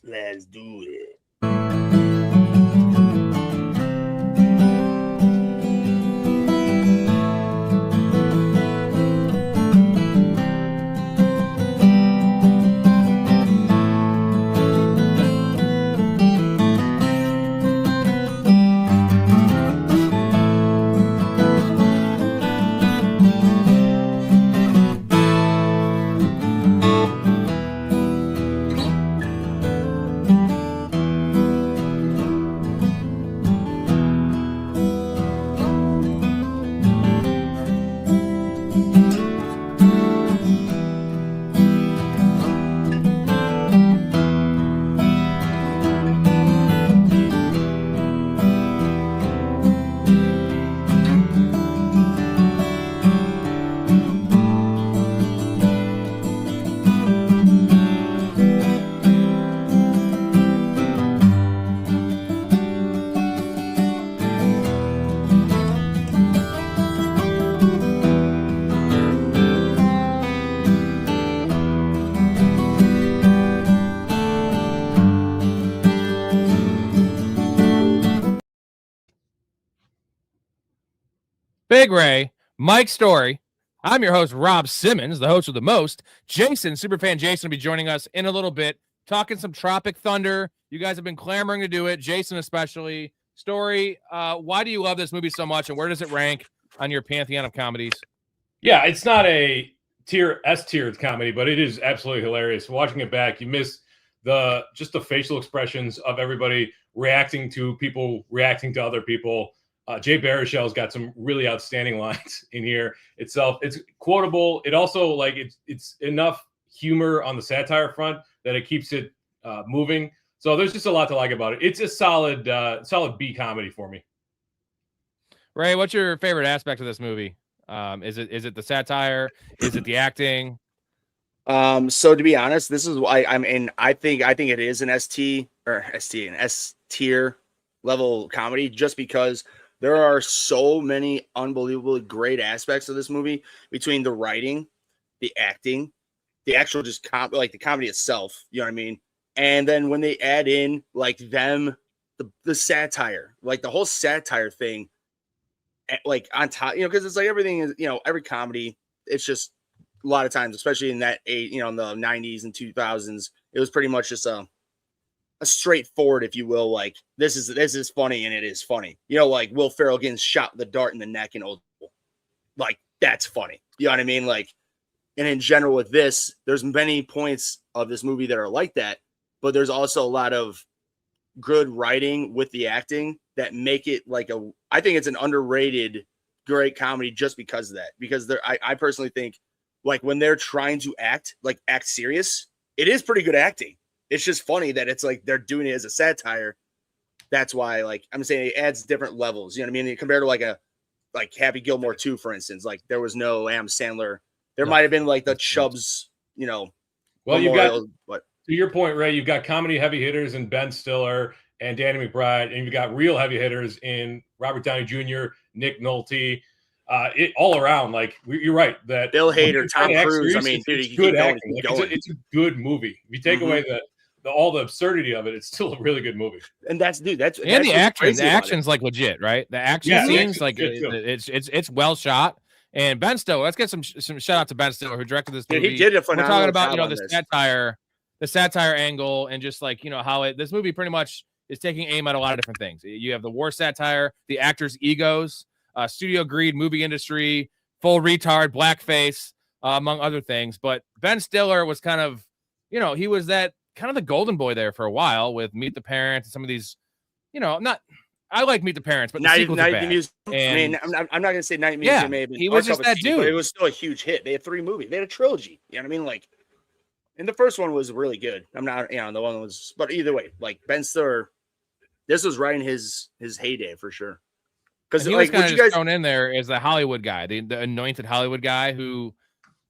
Let's do it. Big Ray, Mike Storey. I'm your host, Rob Simmons, the host of the most. Jason, superfan Jason, will be joining us in a little bit, talking some Tropic Thunder. You guys have been clamoring to do it, Jason especially. Storey, why do you love this movie so much, and where does it rank on your pantheon of comedies? Yeah, it's not a S-tiered comedy, but it is absolutely hilarious. Watching it back, you miss the facial expressions of everybody reacting to people reacting to other people. Jay Baruchel's got some really outstanding lines in here itself. It's quotable. It also it's enough humor on the satire front that it keeps it moving. So there's just a lot to like about it. It's a solid B comedy for me. Ray, what's your favorite aspect of this movie? Is it the satire? Is it the acting? So to be honest, this is why I think it is an S tier level comedy, just because there are so many unbelievably great aspects of this movie, between the writing, the acting, the actual just the comedy itself, you know what I mean? And then when they add in the satire, the whole satire thing, on top, because it's everything is, every comedy, it's just a lot of times, especially in that age, in the 90s and 2000s, it was pretty much just a straightforward, if you will, this is funny, and it is funny. Will Ferrell getting shot with a dart in the neck in Old School. That's funny. You know what I mean? And in general with this, there's many points of this movie that are like that, but there's also a lot of good writing with the acting that make it I think it's an underrated great comedy just because of that. Because I personally think when they're trying to act serious, it is pretty good acting. It's just funny that it's they're doing it as a satire. That's why I'm saying it adds different levels. You know what I mean? Compared to Happy Gilmore 2, for instance, there was no Adam Sandler. There might have been the Chubbs, Well, you've got, to your point, Ray, you've got comedy heavy hitters in Ben Stiller and Danny McBride, and you've got real heavy hitters in Robert Downey Jr., Nick Nolte. It all around, you're right, that Bill Hader, Tom Cruise. It's good acting. It's a good movie. If you take away all the absurdity of it, it's still a really good movie. And that's the action. The action's legit, right? The action scenes it's well shot. And Ben Stiller, let's get some shout out to Ben Stiller, who directed this movie. He did a phenomenal We're talking about the this. satire angle, and just how this movie pretty much is taking aim at a lot of different things. You have the war satire, the actors' egos, studio greed, movie industry, full retard, blackface, among other things. But Ben Stiller was kind of, he was that kind of the golden boy there for a while with Meet the Parents and some of these, I like Meet the Parents, but the sequels are bad. I'm not going to say Night Museum. Maybe he was just that dude. But it was still a huge hit. They had 3 movies. They had a trilogy. You know what I mean? And the first one was really good. I'm not, the one was, but either way, Ben Stiller, this was right in his heyday for sure. Because he was kind of thrown in there as the Hollywood guy, the anointed Hollywood guy. Who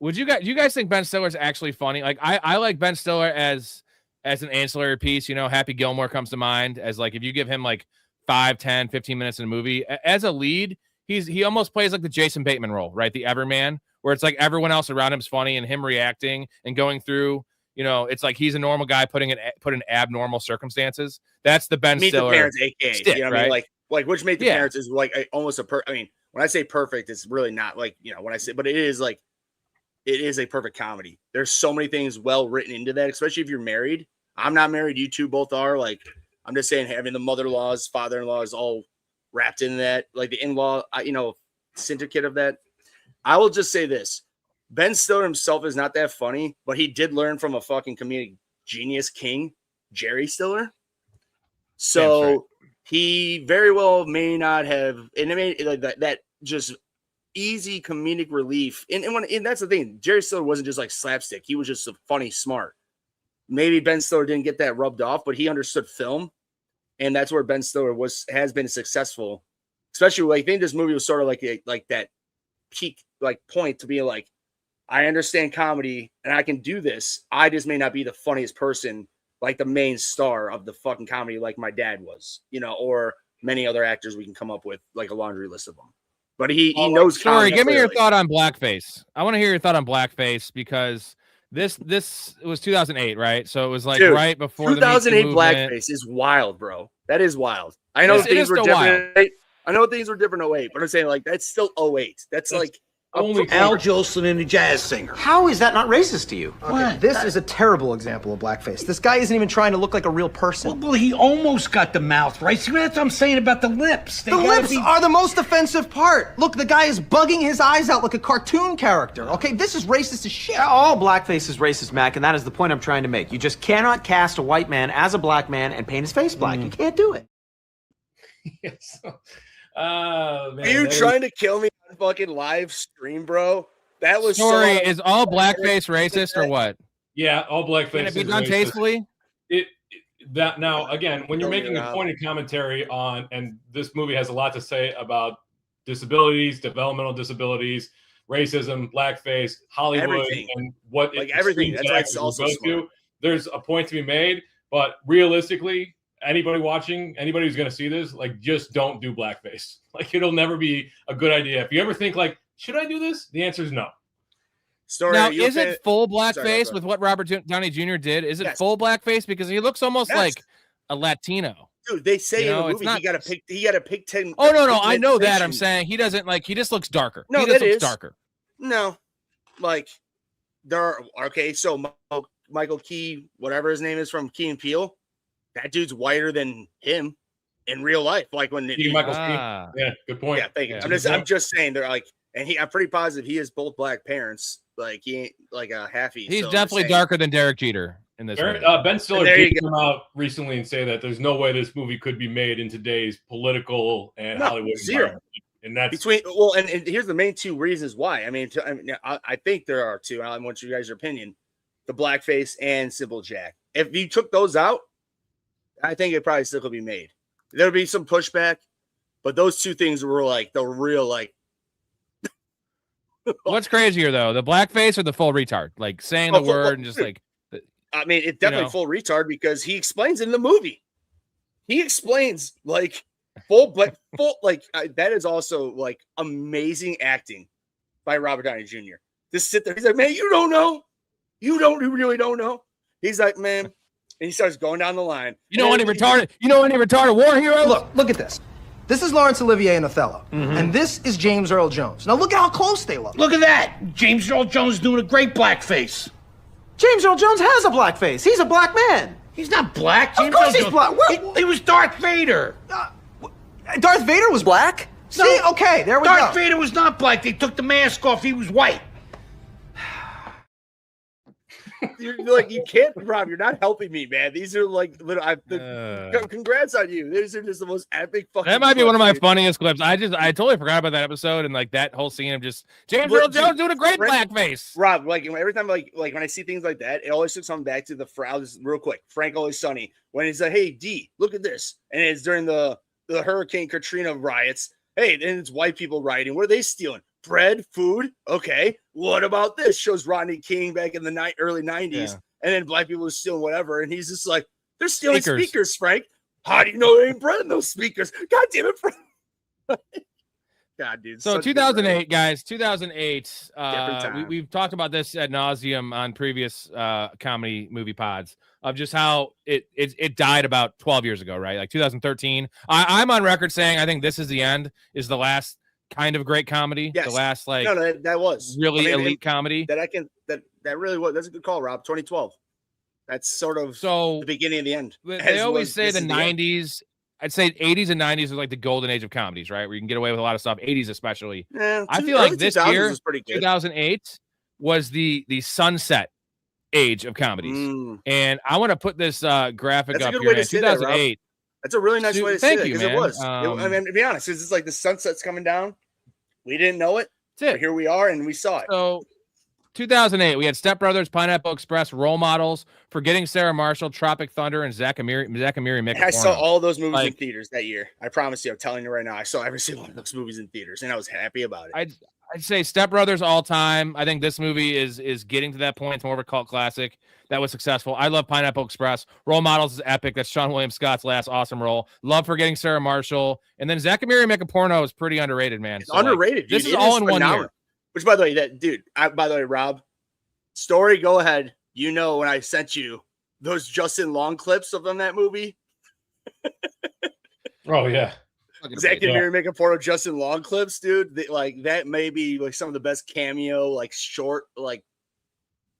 would you guys think Ben Stiller is actually funny? I like Ben Stiller as an ancillary piece. Happy Gilmore comes to mind as if you give him 5, 10, 15 minutes in a movie as a lead, he almost plays the Jason Bateman role, right? The everyman, where it's everyone else around him is funny and him reacting and going through You know, it's like he's a normal guy put in abnormal circumstances. That's the Ben Meet Stiller the Parents, aka, stick, you know what right? I mean? Like which Meet the Parents is like almost I mean, when I say perfect, it's really not like, you know, when I say, but it is like, it is a perfect comedy. There's so many things well written into that, especially if you're married. I'm not married. You two both are. Like, I'm just saying, having the mother-in-laws, father-in-laws all wrapped in that, like the in-law, you know, syndicate of that. I will just say this. Ben Stiller himself is not that funny, but he did learn from a fucking comedic genius king, Jerry Stiller. So he very well may not have, and it made like that just easy comedic relief. And that's the thing. Jerry Stiller wasn't just like slapstick. He was just a funny, smart. Maybe Ben Stiller didn't get that rubbed off, but he understood film. And that's where Ben Stiller has been successful. Especially, like, I think this movie was sort of like that peak like point to be like, I understand comedy and I can do this. I just may not be the funniest person, like the main star of the fucking comedy, like my dad was, you know, or many other actors we can come up with, like a laundry list of them. But he knows. Story, give me your thought on blackface. I want to hear your thought on blackface because this was 2008, right? So it was like right before 2008 the blackface is wild, bro. That is wild. I know things were different. I know things were different in 08, but I'm saying like that's still 08. That's like only Al Jolson and a jazz singer. How is that not racist to you? Okay, this is a terrible example of blackface. This guy isn't even trying to look like a real person. Well, he almost got the mouth right. See, that's what I'm saying about the lips. The lips are the most offensive part. Look, the guy is bugging his eyes out like a cartoon character. Okay, this is racist as shit. All blackface is racist, Mac, and that is the point I'm trying to make. You just cannot cast a white man as a black man and paint his face black. You can't do it. Yes. Man, are you trying to kill me on fucking live stream, bro? That was Story. Is all blackface racist or what? Yeah, all blackface. Can it be done tastefully? That now again, when you're making a pointed commentary on, and this movie has a lot to say about disabilities, developmental disabilities, racism, blackface, Hollywood, everything. And what like everything. That's why it's also to. There's a point to be made, but realistically, anybody watching, anybody who's going to see this, like, just don't do blackface. Like, it'll never be a good idea. If you ever think, like, should I do this? The answer is no. Story, now, is it full blackface with what Robert Downey Jr. did? Is it full blackface? Because he looks almost like a Latino. Dude, they say in the movie he got to pick 10. Oh, no, I know that. I'm saying he doesn't, like, he just looks darker. No, he just looks darker. No. Like, there are, okay, so Michael Key, whatever his name is from Key and Peele, that dude's whiter than him in real life. Like when yeah, good point. Yeah, thank you. Yeah. I'm just saying they're like, and I'm pretty positive he has both black parents. Like he ain't like a halfie. He's definitely darker than Derek Jeter in this movie. Ben Stiller did come out recently and say that there's no way this movie could be made in today's political and Hollywood environment. And that's and here's the main two reasons why. I mean, I think there are two. I want you guys' opinion: the blackface and Simple Jack. If you took those out, I think it probably still could be made. There'll be some pushback, but those two things were like the real like. What's crazier though, the blackface or the full retard? Like saying the word and just like. I mean, it's definitely full retard because he explains in the movie. He explains like full like that is also like amazing acting by Robert Downey Jr. Just sit there. He's like, man, you don't know. You really don't know. He's like, man. And he starts going down the line. You know any retarded war heroes? Look at this. This is Laurence Olivier in Othello. And this is James Earl Jones. Now look at how close they look. Look at that. James Earl Jones doing a great blackface. James Earl Jones has a blackface. He's a black man. He's not black. Of course he's black. He was Darth Vader. Darth Vader was black? No, see, okay, there we go. Darth Vader was not black. They took the mask off. He was white. You're like, you can't, Rob. You're not helping me, man. These are like little. Congrats on you. These are just the most epic fucking. That might be one of my funniest clips. I totally forgot about that episode and like that whole scene of just James Earl Jones doing a great blackface. Rob, like every time, like when I see things like that, it always took something back to the just real quick. Frank Always Sunny when he's like, "Hey D, look at this," and it's during the Hurricane Katrina riots. Hey, and it's white people rioting. What are they stealing? Bread, food. Okay. What about this? Shows Rodney King back in the early 90s. And then black people are stealing whatever. And he's just like, they're stealing speakers, Frank. How do you know there ain't bread in those speakers? God damn it, Frank. God, dude. So such good 2008, writing. guys, 2008. Different time. We've talked about this ad nauseum on previous comedy movie pods of just how it died about 12 years ago, right? Like 2013. I'm on record saying I think This Is the End is the last kind of great comedy. Yes. The last like No, that was really elite comedy. That really was. That's a good call, Rob. 2012. That's sort of So the beginning of the end. they always say the end. 90s. I'd say 80s and 90s are like the golden age of comedies, right? Where you can get away with a lot of stuff. 80s especially. I feel like this year, was pretty good. 2008, was the sunset age of comedies. And I want to put this graphic That's up a good here, way man. to say that, 2008. That's a really nice way to say that, because it was. Man. I mean, to be honest, it's like the sunset's coming down. We didn't know it. That's it. But here we are, and we saw it. So 2008, we had Step Brothers, Pineapple Express, Role Models, Forgetting Sarah Marshall, Tropic Thunder, and Zach and Miri Mick. I saw all those movies in theaters that year. I promise you, I'm telling you right now, I saw every single one of those movies in theaters, and I was happy about it. I'd say Step Brothers all time. I think this movie is getting to that point. It's more of a cult classic that was successful. I love Pineapple Express. Role Models is epic. That's Sean William Scott's last awesome role. Love Forgetting Sarah Marshall. And then Zach and Miri Make a Porno is pretty underrated, man. It's underrated. This is all in phenomenal. 1 year. Which, by the way, Rob, Storey, go ahead. You know when I sent you those Justin Long clips of that movie. Oh yeah. Zach and Miri Make a Porno Justin Long clips, dude. That may be like some of the best cameo, like short, like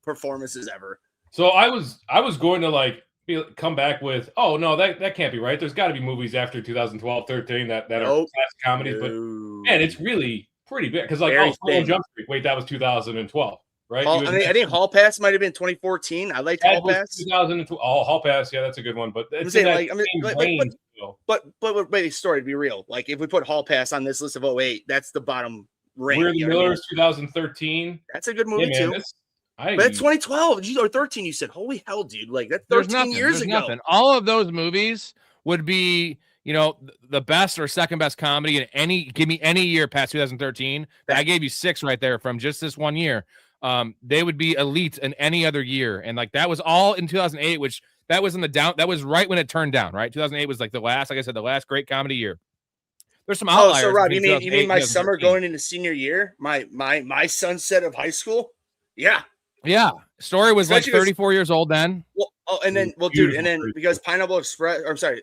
performances ever. So I was going to come back with, oh no, that can't be right. There's got to be movies after 2012, 13 that are classic comedies, but man, it's really pretty big because Jump Street. Wait, that was 2012, right? I think Hall Pass might have been 2014. I liked Hall Pass. 2012. Oh, Hall Pass, yeah, that's a good one. But it's wait, Story, to be real. Like if we put Hall Pass on this list of 08, that's the bottom range. We're the Millers, 2013. That's a good movie too. But it's 2012 or 13. You said, "Holy hell, dude!" Like that's 13 years ago. Nothing. All of those movies would be, the best or second best comedy in any. Give me any year past 2013. I gave you 6 right there from just this 1 year. They would be elite in any other year, and like that was all in 2008, which that was in the down. That was right when it turned down. Right, 2008 was like the last great comedy year. There's some outliers. So Rob, you mean my summer going into senior year, my sunset of high school? Yeah. Story was like 34 years old then. Because Pineapple Express, or I'm sorry,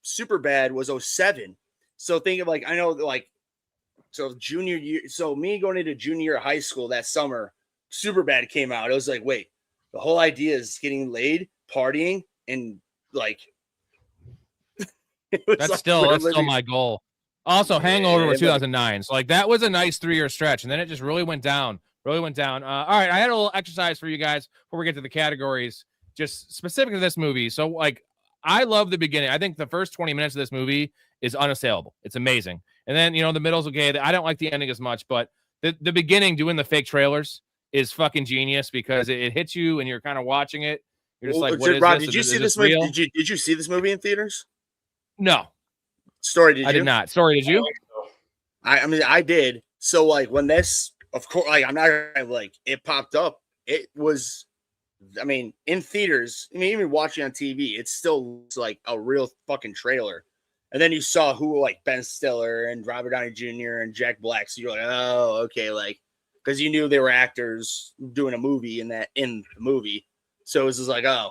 Superbad was 07. So think of so junior year. So me going into junior year of high school that summer, Superbad came out. It was like, wait, the whole idea is getting laid, partying, and like. That's still my goal. Also, Hangover was 2009. So like that was a nice 3-year stretch, and then it just really went down. All right, I had a little exercise for you guys before we get to the categories, just specific to this movie. So, like, I love the beginning. I think the first 20 minutes of this movie is unassailable. It's amazing. And then, the middle's okay. I don't like the ending as much, but the beginning, doing the fake trailers, is fucking genius because it hits you and you're kind of watching it. You're just like, what is Rob, this? Did you see this movie? Did you see this movie in theaters? No. Story, did you? I did not. Story, did you? I mean, I did. So, like, when this. Of course, I'm not it popped up. It was, in theaters. Even watching on TV, it still looks like a real fucking trailer. And then you saw who Ben Stiller and Robert Downey Jr. and Jack Black. So you're like, oh, okay, because you knew they were actors doing a movie in the movie. So it was just like, oh,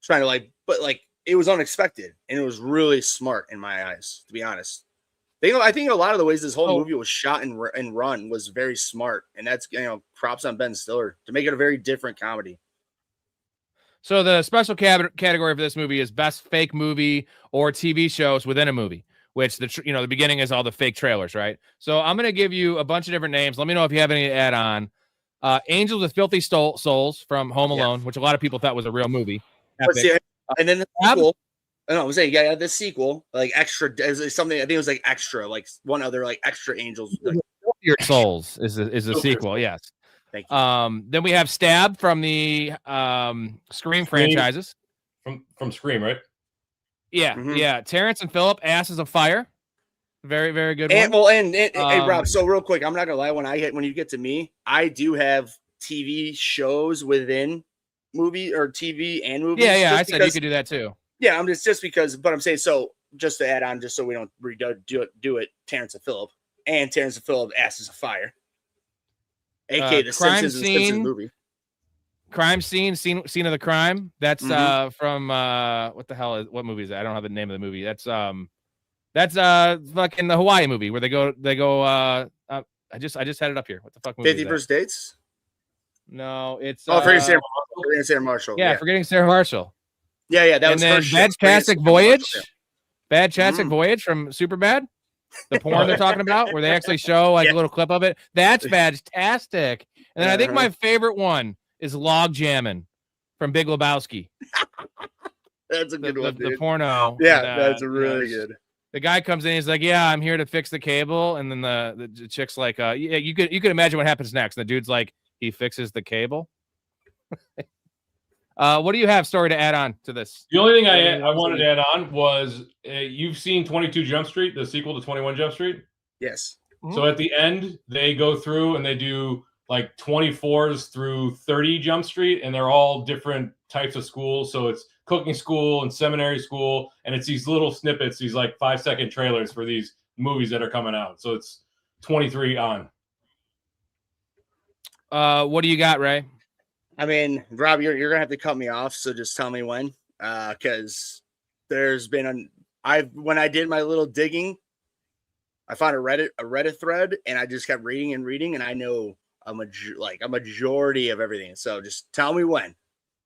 trying to but it was unexpected and it was really smart in my eyes, to be honest. I think a lot of the ways this whole movie was shot and run was very smart, and that's props on Ben Stiller to make it a very different comedy. So the special category for this movie is best fake movie or TV shows within a movie, which the beginning is all the fake trailers, right? So I'm gonna give you a bunch of different names. Let me know if you have any to add on. Angels with Filthy Souls from Home Alone, which a lot of people thought was a real movie. And then the sequel. I was saying, the sequel, extra, something. I think it was extra, one other extra Angels. Your Souls is a sequel, yes. Thank you. Then we have Stab from the Scream franchises. From Scream, right? Yeah, yeah. Terrence and Phillip, Asses of Fire. Very, very good one. Hey, Rob, so real quick, I'm not gonna lie, when you get to me, I do have TV shows within movie or TV and movies. Yeah, I said you could do that too. Yeah, I'm just because, but I'm saying, so just to add on, just so we don't do it, Terrence and Phillip. and Terrence and Phillip Asses of Fire, aka the crime Simpsons and scene. Simpsons movie. Crime scene of the crime. That's from what movie is that? I don't have the name of the movie. That's fucking the Hawaii movie where they go I just had it up here. What the fuck movie 50 is First Dates? No, it's Forgetting Sarah Marshall. Yeah, Forgetting Sarah Marshall. Yeah, that and was then her shit. Badtastic Voyage. Badtastic Voyage from Superbad. The porn they're talking about, where they actually show like a little clip of it. That's Badtastic. And then I think my favorite one is Log Jammin' from Big Lebowski. That's a good one. The porno. Yeah, that's really good. The guy comes in, he's like, "Yeah, I'm here to fix the cable," and then the chick's like, "Yeah, you could imagine what happens next." And the dude's like, "He fixes the cable." What do you have, Story, to add on to this? The only thing I wanted to add on was you've seen 22 Jump Street, the sequel to 21 Jump Street? Yes. So at the end, they go through and they do like 24s through 30 Jump Street, and they're all different types of schools. So it's cooking school and seminary school, and it's these little snippets, these like 5-second trailers for these movies that are coming out. So it's 23 on. What do you got, Ray? I mean, Rob, you're gonna have to cut me off, so just tell me when. Because there's been when I did my little digging, I found a Reddit thread, and I just kept reading, and I know a majority of everything. So just tell me when,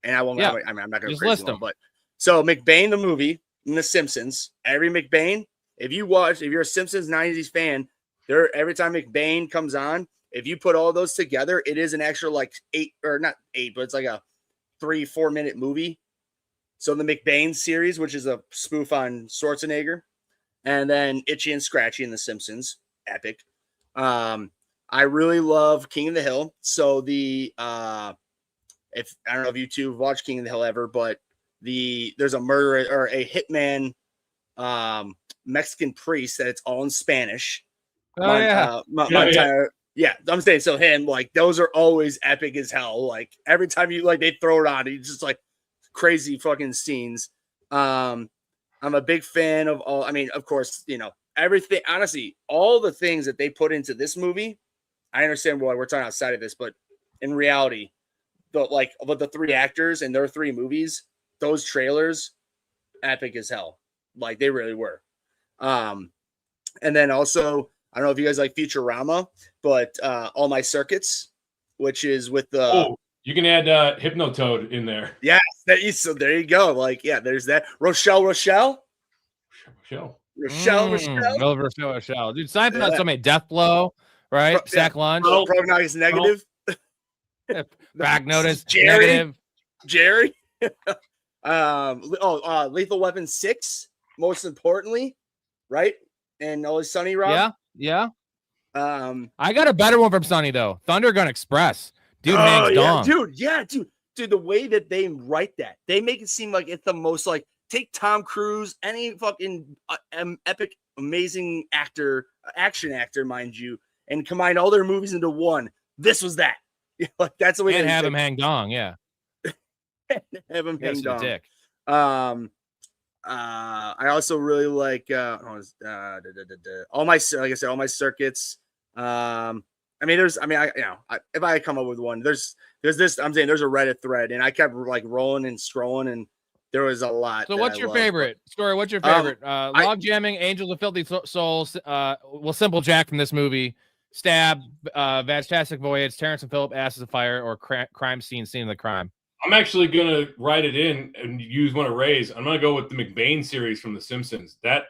and I won't. Yeah. I'm not gonna just list them. But so McBain the movie and The Simpsons. Every McBain, if you're a Simpsons '90s fan, every time McBain comes on. If you put all those together, it is an extra like 8 or not 8, but it's like a 3-4 minute movie. So the McBain series, which is a spoof on Schwarzenegger, and then Itchy and Scratchy and The Simpsons, epic. I really love King of the Hill. So if I don't know if you two have watched King of the Hill ever, but there's a murderer or a hitman Mexican priest that it's all in Spanish. Oh, Yeah, I'm saying so him, like those are always epic as hell. Like every time they throw it on, it's just like crazy fucking scenes. I'm a big fan of all, I mean, of course, everything, honestly, all the things that they put into this movie. I understand why we're talking outside of this, but in reality, the 3 actors and their 3 movies, those trailers, epic as hell. Like they really were. And then also, I don't know if you guys like Futurama, but All My Circuits, which is with the you can add Hypnotoad in there. Yes, so there you go. Like, yeah, there's that. Rochelle. Love Rochelle. Dude, Seinfeld so many Death Blow, right? Sack Lunch. Prognosis negative. Back notice. Jerry. Negative. Jerry. Lethal Weapon 6, most importantly, right? And Always Sunny, Rob. Yeah. I got a better one from Sonny though. Thunder Gun Express. Dude hangs dong. Dude, the way that they write that, they make it seem like it's the most like take Tom Cruise, any fucking epic, amazing action actor, mind you, and combine all their movies into one. This was that. Like that's the way. And have him hang dong, yeah. Have him hang dong. Dick. I also really like all my circuits. If I come up with one, there's this. I'm saying there's a Reddit thread, and I kept like rolling and scrolling, and there was a lot. So what's your favorite story? What's your favorite? Log Jamming, Angels of Filthy Souls. Simple Jack from this movie. Stab, Fantastic Voyage, Terrence and Phillip, Asses of Fire, or Crime Scene of the Crime. I'm actually going to write it in and use one of Ray's. I'm going to go with the McBain series from The Simpsons. That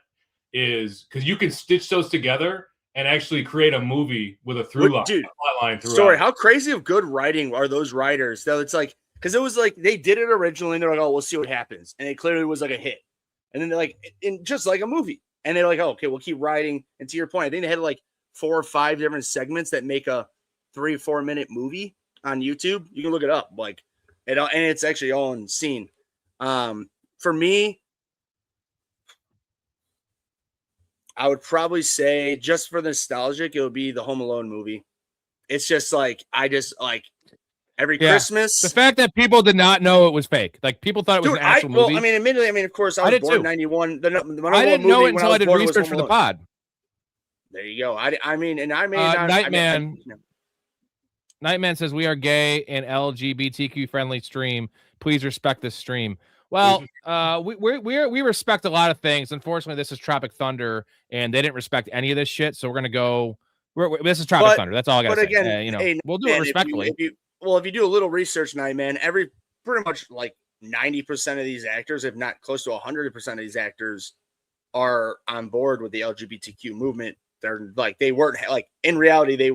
is because you can stitch those together and actually create a movie with a through line. Story, how crazy of good writing are those writers? Though it's like, because it was like they did it originally and they're like, oh, we'll see what happens. And it clearly was like a hit. And then they're like, just like a movie. And they're like, oh, okay, we'll keep writing. And to your point, I think they had like 4 or 5 different segments that make a 3-4 minute movie on YouTube. You can look it up. Like, and it's actually all in scene. For me, I would probably say just for the nostalgic, it would be the Home Alone movie. It's just like, I just like every Christmas. The fact that people did not know it was fake. Like people thought it was an actual movie. Well, admittedly, of course, I was born in 91. I didn't know it until I did research for the pod. There you go. I mean, and I may not. Nightman. Nightman says we are gay and LGBTQ friendly stream. Please respect this stream. Well, we respect a lot of things. Unfortunately, this is Tropic Thunder, and they didn't respect any of this shit. So we're gonna go. This is Tropic Thunder. That's all I gotta say. Again, hey, we'll do it respectfully. If you do a little research, Nightman, pretty much like 90% of these actors, if not close to 100% of these actors, are on board with the LGBTQ movement. They're like they weren't like in reality. They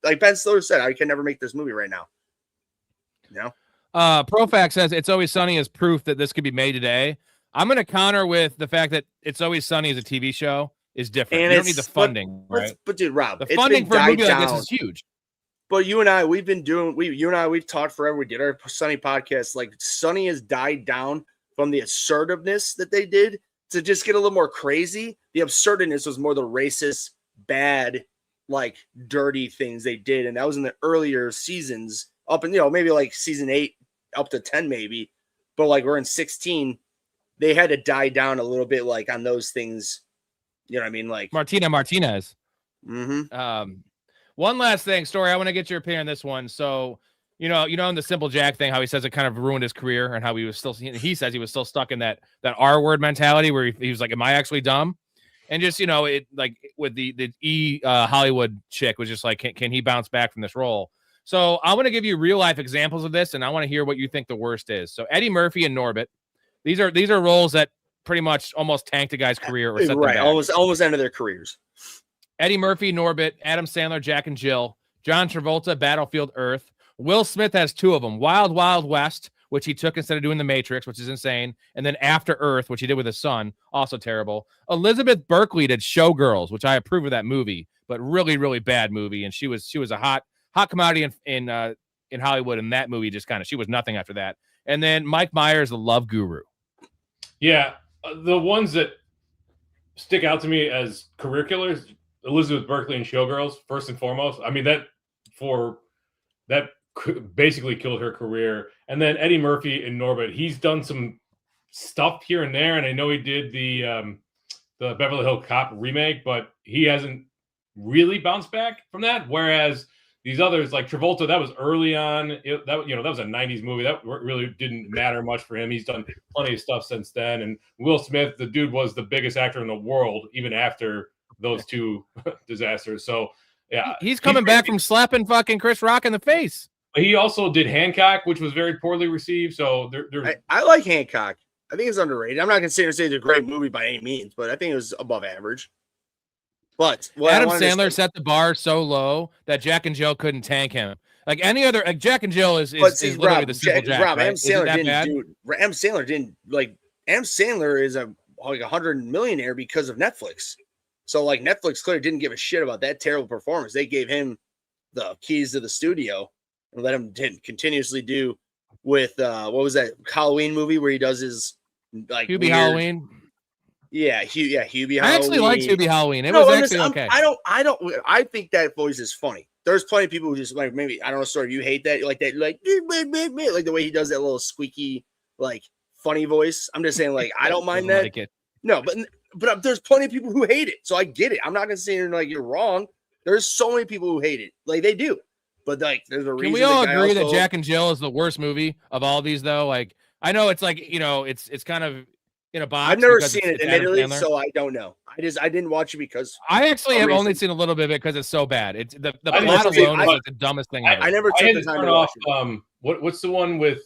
like Ben Stiller said, I can never make this movie right now. You know. Profax says It's Always Sunny is proof that this could be made today. I'm going to counter with the fact that It's Always Sunny as a TV show is different. And you don't need the funding, right? But dude, Rob, the funding for a movie like this is huge. But you and I, we've talked forever. We did our Sunny podcast. Like Sunny has died down from the assertiveness that they did to just get a little more crazy. The absurdness was more the racist, bad, like dirty things they did. And that was in the earlier seasons up in, maybe like season 8 up to 10 maybe, but like we're in 16, they had to die down a little bit like on those things, you know what I mean? Like Martinez. Mm-hmm. One last thing, Storey, I want to get your opinion on this one. So, in the Simple Jack thing, how he says it kind of ruined his career and how he says he was still stuck in that R word mentality where he was like, am I actually dumb? And just, it like with the Hollywood chick was just like, can he bounce back from this role? So I want to give you real life examples of this, and I want to hear what you think the worst is. So Eddie Murphy and Norbit, these are roles that pretty much almost tanked a guy's career or set right, almost ended their careers. Eddie Murphy, Norbit, Adam Sandler, Jack and Jill, John Travolta, Battlefield Earth. Will Smith has 2 of them: Wild Wild West, which he took instead of doing The Matrix, which is insane, and then After Earth, which he did with his son, also terrible. Elizabeth Berkley did Showgirls, which I approve of that movie, but really, really bad movie, and she was a hot commodity in Hollywood, and that movie just she was nothing after that. And then Mike Myers, The Love Guru. Yeah, the ones that stick out to me as career killers, Elizabeth Berkley and Showgirls, first and foremost. I mean, that basically killed her career. And then Eddie Murphy and Norbit, he's done some stuff here and there, and I know he did the Beverly Hills Cop remake, but he hasn't really bounced back from that. Whereas these others, like Travolta, that was early on. That was a 90s movie. That really didn't matter much for him. He's done plenty of stuff since then. And Will Smith, the dude was the biggest actor in the world, even after those 2 disasters. So, yeah. He's coming back from slapping fucking Chris Rock in the face. He also did Hancock, which was very poorly received. So I like Hancock. I think it's underrated. I'm not going to sit here and say it's a great movie by any means, but I think it was above average. But Adam Sandler set the bar so low that Jack and Jill couldn't tank him. Like any other, like Jack and Jill is literally Rob, the Simple Jack. Rob, right? Adam Sandler is a 100 millionaire because of Netflix. So like Netflix clearly didn't give a shit about that terrible performance. They gave him the keys to the studio and let him continuously do with what was that Halloween movie where he does his like Hubie Halloween. Yeah, Hubie Halloween. I actually liked Hubie Halloween. It was actually okay. I think that voice is funny. There's plenty of people who just like maybe I don't know. Sorry, you hate that like the way he does that little squeaky like funny voice. I'm just saying like I don't mind that. Like it. No, but there's plenty of people who hate it, so I get it. I'm not gonna say like you're wrong. There's so many people who hate it, like they do. But like, there's a reason. Can we all agree that Jack and Jill is the worst movie of all these, though? Like, I know it's like it's kind of in a box. I've never seen it, admittedly, so I don't know. I didn't watch it because I actually have only seen a little bit of it because it's so bad. It's the plot alone is like the dumbest thing ever. I never took the time to watch it. What's the one with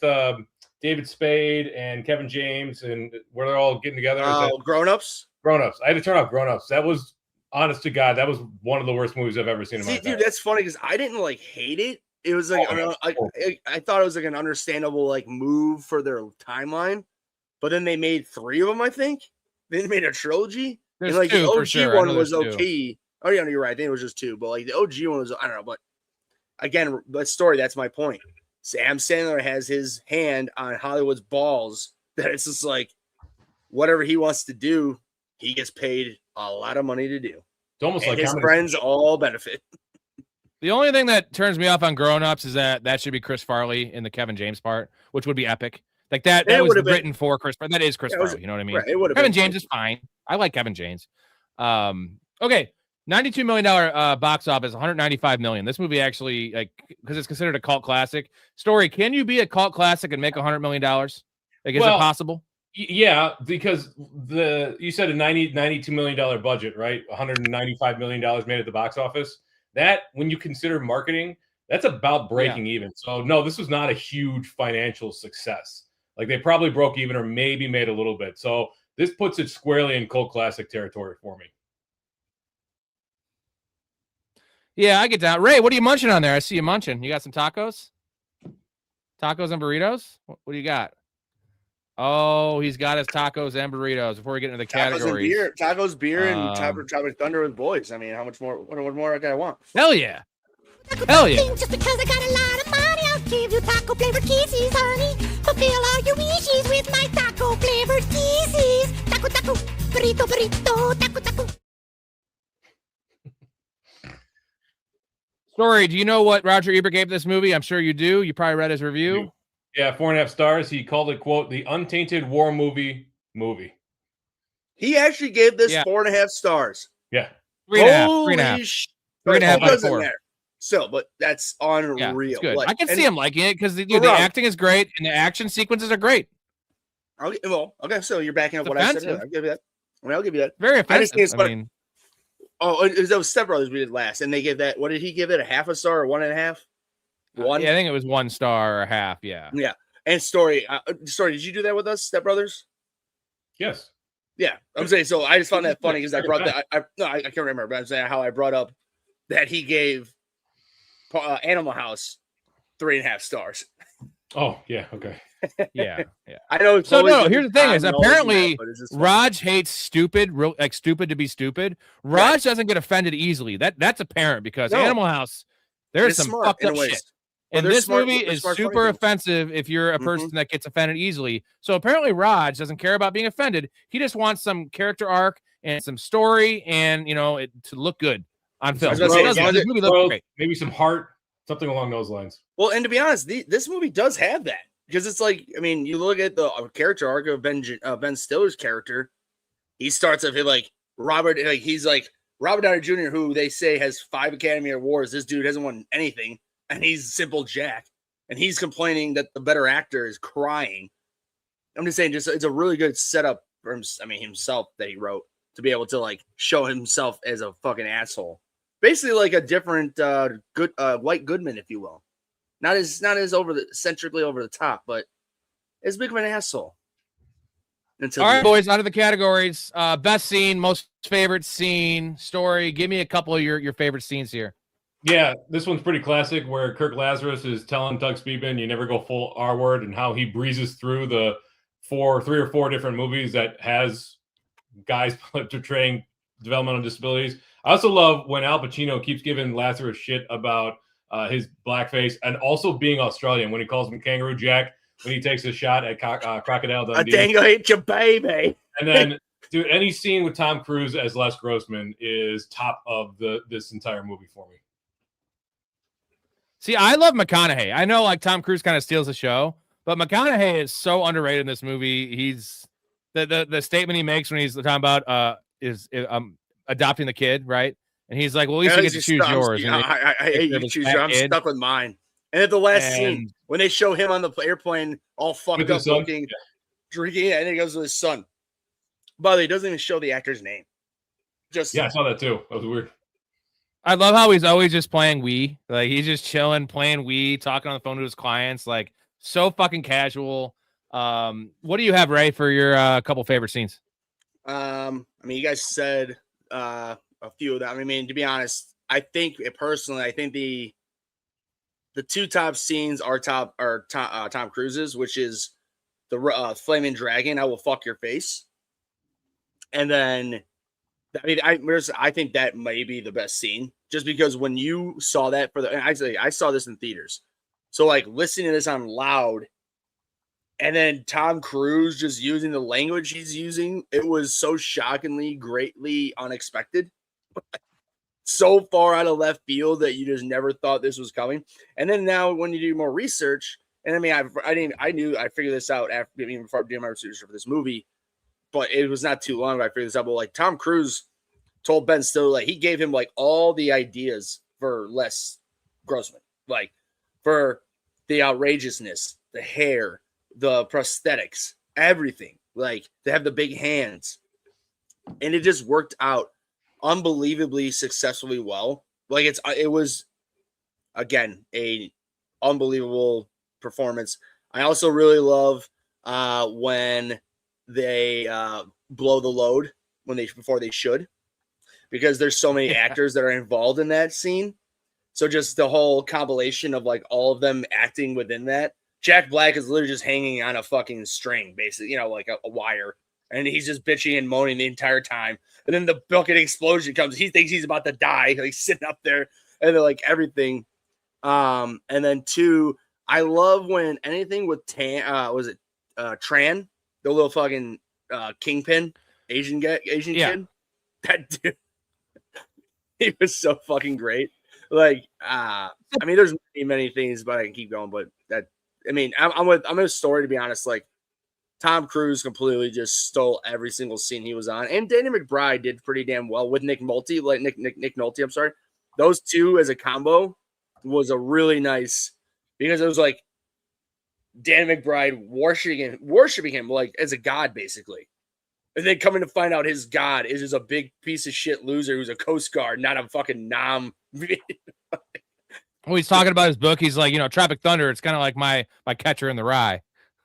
David Spade and Kevin James and where they're all getting together? Grown Ups. Grown Ups. I had to turn off Grown Ups. That was, honest to God, that was one of the worst movies I've ever seen in my life. Dude, that's funny because I didn't like hate it. It was like I thought it was like an understandable like move for their timeline, but then they made 3 of them. I think they made a trilogy. There's and like 2 the OG for sure. one was okay. Oh yeah, no, you're right. I think it was just 2, but like the OG one was I don't know. But again, that story. That's my point. Sam Sandler has his hand on Hollywood's balls. That it's just like whatever he wants to do, he gets paid a lot of money to do. It's almost and like his friends all benefit. The only thing that turns me off on Grown Ups is that should be Chris Farley in the Kevin James part, which would be epic. Like that was written for Chris. That is Chris Farley. You know what I mean? Right, Kevin James is fine. I like Kevin James. Okay. $92 million box office, 195 million. This movie actually, like, because it's considered a cult classic. Story, can you be a cult classic and make $100 million? Like, is it possible? Yeah, because you said a $92 million budget, right? $195 million made at the box office. That, when you consider marketing, that's about breaking even. So no, this was not a huge financial success. Like, they probably broke even or maybe made a little bit. So this puts it squarely in cult classic territory for me. Yeah, I get down. Ray, what are you munching on there? I see you munching. You got some tacos? Tacos and burritos? What do you got? Oh, he's got his tacos and burritos before we get into the categories. Tacos, beer, and Tropic Thunder with boys. I mean, how much more? What more do I want? Hell yeah. Hell yeah. Just because I got a lot of money, I'll give you taco flavored kisses, honey. Fulfill all your wishes with my taco flavored kisses. Taco, taco, burrito, burrito, taco, taco. Story, do you know what Roger Ebert gave this movie? I'm sure you do. You probably read his review. Yeah, 4.5 stars. He called it, quote, the untainted war movie. He actually gave this 4.5 stars. Yeah. 3.5. 3.5 out of 4. So, but that's unreal. Yeah, good. Like, I can see him liking it because the acting is great and the action sequences are great. Okay, so you're backing up what I said. I'll give you that. I'll give you that. Very offensive. That was Step Brothers we did last, and they gave that. What did he give it? A half a star or 1.5? One. Yeah, I think it was 1 star or half. Yeah. Yeah. And Story, did you do that with us, Step Brothers? Yes. Yeah, I'm saying. So I just found that funny because I brought that. I can't remember, but I'm saying how I brought up that he gave Animal House 3.5 stars. Oh yeah. Okay. Yeah. I know. So no, here's the thing: is apparently Raj hates stupid, like stupid to be stupid. Raj doesn't get offended easily. That's apparent because Animal House, there's some fucked up shit. And this movie is super offensive if you're a person that gets offended easily. So apparently Raj doesn't care about being offended. He just wants some character arc and some story and, to look good on film. This movie looks great. Maybe some heart, something along those lines. Well, and to be honest, this movie does have that. Because it's like, I mean, you look at the character arc of Ben Stiller's character. He starts off like he's like Robert Downey Jr., who they say has 5 Academy Awards. This dude hasn't won anything. And he's simple Jack, and he's complaining that the better actor is crying. I'm just saying, it's a really good setup for himself that he wrote to be able to like show himself as a fucking asshole, basically like a different White Goodman, if you will, not as centrically over the top, but as big of an asshole. All right, boys, out of the categories, best scene, most favorite scene, Story. Give me a couple of your favorite scenes here. Yeah, this one's pretty classic where Kirk Lazarus is telling Doug Speedman you never go full R word and how he breezes through the 3 or 4 different movies that has guys portraying developmental disabilities. I also love when Al Pacino keeps giving Lazarus shit about his blackface and also being Australian when he calls him Kangaroo Jack when he takes a shot at Crocodile Dundee. I think I hit your baby. And then, dude, any scene with Tom Cruise as Les Grossman is top of this entire movie for me. See, I love McConaughey. I know like Tom Cruise kind of steals the show, but McConaughey is so underrated in this movie. He's the statement he makes when he's talking about is adopting the kid, right? And he's like, well, at least you get to choose yours. I hate you choose yours. I'm stuck with mine. And at the last scene, when they show him on the airplane all fucked up looking, drinking, and then he goes to his son. By the way, he doesn't even show the actor's name. I saw that too. That was weird. I love how he's always just playing Wii. Like he's just chilling, playing Wii, talking on the phone to his clients, like so fucking casual. What do you have, Ray, for your couple favorite scenes? You guys said a few of them. I mean, to be honest, I think the 2 top scenes are Tom Cruise's, which is the Flaming Dragon, I will fuck your face. And then I think that may be the best scene, just because when you saw that I saw this in theaters, so like listening to this on loud, and then Tom Cruise just using the language he's using, it was so shockingly, greatly unexpected, so far out of left field that you just never thought this was coming. And then now when you do more research, and I figured this out before doing my research for this movie. But it was not too long ago I figured this out. But like Tom Cruise told Ben Stiller, like, he gave him like all the ideas for Les Grossman, like for the outrageousness, the hair, the prosthetics, everything, like to have the big hands. And it just worked out unbelievably successfully well. Like it was again a unbelievable performance. I also really love when they blow the load before they should, because there's so many actors that are involved in that scene. So just the whole compilation of like all of them acting within that. Jack Black is literally just hanging on a fucking string, basically, like a wire. And he's just bitching and moaning the entire time. And then the bucket explosion comes. He thinks he's about to die. Like sitting up there, and they're like everything. And then 2, I love when anything with Tran, the little fucking kingpin, Asian kid. That dude, he was so fucking great. Like, I mean, there's many things, but I can keep going. But I'm with Storey, to be honest. Like, Tom Cruise completely just stole every single scene he was on, and Danny McBride did pretty damn well with Nick Nolte. Like Nick Nolte, I'm sorry. Those two as a combo was a really nice, because it was like Danny McBride worshiping him like as a god, basically. And then coming to find out his god is just a big piece of shit loser who's a Coast Guard, not a fucking nom. When he's talking about his book, he's like, Tropic Thunder. It's kind of like my Catcher in the Rye.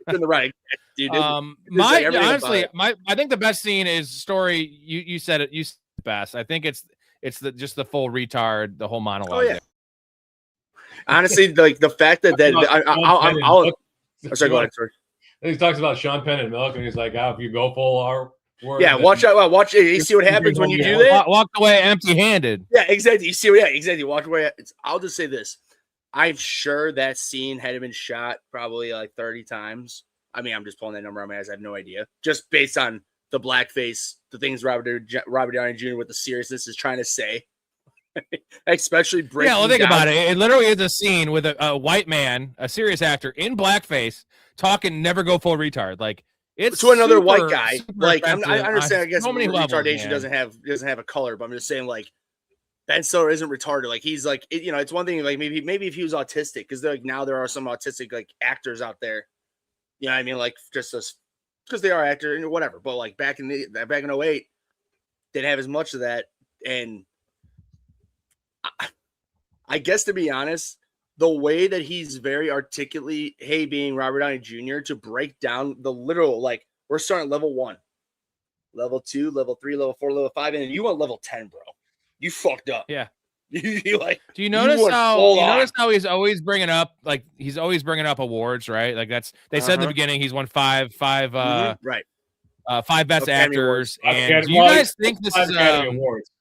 In the right, dude. Honestly, I think the best scene is Storey. You said it. You said it best. I think it's just the full retard, the whole monologue. Oh yeah. Honestly, like the fact that I'll sorry, go ahead. Sorry. He talks about Sean Penn and milk, and he's like, if you go full R word. Yeah, watch out. Watch it. You see what happens when you do that? Walk away empty-handed. Yeah, exactly. You see, exactly. Walk away. I'll just say this. I'm sure that scene had been shot probably like 30 times. I mean, I'm just pulling that number on my ass. I have no idea. Just based on the blackface, the things Robert Downey Jr. with the seriousness is trying to say. Especially breaking Yeah, well, think about it. It literally is a scene with a white man, a serious actor in blackface, talking never go full retard. Like, it's to another white guy. Like, I understand. I guess so many retardation levels, doesn't have a color, but I'm just saying, like, Ben Stiller isn't retarded. Like, he's like, it's one thing. Like, maybe if he was autistic, because like now there are some autistic like actors out there. You know what I mean? Like, just because they are actors and whatever. But like back in 2008, didn't have as much of that. And I guess, to be honest, the way that he's very articulately, being Robert Downey Jr., to break down the literal, like, we're starting at level 1, level 2, level 3, level 4, level 5, and you want level 10, bro. You fucked up. Yeah. You like, do you notice how he's always bringing up awards, right? Like, they said in the beginning he's won five best actors. And do you guys think this is awards?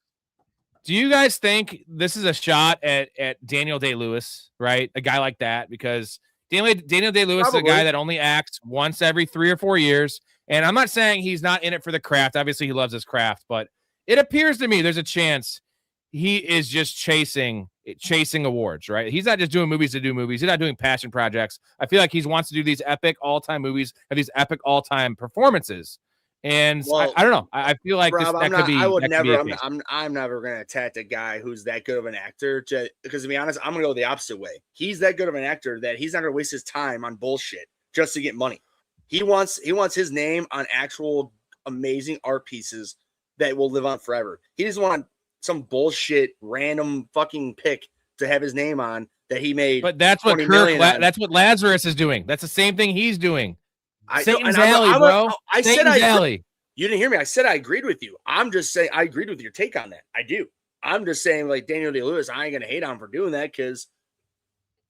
Do you guys think this is a shot at Daniel Day-Lewis, right? A guy like that, because Daniel Day-Lewis is a guy that only acts once every 3 or 4 years. And I'm not saying he's not in it for the craft. Obviously, he loves his craft, but it appears to me there's a chance he is just chasing awards, right? He's not just doing movies to do movies. He's not doing passion projects. I feel like he wants to do these epic all-time movies, have these epic all-time performances. And I don't know. I feel like Rob, could be. I'm never going to attack a guy who's that good of an actor. Because to be honest, I'm going to go the opposite way. He's that good of an actor that he's not going to waste his time on bullshit just to get money. He wants his name on actual amazing art pieces that will live on forever. He doesn't want some bullshit random fucking pick to have his name on that he made. But that's what that's what Lazarus is doing. That's the same thing he's doing. Satan's Alley, bro. I said you didn't hear me. I said I agreed with you. I'm just saying I agreed with your take on that. I do. I'm just saying, like, Daniel Day-Lewis, I ain't gonna hate on him for doing that because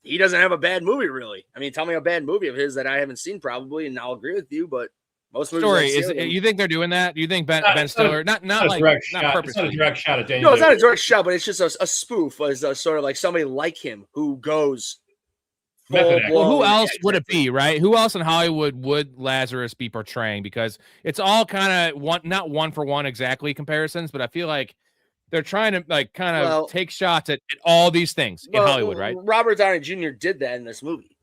he doesn't have a bad movie, really. I mean, tell me a bad movie of his that I haven't seen, probably, and I'll agree with you. But most movies, you think they're doing that? You think Ben Stiller, not purposely? It's not a direct shot at Daniel. No, it's not a direct shot, but it's just a spoof, as a sort of like somebody like him who goes. Well, who else would it be, right? Who else in Hollywood would Lazarus be portraying? Because it's all kind of not one for one exactly comparisons, but I feel like they're trying to take shots at all these things in Hollywood, right? Robert Downey Jr. did that in this movie.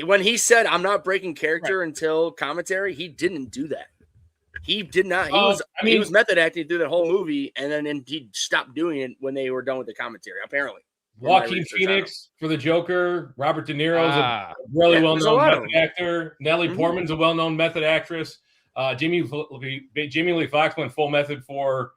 When he said, "I'm not breaking character until commentary," he didn't do that He did not. He was method acting through the whole movie, and then he stopped doing it when they were done with the commentary. Apparently, Joaquin Phoenix for the Joker. Robert De Niro's a really well-known method actor. Natalie Portman's a well-known method actress. Jamie Lee Foxx went full method for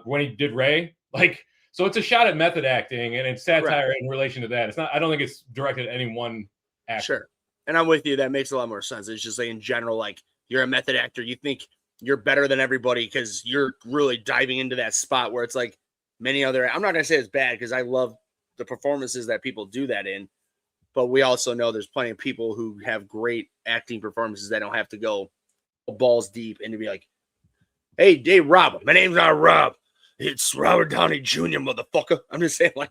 when he did Ray. Like, so it's a shot at method acting, and it's satire in relation to that. It's not. I don't think it's directed at any one actor. Sure, and I'm with you. That makes a lot more sense. It's just like in general, like you're a method actor, you think you're better than everybody because you're really diving into that spot where it's like many other. I'm not gonna say it's bad because I love the performances that people do that in, but we also know there's plenty of people who have great acting performances that don't have to go balls deep and to be like, hey, Rob, my name's not Rob. It's Robert Downey Jr., motherfucker. I'm just saying, like,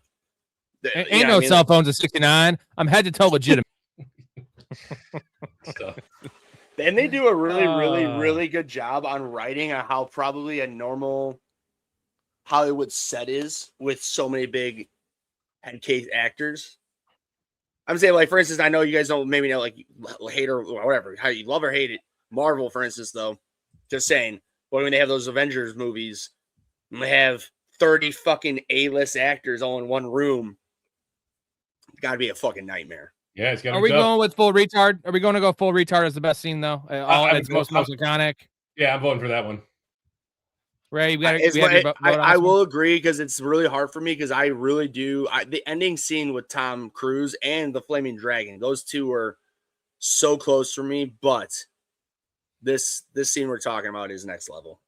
ain't no cell phones at 69. I'm head to toe legitimate. And they do a really good job on writing on how probably a normal Hollywood set is with so many big head case actors. I'm saying, like, for instance, I know you guys don't maybe know, like, hate or whatever, how you love or hate it. Marvel, for instance, though, just saying, but when they have those Avengers movies, and they have 30 fucking A-list actors all in one room, it's got to be a fucking nightmare. Yeah, it's got to be. Are we going with full retard? Are we going to go full retard as the best scene, though? It's most iconic. Yeah, I'm voting for that one. Ray, I will agree because it's really hard for me because I really do. The ending scene with Tom Cruise and the Flaming Dragon, those two are so close for me, but this scene we're talking about is next level.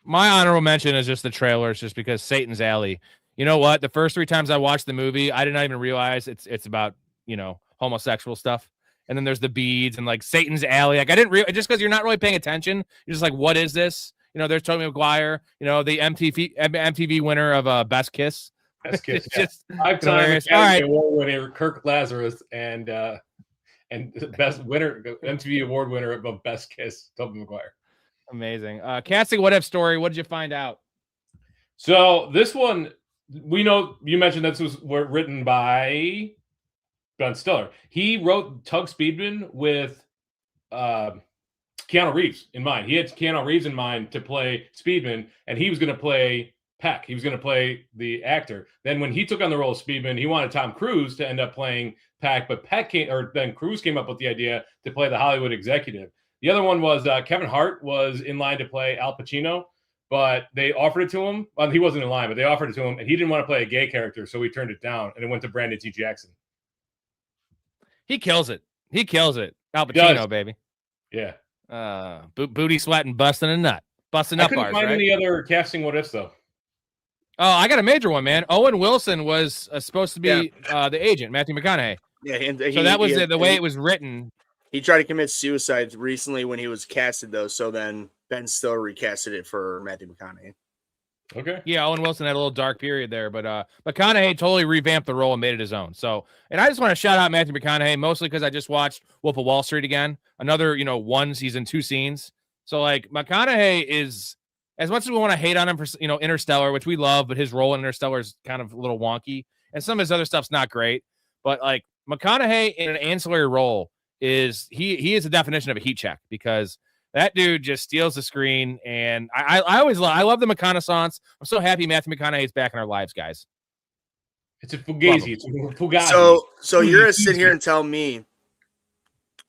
My honorable mention is just the trailers, just because Satan's Alley. You know what? The first 3 times I watched the movie, I did not even realize it's about, homosexual stuff. And then there's the beads and like Satan's Alley. Like I didn't just because you're not really paying attention. You're just like, what is this? There's Tobey Maguire, the MTV winner of Best Kiss. Best Kiss. Yeah. Just Five-time Academy Award winner Kirk Lazarus and the best winner, MTV Award winner of Best Kiss, Tobey Maguire. Amazing. Casting What If Story. What did you find out? So this one, we know you mentioned this was written by Ben Stiller. He wrote Tug Speedman with Keanu Reeves in mind. He had Keanu Reeves in mind to play Speedman, and he was going to play Peck. He was going to play the actor. Then when he took on the role of Speedman, he wanted Tom Cruise to end up playing Peck, but then Cruise came up with the idea to play the Hollywood executive. The other one was Kevin Hart was in line to play Al Pacino, but they offered it to him. Well, he wasn't in line, but they offered it to him, and he didn't want to play a gay character, so he turned it down, and it went to Brandon T. Jackson. He kills it. Al Pacino, baby. Yeah. Booty sweating, busting a nut. Busting up I couldn't bars, find right? any other casting what ifs, though. Oh, I got a major one, man. Owen Wilson was supposed to be the agent, Matthew McConaughey. Yeah, so that was the way it was written. He tried to commit suicide recently when he was casted, though. So then Ben Stiller recasted it for Matthew McConaughey. Okay. Yeah, Owen Wilson had a little dark period there, but McConaughey totally revamped the role and made it his own. So, and I just want to shout out Matthew McConaughey, mostly because I just watched Wolf of Wall Street again. Another, 1 season, 2 scenes. So, like, McConaughey is, as much as we want to hate on him for, Interstellar, which we love, but his role in Interstellar is kind of a little wonky. And some of his other stuff's not great. But, like, McConaughey in an ancillary role is, he is a definition of a heat check because that dude just steals the screen. And I love the McConaissance. I'm so happy Matthew McConaughey is back in our lives, guys. It's a fugazi. It's a fugazi. So you're going to sit here and tell me,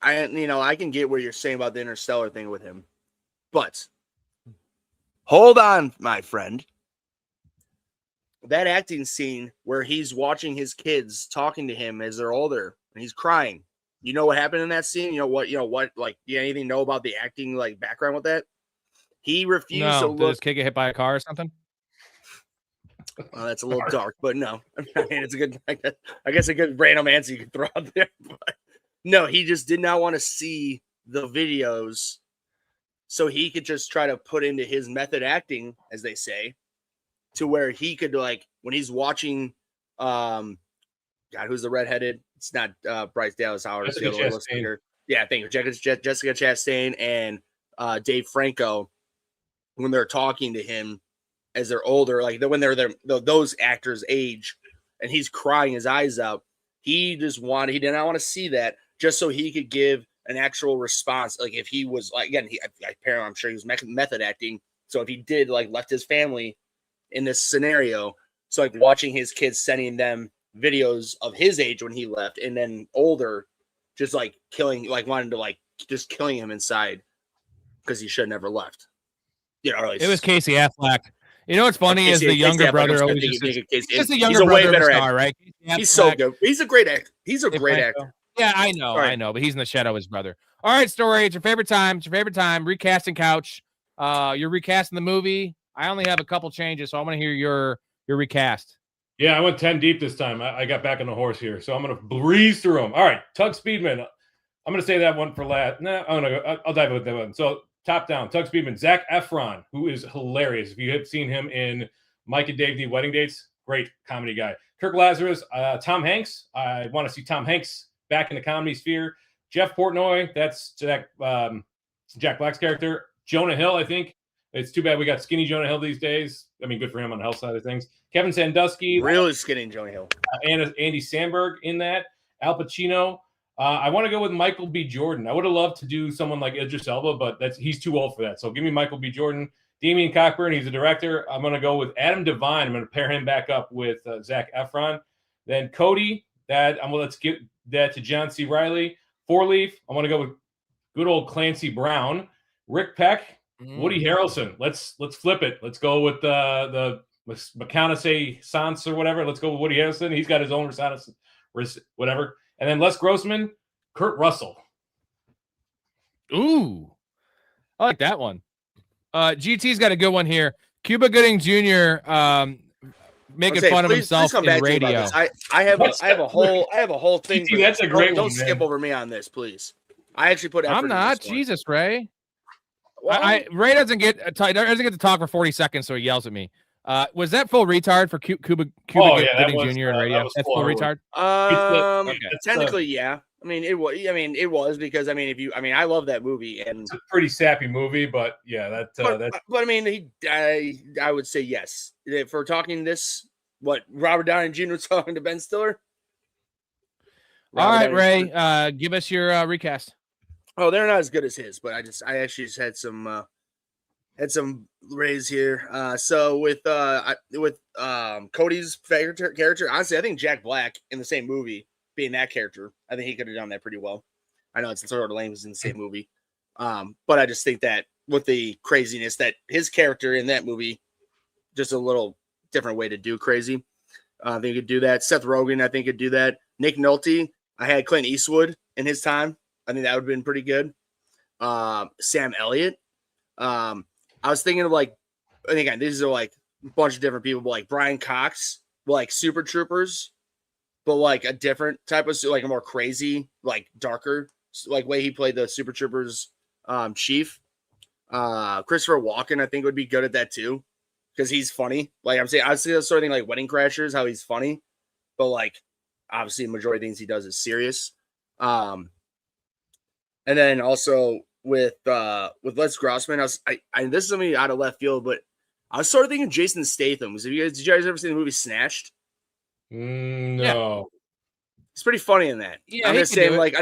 I can get what you're saying about the Interstellar thing with him. But hold on, my friend. That acting scene where he's watching his kids talking to him as they're older and he's crying. You know what happened in that scene? You know what, like, do you anything know about the acting, like, background with that? He refused to look. Did his kid get hit by a car or something? Well, that's a little dark, but no. I mean, it's a good, I guess a good random answer you could throw out there. But no, he just did not want to see the videos so he could just try to put into his method acting, as they say, to where he could, like, when he's watching, God, who's the redheaded? It's not Bryce Dallas Howard. Jessica Chastain. Yeah, thank you. Jessica Chastain and Dave Franco, when they're talking to him as they're older, like when they're those actors' age, and he's crying his eyes out. He did not want to see that just so he could give an actual response, like if he was like, again, apparently I'm sure he was method acting. So if he did like left his family in this scenario, so like watching his kids sending them videos of his age when he left, and then older, just like killing, like wanting to like just killing him inside because he should have never left. You know, or it was Casey Affleck. You know what's funny is the younger brother always just the younger brother of a star, right? He's so good. He's a great actor. He's a great actor. Yeah, I know, but he's in the shadow of his brother. All right, Storey, it's your favorite time. It's your favorite time. Recasting couch. You're recasting the movie. I only have a couple changes, so I want to hear your recast. Yeah, I went 10 deep this time. I got back on the horse here, so I'm going to breeze through them. All right, Tug Speedman. I'm going to say that one for last. No, I'll dive with that one. So top down, Tug Speedman. Zac Efron, who is hilarious. If you have seen him in Mike and Dave Need Wedding Dates, great comedy guy. Kirk Lazarus, Tom Hanks. I want to see Tom Hanks back in the comedy sphere. Jeff Portnoy, that's Jack Black's character. Jonah Hill, I think. It's too bad we got skinny Jonah Hill these days. I mean, good for him on the health side of things. Kevin Sandusky. Really skinny Jonah Hill. Andy Samberg in that. Al Pacino. I want to go with Michael B. Jordan. I would have loved to do someone like Idris Elba, but he's too old for that. So give me Michael B. Jordan. Damian Cockburn, he's a director. I'm going to go with Adam Devine. I'm going to pair him back up with Zac Efron. Then Cody, let's give that to John C. Reilly. Four Leaf, I want to go with good old Clancy Brown. Rick Peck, Woody Harrelson. Let's flip it. Let's go with the McConaughey Sans or whatever. Let's go with Woody Harrelson. He's got his own whatever. And then Les Grossman, Kurt Russell. Ooh, I like that one. GT's got a good one here. Cuba Gooding Jr. Making fun of himself in radio. I have a whole thing. GT, that's a great one. Don't skip over me on this, please. I actually put effort. I'm not. Jesus, Ray. Well, Ray doesn't get to talk for 40 seconds, so he yells at me. Was that full retard for Cuba Gooding Jr. in radio? That's full retard. Technically, yeah. I mean, it was because I love that movie, and it's a pretty sappy movie, but yeah, that's. But I mean, I would say yes. If we're talking this, what Robert Downey Jr. was talking to Ben Stiller. All right, Ray, give us your recast. Oh, they're not as good as his, but I actually just had some rays here. So with Cody's character, honestly, I think Jack Black in the same movie being that character, I think he could have done that pretty well. I know it's sort of lame, it's in the same movie, but I just think that with the craziness that his character in that movie, just a little different way to do crazy. I think he could do that. Seth Rogen, I think could do that. Nick Nolte, I had Clint Eastwood in his time. I think that would have been pretty good. Sam Elliott. I was thinking of and again, these are like a bunch of different people, but like Brian Cox, like Super Troopers, but like a different type of, like a more crazy, like darker, like way he played the Super Troopers chief. Christopher Walken, I think would be good at that too, because he's funny. Like I was saying the sort of thing like Wedding Crashers, how he's funny, but like obviously the majority of things he does is serious. And then also with Les Grossman, this is something out of left field, but I was sort of thinking Jason Statham. Did you guys ever see the movie Snatched? No. Yeah. It's pretty funny in that. Yeah, I'm just saying, like,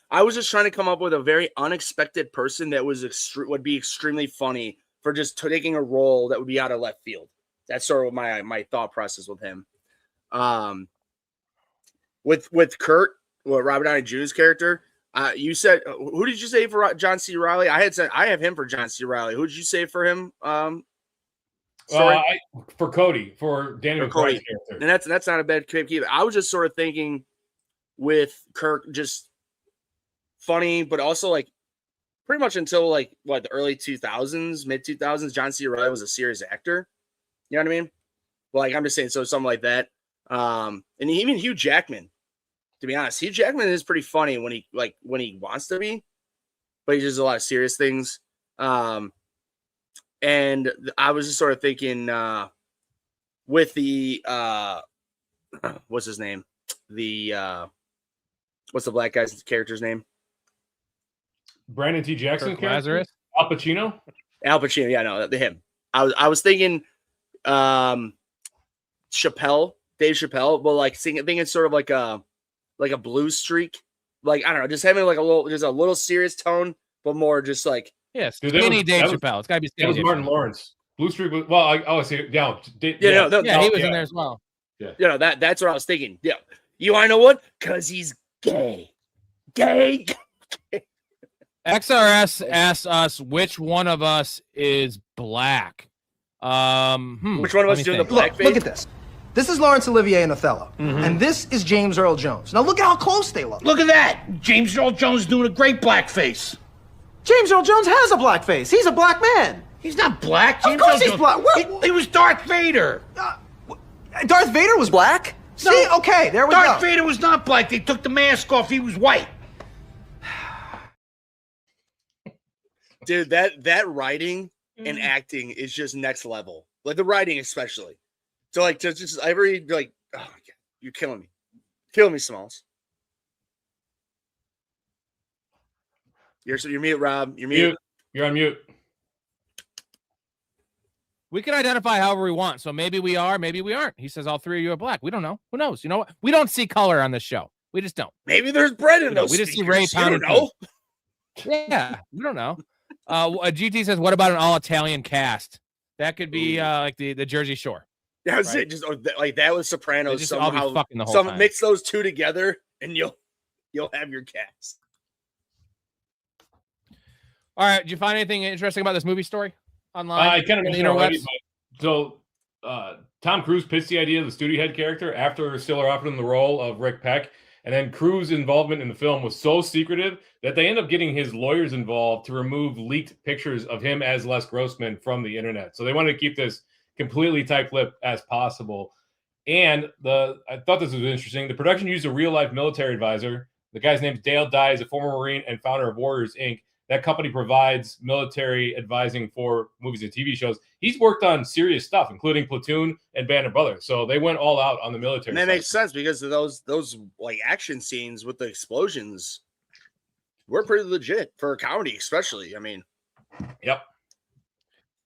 I was just trying to come up with a very unexpected person that would be extremely funny for just taking a role that would be out of left field. That's sort of my thought process with him. With Kurt, Robert Downey Jr.'s character. You said, who did you say for John C. Reilly? I have him for John C. Reilly. Who did you say for him? For Cody, for Daniel Craig's character. And that's not a bad pick either. I was just sort of thinking with Kirk, just funny, but also like pretty much until like the early 2000s, mid 2000s, John C. Reilly was a serious actor. You know what I mean? Well, like I'm just saying, so something like that. And even Hugh Jackman. To be honest, Hugh Jackman is pretty funny when he wants to be, but he does a lot of serious things. And I was just sort of thinking with the what's his name? What's the black guy's character's name? Brandon T. Jackson, Lazarus, Al Pacino. Yeah, no, him. I was thinking Dave Chappelle, but like thinking sort of like a blue streak, like I don't know, just having like a little serious tone, but more just like Yes, Dude, skinny Dave Chappelle. It's got to be That skinny. was Dave Martin Chappelle. Lawrence. Blue Streak was I see. Yeah, Yeah, he was in there as well. you know that's what I was thinking. Yeah, you want to know what? Because he's gay. XRS asked us which one of us is black. Which one of us doing the blackface? Look at this. This is Laurence Olivier in Othello, and this is James Earl Jones. Now look at how close they look. Look at that. James Earl Jones doing a great blackface. James Earl Jones has a black face. He's a black man. He's not black. Of James course Earl he's Jones- black. What? He was Darth Vader. Darth Vader was black? See, okay, there we Darth go. Vader was not black. They took the mask off. He was white. Dude, that writing and acting is just next level. Like the writing, especially. So like just every like, oh my god, you're killing me, Smalls. You're mute, Rob. You're mute. You're on mute. We can identify however we want. So maybe we are, maybe we aren't. He says all three of you are black. We don't know. Who knows? You know what? We don't see color on this show. We just don't. Maybe there's bread in those. We just see speakers. Ray You don't pounding know. Yeah, we don't know. GT says, what about an all-Italian cast? That could be like the Jersey Shore. That was Right. it. Just like that was Sopranos. They just all be Somehow, fucking the whole time. mix those two together, and you'll have your cast. All right. Did you find anything interesting about this movie story online? I kind of in the mentioned it already, interwebs? but Tom Cruise pitched the idea of the studio head character after Stiller offered him the role of Rick Peck. And then Cruise's involvement in the film was so secretive that they end up getting his lawyers involved to remove leaked pictures of him as Les Grossman from the internet. So they wanted to keep this completely tight-lipped as possible. And I thought this was interesting. The production used a real-life military advisor. The guy's name is Dale Dye. He's a former Marine and founder of Warriors, Inc. That company provides military advising for movies and TV shows. He's worked on serious stuff, including Platoon and Band of Brothers. So they went all out on the military. And that side. makes sense because of those like action scenes with the explosions were pretty legit for a comedy, especially. I mean, Yep.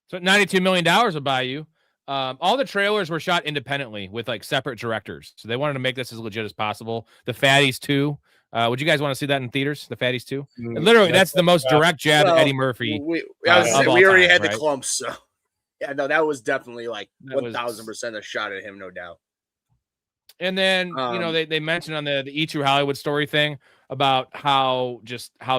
So $92 million will buy you. All the trailers were shot independently with like separate directors. So they wanted to make this as legit as possible. The Fatties 2. Would you guys want to see that in theaters? The Fatties 2? And literally, that's the most direct jab at Eddie Murphy. We of all already time, had right? the clumps, so yeah, no, that was definitely like That was- 1,000% a shot at him, no doubt. And then, they mentioned on the E True Hollywood story thing about how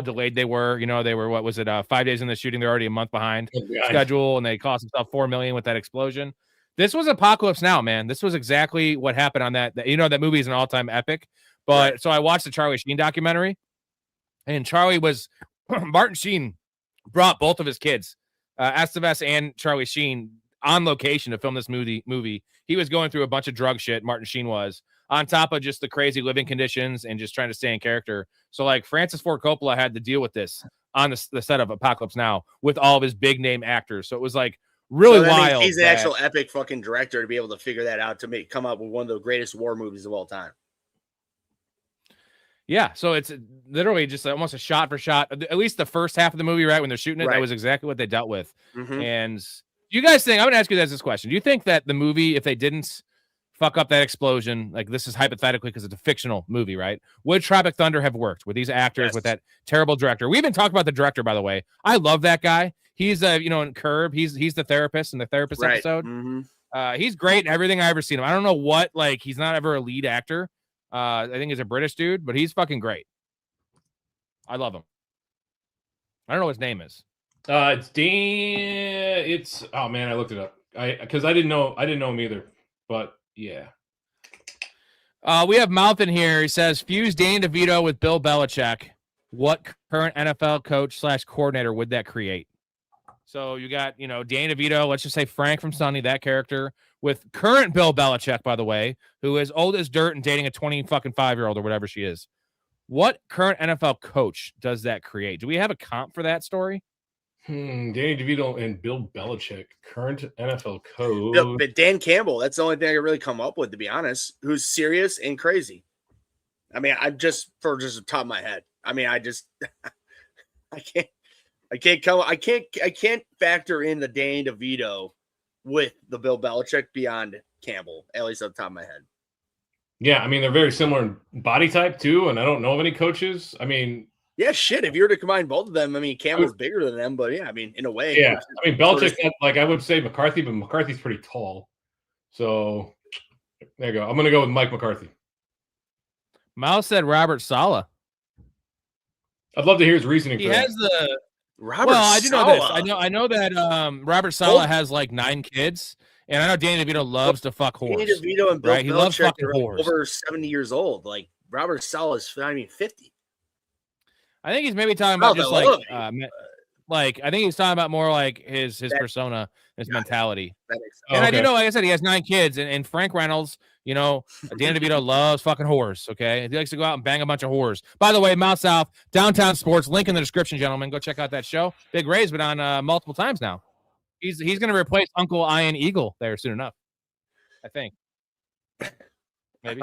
delayed they were. They were, what was it, 5 days in the shooting? They're already a month behind schedule, and they cost themselves $4 million with that explosion. This was Apocalypse Now, man. This was exactly what happened on that. That movie is an all-time epic. But so I watched the Charlie Sheen documentary, and Martin Sheen brought both of his kids, Estevez and Charlie Sheen, on location to film this movie. He was going through a bunch of drug shit, Martin Sheen was, on top of just the crazy living conditions and just trying to stay in character. So like Francis Ford Coppola had to deal with this on the set of Apocalypse Now with all of his big name actors. So it was like really wild. He's an actual epic fucking director to be able to figure that out, to come up with one of the greatest war movies of all time. Yeah, so it's literally just almost a shot for shot. At least the first half of the movie, right, when they're shooting it, that was exactly what they dealt with. Mhm. And you guys think, I'm going to ask you guys this question. Do you think that the movie, if they didn't fuck up that explosion, like this is hypothetically because it's a fictional movie, right? Would Tropic Thunder have worked with these actors, with that terrible director? We even talked about the director, by the way. I love that guy. He's, in Curb, he's the therapist in the therapist episode. Mm-hmm. He's great in everything I've ever seen him. I don't know what, like, he's not ever a lead actor. I think he's a British dude, but he's fucking great. I love him. I don't know what his name is. It's Dan. Oh man, I looked it up. Because I didn't know him either. But yeah. We have Mouth in here. He says, fuse Danny DeVito with Bill Belichick. What current NFL coach / coordinator would that create? So you got, Danny DeVito, let's just say Frank from Sunny, that character, with current Bill Belichick, by the way, who is old as dirt and dating a 25-year-old or whatever she is. What current NFL coach does that create? Do we have a comp for that story? Danny DeVito and Bill Belichick, current NFL coach. But Dan Campbell, that's the only thing I could really come up with, to be honest, who's serious and crazy. I mean, I'm just the top of my head. I mean, I can't factor in the Danny DeVito with the Bill Belichick beyond Campbell, at least on the top of my head. Yeah, I mean they're very similar in body type too, and I don't know of any coaches. I mean, Yeah, shit. If you were to combine both of them, I mean, Campbell's bigger than them, but yeah, I mean, in a way. yeah, I mean Belichick's not, like I would say McCarthy, but McCarthy's pretty tall. So there you go. I'm gonna go with Mike McCarthy. Miles said Robert Saleh. I'd love to hear his reasoning. He for has that. the Robert well, I do know this. Saleh. I know that Robert Saleh has like 9 kids, and I know Danny DeVito loves to fuck whores. Danny DeVito and Bill Right? He loves Belichick fucking are whores. over 70 years old. Like Robert Saleh is, 50. I think he's maybe talking about Oh, just like I think he's talking about more like his persona, his mentality. That makes sense. And I do okay. know, like I said, he has 9 kids, and Frank Reynolds, you know, Danny DeVito loves fucking whores. Okay, he likes to go out and bang a bunch of whores. By the way, Mount South Downtown Sports, link in the description, gentlemen. Go check out that show. Big Ray's been on multiple times now. He's going to replace Uncle Ian Eagle there soon enough, I think. Maybe.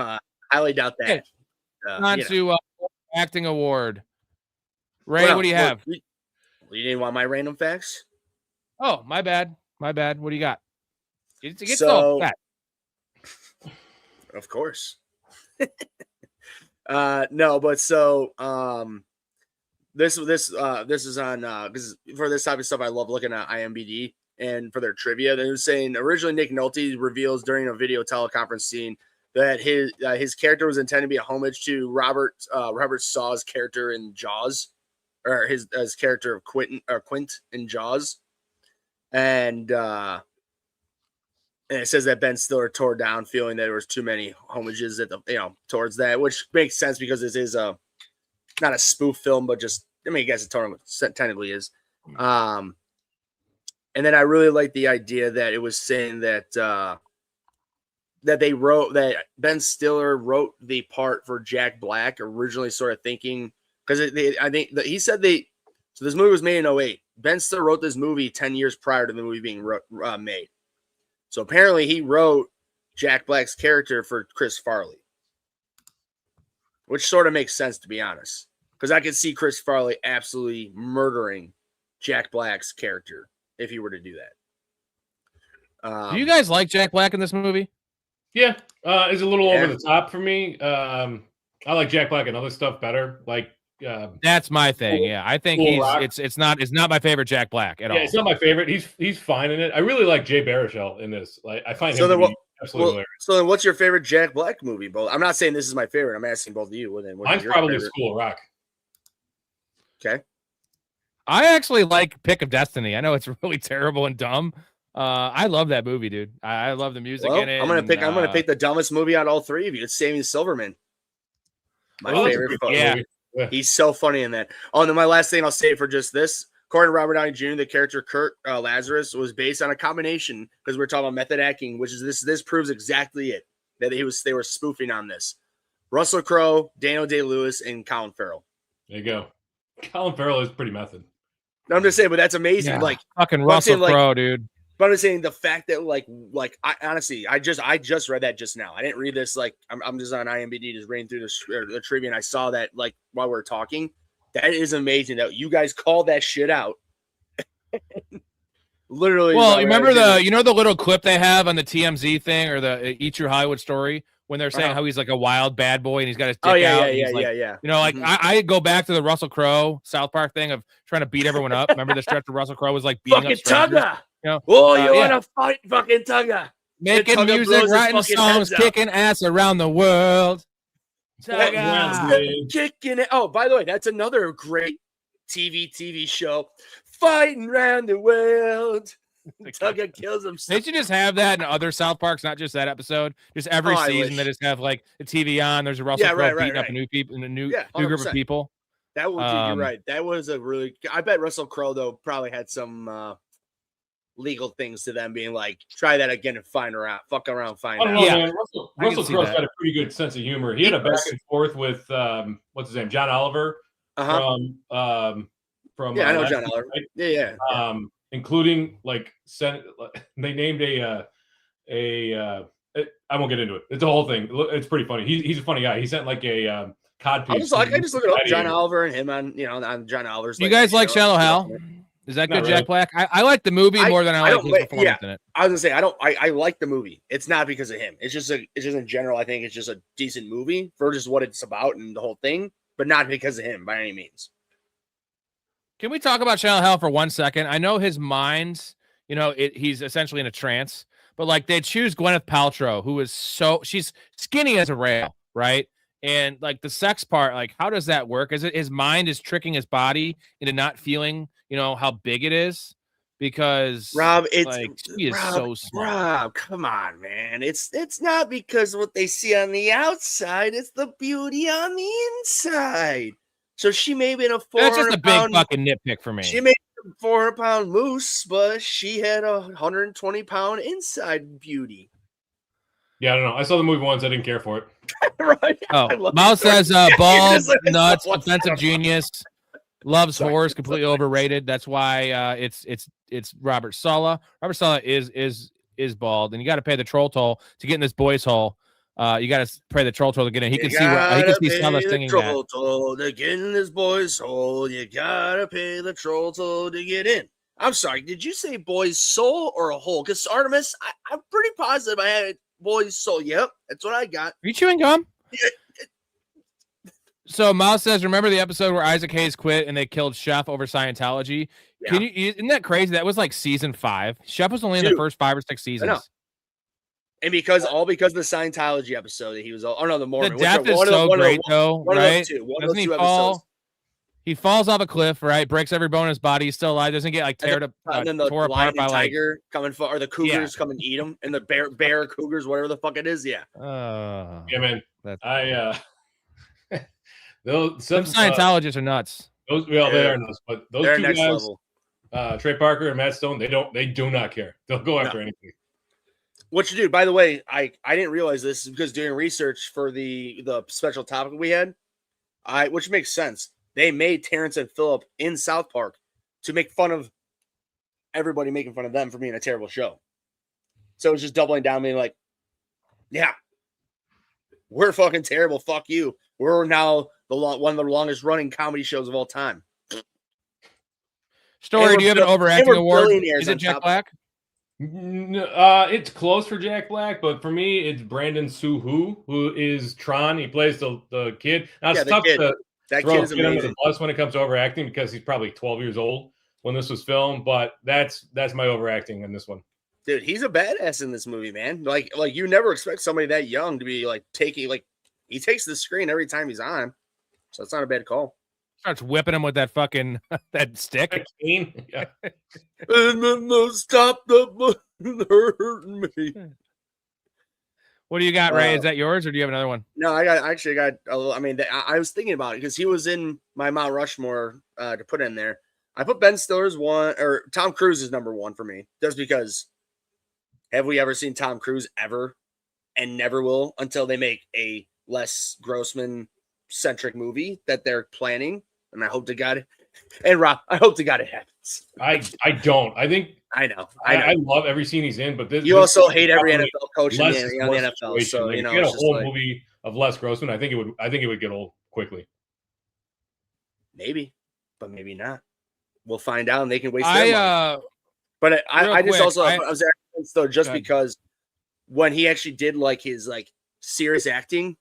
Highly doubt that. Hey, on You know. to acting award. Ray, what do you have? You didn't want my random facts? Oh, my bad. My bad. What do you got? Get So- fat. Of course. No, but so this is on because for this type of stuff I love looking at IMDb and for their trivia. They were saying originally Nick Nolte reveals during a video teleconference scene that his character was intended to be a homage to Robert Saw's character in Jaws, or his character of Quint in Jaws, and it says that Ben Stiller tore down, feeling that there was too many homages at towards that, which makes sense because this is not a spoof film, but just I guess it technically is. And then I really like the idea that it was saying that that Ben Stiller wrote the part for Jack Black originally, sort of thinking because I think he said so this movie was made in 2008. Ben Stiller wrote this movie 10 years prior to the movie being made. So apparently he wrote Jack Black's character for Chris Farley, which sort of makes sense, to be honest, because I could see Chris Farley absolutely murdering Jack Black's character if he were to do that. Do you guys like Jack Black in this movie? Yeah, it's a little over the top for me. I like Jack Black and other stuff better. Like That's my thing. Yeah, I think it's not my favorite Jack Black at all. Yeah, it's not my favorite. He's fine in it. I really like Jay Baruchel in this. Like I find him to be absolutely hilarious. So then, what's your favorite Jack Black movie? Both. I'm not saying this is my favorite. I'm asking both of you. Mine's probably School of Rock. Okay. I actually like Pick of Destiny. I know it's really terrible and dumb. I love that movie, dude. I love the music in it. I'm gonna pick the dumbest movie out of all three of you. It's Saving Silverman. My favorite. Yeah. He's so funny in that. Oh, and then my last thing I'll say for just this. According to Robert Downey Jr., the character Kurt Lazarus was based on a combination, because we're talking about method acting, which is this proves exactly it, that they were spoofing on this. Russell Crowe, Daniel Day-Lewis, and Colin Farrell. There you go. Colin Farrell is pretty method. I'm just saying, but that's amazing. Yeah. Like fucking Russell Crowe, dude. But I'm just saying the fact that like I honestly I just read that just now. I didn't read this I'm just on IMDb just reading through the trivia, and I saw that like while we were talking. That is amazing that you guys called that shit out. Literally. Well, you remember the little clip they have on the TMZ thing or the Eat Your Hollywood story when they're saying how he's like a wild bad boy and he's got his dick out. Yeah. You know, like I go back to the Russell Crowe South Park thing of trying to beat everyone up. Remember the stretch where Russell Crowe was like beating up strangers? You know? Oh, you want to fight fucking Tugga? Making music, writing songs, kicking ass around the world. Kicking it. Oh, by the way, that's another great TV show. Fighting around the world. Tugga kills himself. They should just have that in other South Parks, not just that episode. Just every season, they just have like the TV on. There's a Russell Crowe beating up a new group of people. That was you're right. That was a really. I bet Russell Crowe though probably had some legal things to them being like, try that again and find fuck around, find out. Man. Russell Crowe's got a pretty good sense of humor. He had a back and forth with what's his name, John Oliver from I know John Oliver. Right? Yeah. Including like they named I won't get into it. It's a whole thing. It's pretty funny. He's a funny guy. He sent like a codpiece. I just look it up. John Oliver and him on on John Oliver's. You guys like Shallow Hal? Is that Not good, really. Jack Black? I like the movie more than I like his performance in it. I was gonna say I like the movie. It's not because of him. It's just in general. I think it's just a decent movie for just what it's about and the whole thing, but not because of him by any means. Can we talk about Channel Hell for 1 second? I know his mind, he's essentially in a trance, but like they choose Gwyneth Paltrow, who is she's skinny as a rail, right? And like the sex part, like how does that work? Is it his mind is tricking his body into not feeling, how big it is? Because Rob, it's like she is so small. Rob, come on, man. It's not because what they see on the outside, it's the beauty on the inside. So she may be in a 400 That's just a big fucking nitpick for me. She made a 400-pound moose, but she had a 120-pound inside beauty. Yeah, I don't know. I saw the movie once. I didn't care for it. Right? Oh, Mouse says bald, nuts, offensive genius, loves horrors, completely overrated. That's why it's Robert Sala. Robert Sala is bald, and you got to pay the troll toll to get in this boy's hole. You got to pay the troll toll to get in. He can see Sala singing troll toll to get in this boy's hole. You gotta pay the troll toll to get in. I'm sorry, did you say boy's soul or a hole? Because Artemis, I'm pretty positive I had boy's soul. Yep, that's what I got. Are you chewing gum? So Miles says, remember the episode where Isaac Hayes quit and they killed Chef over Scientology? Yeah. Isn't that crazy? That was like season 5. Chef was only in the first 5 or 6 seasons. And because of the Scientology episode that he was the Mormon. The death is so great though, right? Doesn't he fall? Episodes. He falls off a cliff, right? Breaks every bone in his body. He's still alive. Doesn't get like tore apart by tiger coming for, or the cougars come and eat him, and the bear cougars, whatever the fuck it is. Yeah. Yeah, man. Some Scientologists are nuts. They are nuts, but those they're two next guys, level. Trey Parker and Matt Stone, they do not care. They'll go after anything. What you do, by the way, I didn't realize this because doing research for the special topic we had, which makes sense. They made Terrence and Phillip in South Park to make fun of everybody, making fun of them for being a terrible show. So it's just doubling down, being like, yeah, we're fucking terrible. Fuck you. We're now one of the longest running comedy shows of all time. Story, do you have an overacting award? Is it Jack Black? It's close for Jack Black, but for me, it's Brandon Suhu, who is Tron. He plays the kid. Now, it's tough to throw a kid under the bus when it comes to overacting because he's probably 12 years old when this was filmed, but that's my overacting in this one. Dude, he's a badass in this movie, man. Like you never expect somebody that young to be he takes the screen every time he's on, so it's not a bad call. Starts whipping him with that fucking that stick. Yeah. And then stop the hurting me. What do you got, Ray? Is that yours, or do you have another one? No, I got a little. I mean, I was thinking about it because he was in my Mount Rushmore to put in there. I put Ben Stiller's one, or Tom Cruise is number 1 for me, just because. Have we ever seen Tom Cruise ever, and never will until they make a Les Grossman centric movie that they're planning? And I hope to God, and Rob, I hope to God it happens. I don't. I know. I love every scene he's in, but you also hate every NFL coach in the NFL. So like, if you had a whole movie of Les Grossman, I think it would get old quickly. Maybe, but maybe not. We'll find out, and they can waste their money. But I just also I was asking though, just because when he actually did like his serious acting,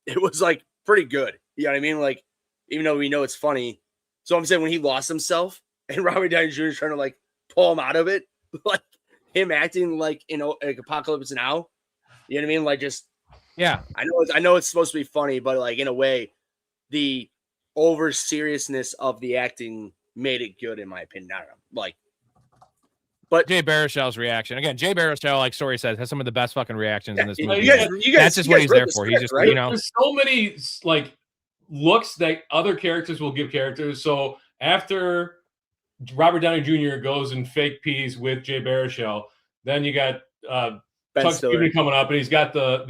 it was like pretty good. You know what I mean? Like, even though we know it's funny. So I'm saying when he lost himself and Robert Downey Jr. is trying to like pull him out of it, like him acting like like Apocalypse Now. You know what I mean? Like just I know it's supposed to be funny, but like in a way, the over seriousness of the acting made it good in my opinion. I don't know. But Jay Baruchel's reaction again. Jay Baruchel, like Story says, has some of the best fucking reactions in this movie. You guys, that's just what he's there for. He's just right? There's so many looks that other characters will give characters. So after Robert Downey Jr. goes and fake pees with Jay Baruchel, then you got Chuck Steven coming up, and he's got the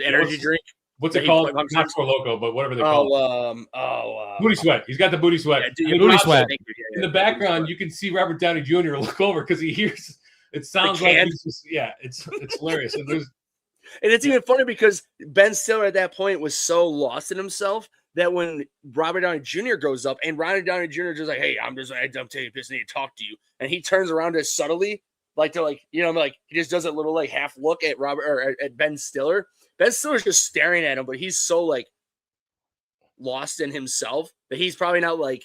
energy drink. What's it called? Not for Loco, but whatever they call it. Booty sweat. He's got the booty sweat. Yeah, booty sweat. In the background, you can see Robert Downey Jr. look over because he hears. It sounds like he's just, it's hilarious. And it's even funny because Ben Stiller at that point was so lost in himself that when Robert Downey Jr. goes up and Robert Downey Jr. just like, hey, I'm taking piss, I need to talk to you. And he turns around as subtly, like to like, you know, like he just does a little like half look at Robert or at Ben Stiller. Ben Stiller's just staring at him, but he's so like lost in himself that he's probably not like,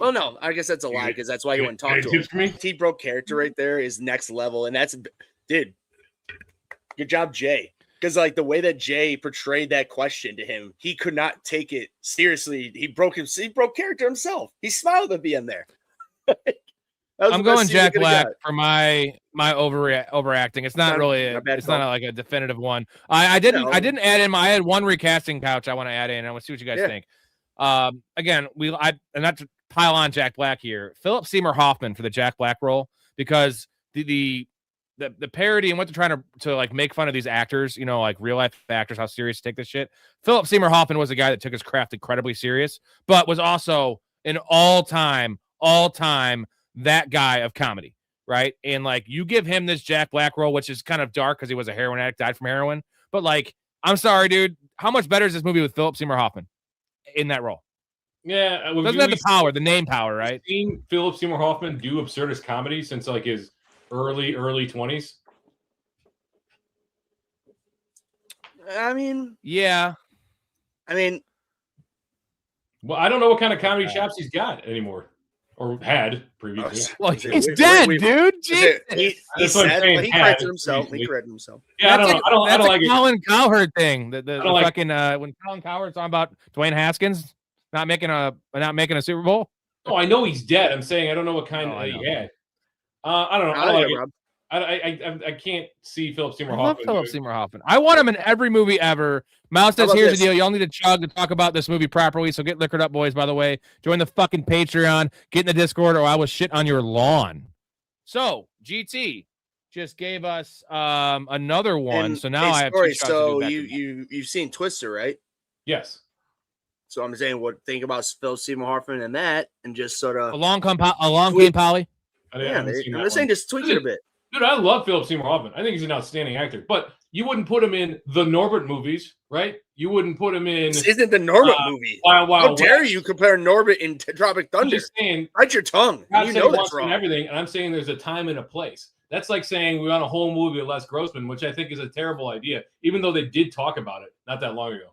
well, no, I guess that's a lie because that's why he wouldn't talk to him. T Broke character right there is next level. And that's, dude, good job, Jay. Because like the way that Jay portrayed that question to him, he could not take it seriously. He broke character himself. He smiled at the end there. I'm going Jack Black for my overacting. It's not really it's not like a definitive one. I didn't add in I had one recasting couch I want to add in. I want to see what you guys think. Again, and not to pile on Jack Black here, Philip Seymour Hoffman for the Jack Black role, because the parody and what they're trying to like make fun of these actors, you know, like real life actors, how serious to take this shit. Philip Seymour Hoffman was a guy that took his craft incredibly serious, but was also an all-time that guy of comedy, right? And like you give him this Jack Black role, which is kind of dark because he was a heroin addict, died from heroin. But like, I'm sorry, dude, how much better is this movie with Philip Seymour Hoffman in that role? Yeah, doesn't have the power, the name power, right? Seen Philip Seymour Hoffman do absurdist comedy since like his early 20s. I mean, yeah. I mean, well, I don't know what kind of comedy chops he's got anymore or had previously. Well, he's dead, dude. He corrected himself. He corrected himself. Yeah, I don't like it. Colin Cowherd thing. The like fucking when Colin Cowherd's talking about Dwayne Haskins not making a Super Bowl. Oh, I know he's dead. I'm saying I don't know what kind he had. I don't know. I don't like it. I can't see Philip Seymour Hoffman. Philip Seymour Hoffman. I want him in every movie ever. Mouse says, here's the deal. Y'all need to chug to talk about this movie properly. So get liquored up, boys, by the way. Join the fucking Patreon. Get in the Discord or I will shit on your lawn. So, GT just gave us another one. So now I have Storey, so you've seen Twister, right? Yes. So I'm saying think about Phil Seymour Hoffman and that and just sort of Along came Polly. Yeah, I'm just saying just tweak it a bit. Dude, I love Philip Seymour Hoffman. I think he's an outstanding actor. But you wouldn't put him in the Norbert movies, right? You wouldn't put him in. This isn't the Norbert movie. How dare you compare Norbert in Tropic Thunder? I'm just saying, bite your tongue. You know that's wrong. And everything, and I'm saying there's a time and a place. That's like saying we want a whole movie of Les Grossman, which I think is a terrible idea, even though they did talk about it not that long ago.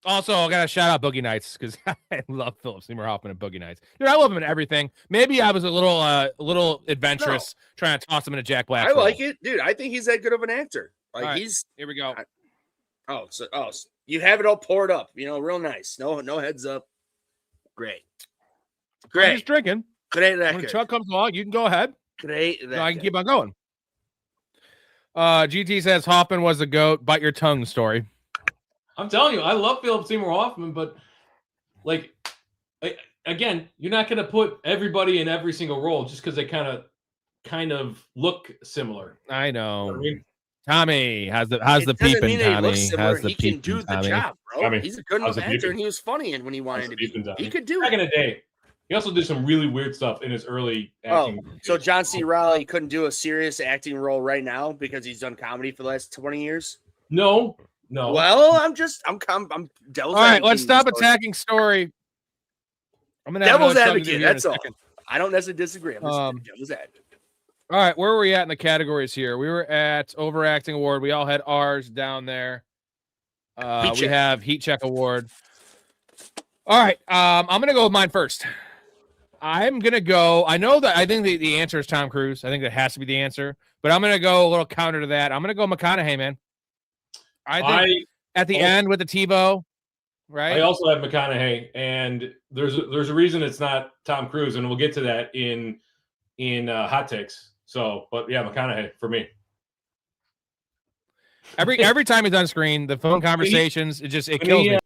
Also, I got to shout out Boogie Nights because I love Philip Seymour Hoffman and Boogie Nights. Dude, I love him in everything. Maybe I was a little adventurous trying to toss him in a Jack Black. I like it, dude. I think he's that good of an actor. Like here we go. You have it all poured up, you know, real nice. No heads up. Great. I'm just drinking. Great. When Chuck comes along, you can go ahead. Great. So I can keep on going. GT says Hoffman was the GOAT. Bite your tongue, Story. I'm telling you, I love Philip Seymour Hoffman, but like, again, you're not going to put everybody in every single role just because they kind of look similar. I know. You know what I mean? Tommy has the peeping. Tommy he can do the job, bro. Tommy, he's a good enough actor, and he was funny when he wanted to be. He could do it. Back in the day, he also did some really weird stuff in his early acting. So John C. Reilly couldn't do a serious acting role right now because he's done comedy for the last 20 years? No. Well, I'm devil's All right, let's stop attacking Story. I'm gonna have devil's advocate. That's all. I don't necessarily disagree. I'm just devil's advocate. All right, where were we at in the categories here? We were at overacting award. We all had ours down there. We have heat check award. All right, I'm gonna go with mine first. I'm gonna go. I know that I think the answer is Tom Cruise. I think that has to be the answer. But I'm gonna go a little counter to that. I'm gonna go McConaughey, man. I think at the end with the TiVo, right? I also have McConaughey, and there's a reason it's not Tom Cruise, and we'll get to that in hot takes. So, but yeah, McConaughey for me. Every time he's on screen, the phone conversations, it kills me.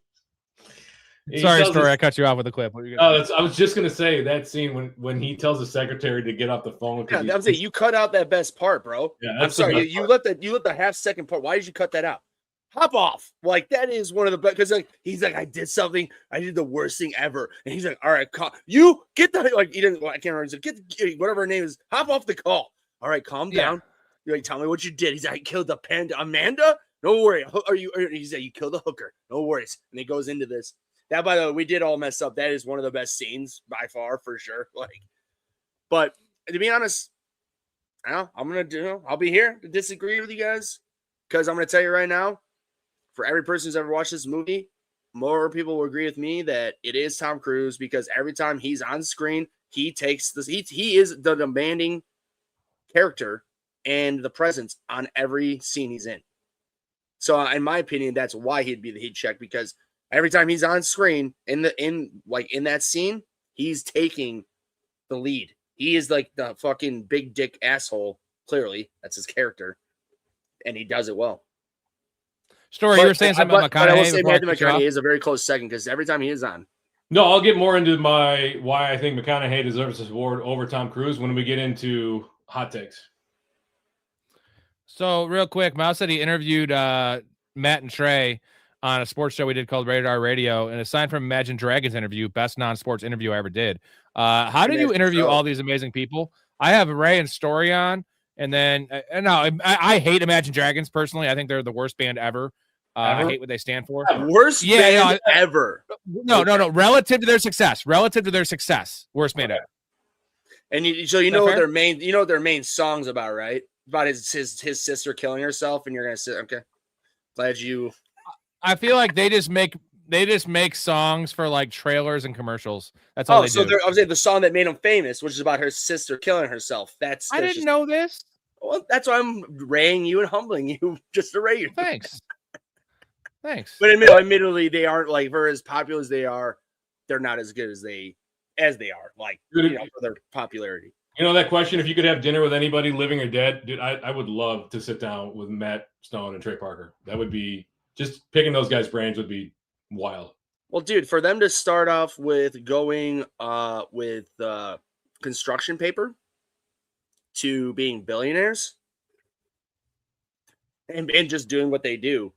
Sorry, Story, I cut you off with a clip. I was just gonna say that scene when he tells the secretary to get off the phone. Yeah, I'm saying you cut out that best part, bro. Yeah, I'm sorry, you let the half-second part. Why did you cut that out? Hop off. Like, that is one of the best. Because, like, he's like, I did something. I did the worst thing ever. And he's like, all right, you get the, like, he didn't, I can't remember. He's like, get whatever her name is. Hop off the call. All right, calm down. You're like, tell me what you did. He's like, I killed the panda. Amanda? No worry. He said, you killed the hooker. No worries. And he goes into this. That, by the way, we did all mess up. That is one of the best scenes by far, for sure. But to be honest, I'll be here to disagree with you guys, because I'm going to tell you right now, for every person who's ever watched this movie, more people will agree with me that it is Tom Cruise, because every time he's on screen, he takes this. He is the demanding character and the presence on every scene he's in. So, in my opinion, that's why he'd be the heat check, because every time he's on screen in that scene, he's taking the lead. He is like the fucking big dick asshole. Clearly, that's his character, and he does it well. Story, you were saying something about McConaughey. But I will say Matthew McConaughey is a very close second, because every time he is on. No, I'll get more into why I think McConaughey deserves this award over Tom Cruise when we get into hot takes. So real quick, Mouse said he interviewed Matt and Trey on a sports show we did called Rated R Radio, and aside from Imagine Dragons interview, best non-sports interview I ever did. How did you interview all these amazing people? I have Ray and Storey on, and then I hate Imagine Dragons personally. I think they're the worst band ever. I hate what they stand for. Worst band ever. No. Relative to their success, worst band ever. And you know what their main song's about, right? About his sister killing herself, and you're gonna say, okay, glad you. I feel like they just make songs for like trailers and commercials. That's all they do. I was saying the song that made him famous, which is about her sister killing herself. I didn't know this. Well, that's why I'm raying you and humbling you, just to ray you. Thanks. But admittedly, they aren't like, for as popular as they are, they're not as good as they are. Like, for their popularity. You know that question, if you could have dinner with anybody living or dead, dude, I would love to sit down with Matt Stone and Trey Parker. That would be, just picking those guys' brains would be wild. Well, dude, for them to start off with going with construction paper to being billionaires and just doing what they do.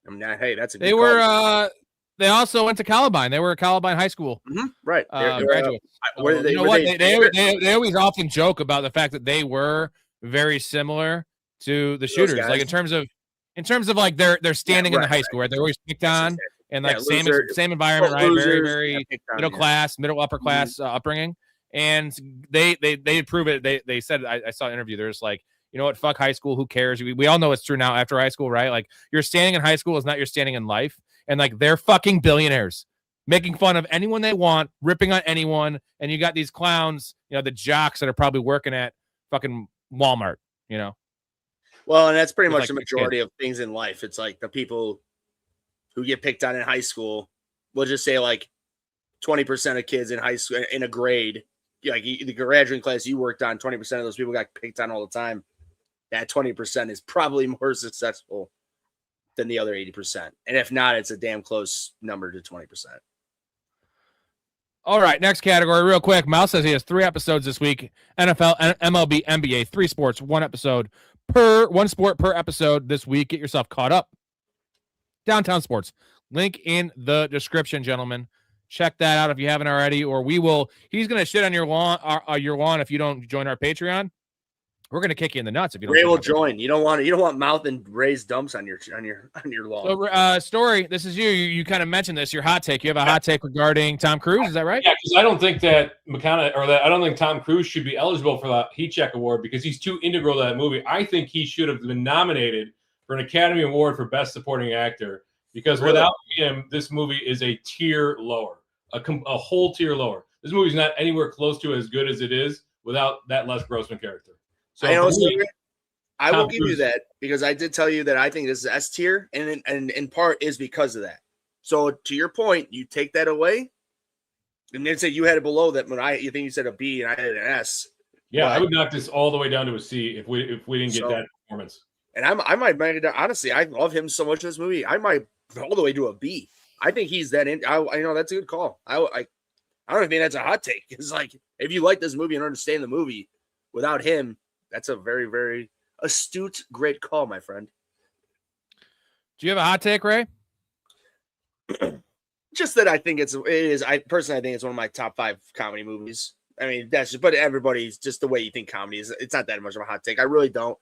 I mean, hey, that's a good call. They also went to Columbine. They were at Columbine High School. Mm-hmm. Right. Graduates. They always often joke about the fact that they were very similar to the shooters. Like in terms of like they're standing in the high school, right? They're always picked on and like same environment, right? Very, very middle class, middle upper class upbringing. And they prove it. They said, I saw an interview. They're just like, you know what? Fuck high school. Who cares? We all know it's true now after high school, right? Like your standing in high school is not your standing in life. And like they're fucking billionaires, making fun of anyone they want, ripping on anyone. And you got these clowns, the jocks that are probably working at fucking Walmart, Well, and that's pretty much the majority of things in life. It's like the people who get picked on in high school, we'll just say like 20% of kids in high school in a grade, like the graduating class you worked on, 20% of those people got picked on all the time. That 20% is probably more successful than the other 80%. And if not, it's a damn close number to 20%. All right, next category real quick. Mouse says he has 3 episodes this week. NFL, MLB, NBA, 3 sports, 1 sport per episode this week. Get yourself caught up. Downtown Sports. Link in the description, gentlemen. Check that out if you haven't already, or he's going to shit on your lawn if you don't join our Patreon. We're gonna kick you in the nuts if you don't. Ray will join. You don't want mouth and Ray's dumps on your lawn. So, Story, this is you. You kind of mentioned this. Your hot take. You have a hot take regarding Tom Cruise. Is that right? Yeah, because I don't think that I don't think Tom Cruise should be eligible for the Heat Check Award because he's too integral to that movie. I think he should have been nominated for an Academy Award for Best Supporting Actor because without him, this movie is a tier lower, a whole tier lower. This movie's not anywhere close to as good as it is without that Les Grossman character. So I will give you that because I did tell you that I think this is S tier, and in part is because of that. So to your point, you take that away, and then say you had it below that. When you think you said a B and I had an S. Yeah, I would knock this all the way down to a C if we didn't get that performance. And I might make it down. Honestly, I love him so much in this movie. I might all the way to a B. I think he's that. I know that's a good call. I don't even think that's a hot take. It's like if you like this movie and understand the movie, without him. That's a very, very astute, great call, my friend. Do you have a hot take, Ray? Just that I think it is. I personally think it's one of my top 5 comedy movies. I mean, but everybody's just the way you think comedy is. It's not that much of a hot take. I really don't.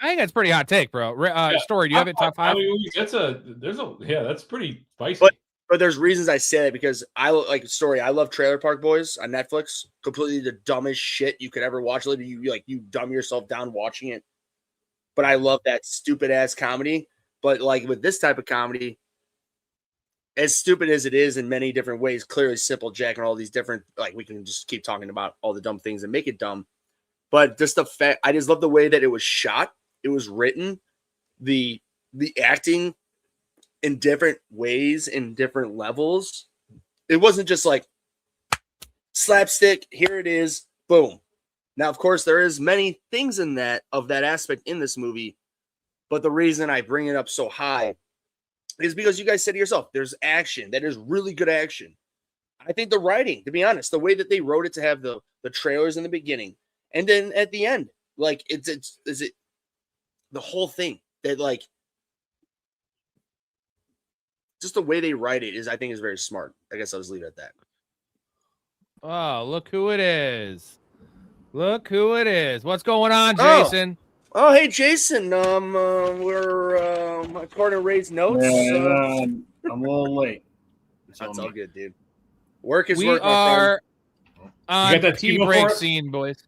I think that's pretty hot take, bro. Story, do you have it top 5? I mean, that's pretty spicy. But there's reasons I say that because I like Story. I love Trailer Park Boys on Netflix. Completely the dumbest shit you could ever watch. Like you dumb yourself down watching it. But I love that stupid ass comedy. But like with this type of comedy, as stupid as it is in many different ways, clearly Simple Jack and all these different, like we can just keep talking about all the dumb things and make it dumb. But just the fact, I just love the way that it was shot, it was written, the acting in different ways, in different levels. It wasn't just like slapstick, here it is, boom. Now, of course, there is many things in that aspect in this movie, but the reason I bring it up so high is because you guys said to yourself, there's action. That is really good action. I think the writing, to be honest, the way that they wrote it to have the trailers in the beginning and then at the end, like it's the whole thing that like just the way they write it is, I think, is very smart. I guess I'll just leave it at that. Oh, look who it is. Look who it is. What's going on, Jason? Oh, hey, Jason. We're according to Ray's notes. Man, I'm a little late. That's all good, dude. Work is We work. are on You got that tea TiVo break for us? scene, boys.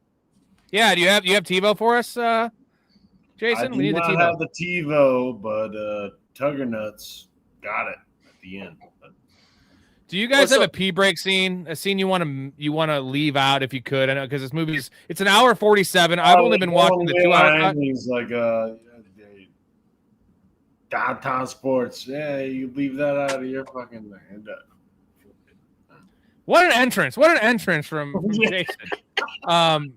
Yeah, do you have TiVo for us, Jason? I We need the do not TiVo. have the TiVo, but Tugger Nuts got it at the end. But Do you guys have a pee break scene? A scene you want to leave out if you could? I know because this movie's it's an hour 47. I've only been watching the 2 hour cut. Things like downtown sports. Yeah, you leave that out of your fucking thing. What an entrance! What an entrance from Jason.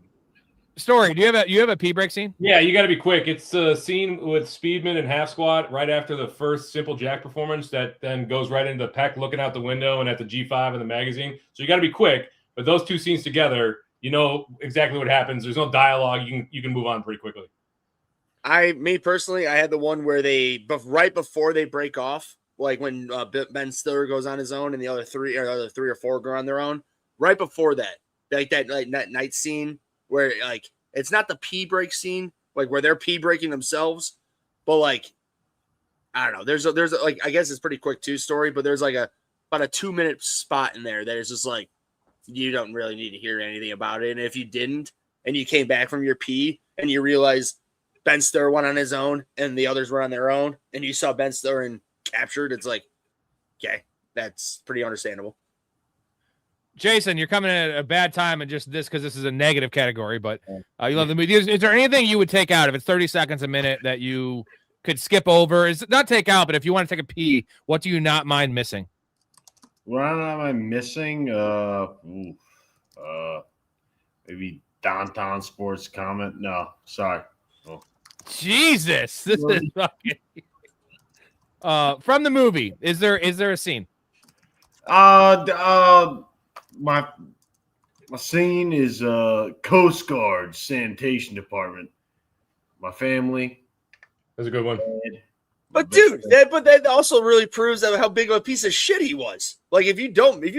Story, do you have a pee break scene? Yeah, you got to be quick. It's a scene with Speedman and Half Squat right after the first Simple Jack performance that then goes right into Peck looking out the window and at the G5 in the magazine. So you got to be quick. But those two scenes together, you know exactly what happens. There's no dialogue. You can move on pretty quickly. Me personally, I had the one where right before they break off, like when Ben Stiller goes on his own and the other three or four go on their own. Right before that, like that night scene. Where like it's not the pee break scene, like where they're pee breaking themselves, but like I don't know. There's a like I guess it's pretty quick too Story, but there's like about a 2-minute spot in there that is just like you don't really need to hear anything about it. And if you didn't, and you came back from your pee and you realize Ben Stiller went on his own and the others were on their own, and you saw Ben Stiller and captured, it's like okay, that's pretty understandable. Jason, you're coming at a bad time and just this because this is a negative category, but you love the movie. Is there anything you would take out if it's 30 seconds a minute that you could skip over? Is not take out, but if you want to take a pee, what do you not mind missing? What am I missing? Maybe downtown sports comment. No, sorry. Oh. Jesus, this is fucking. From the movie, is there a scene? My scene is Coast Guard Sanitation Department. My family. That's a good one. But dude, that also really proves how big of a piece of shit he was. Like if you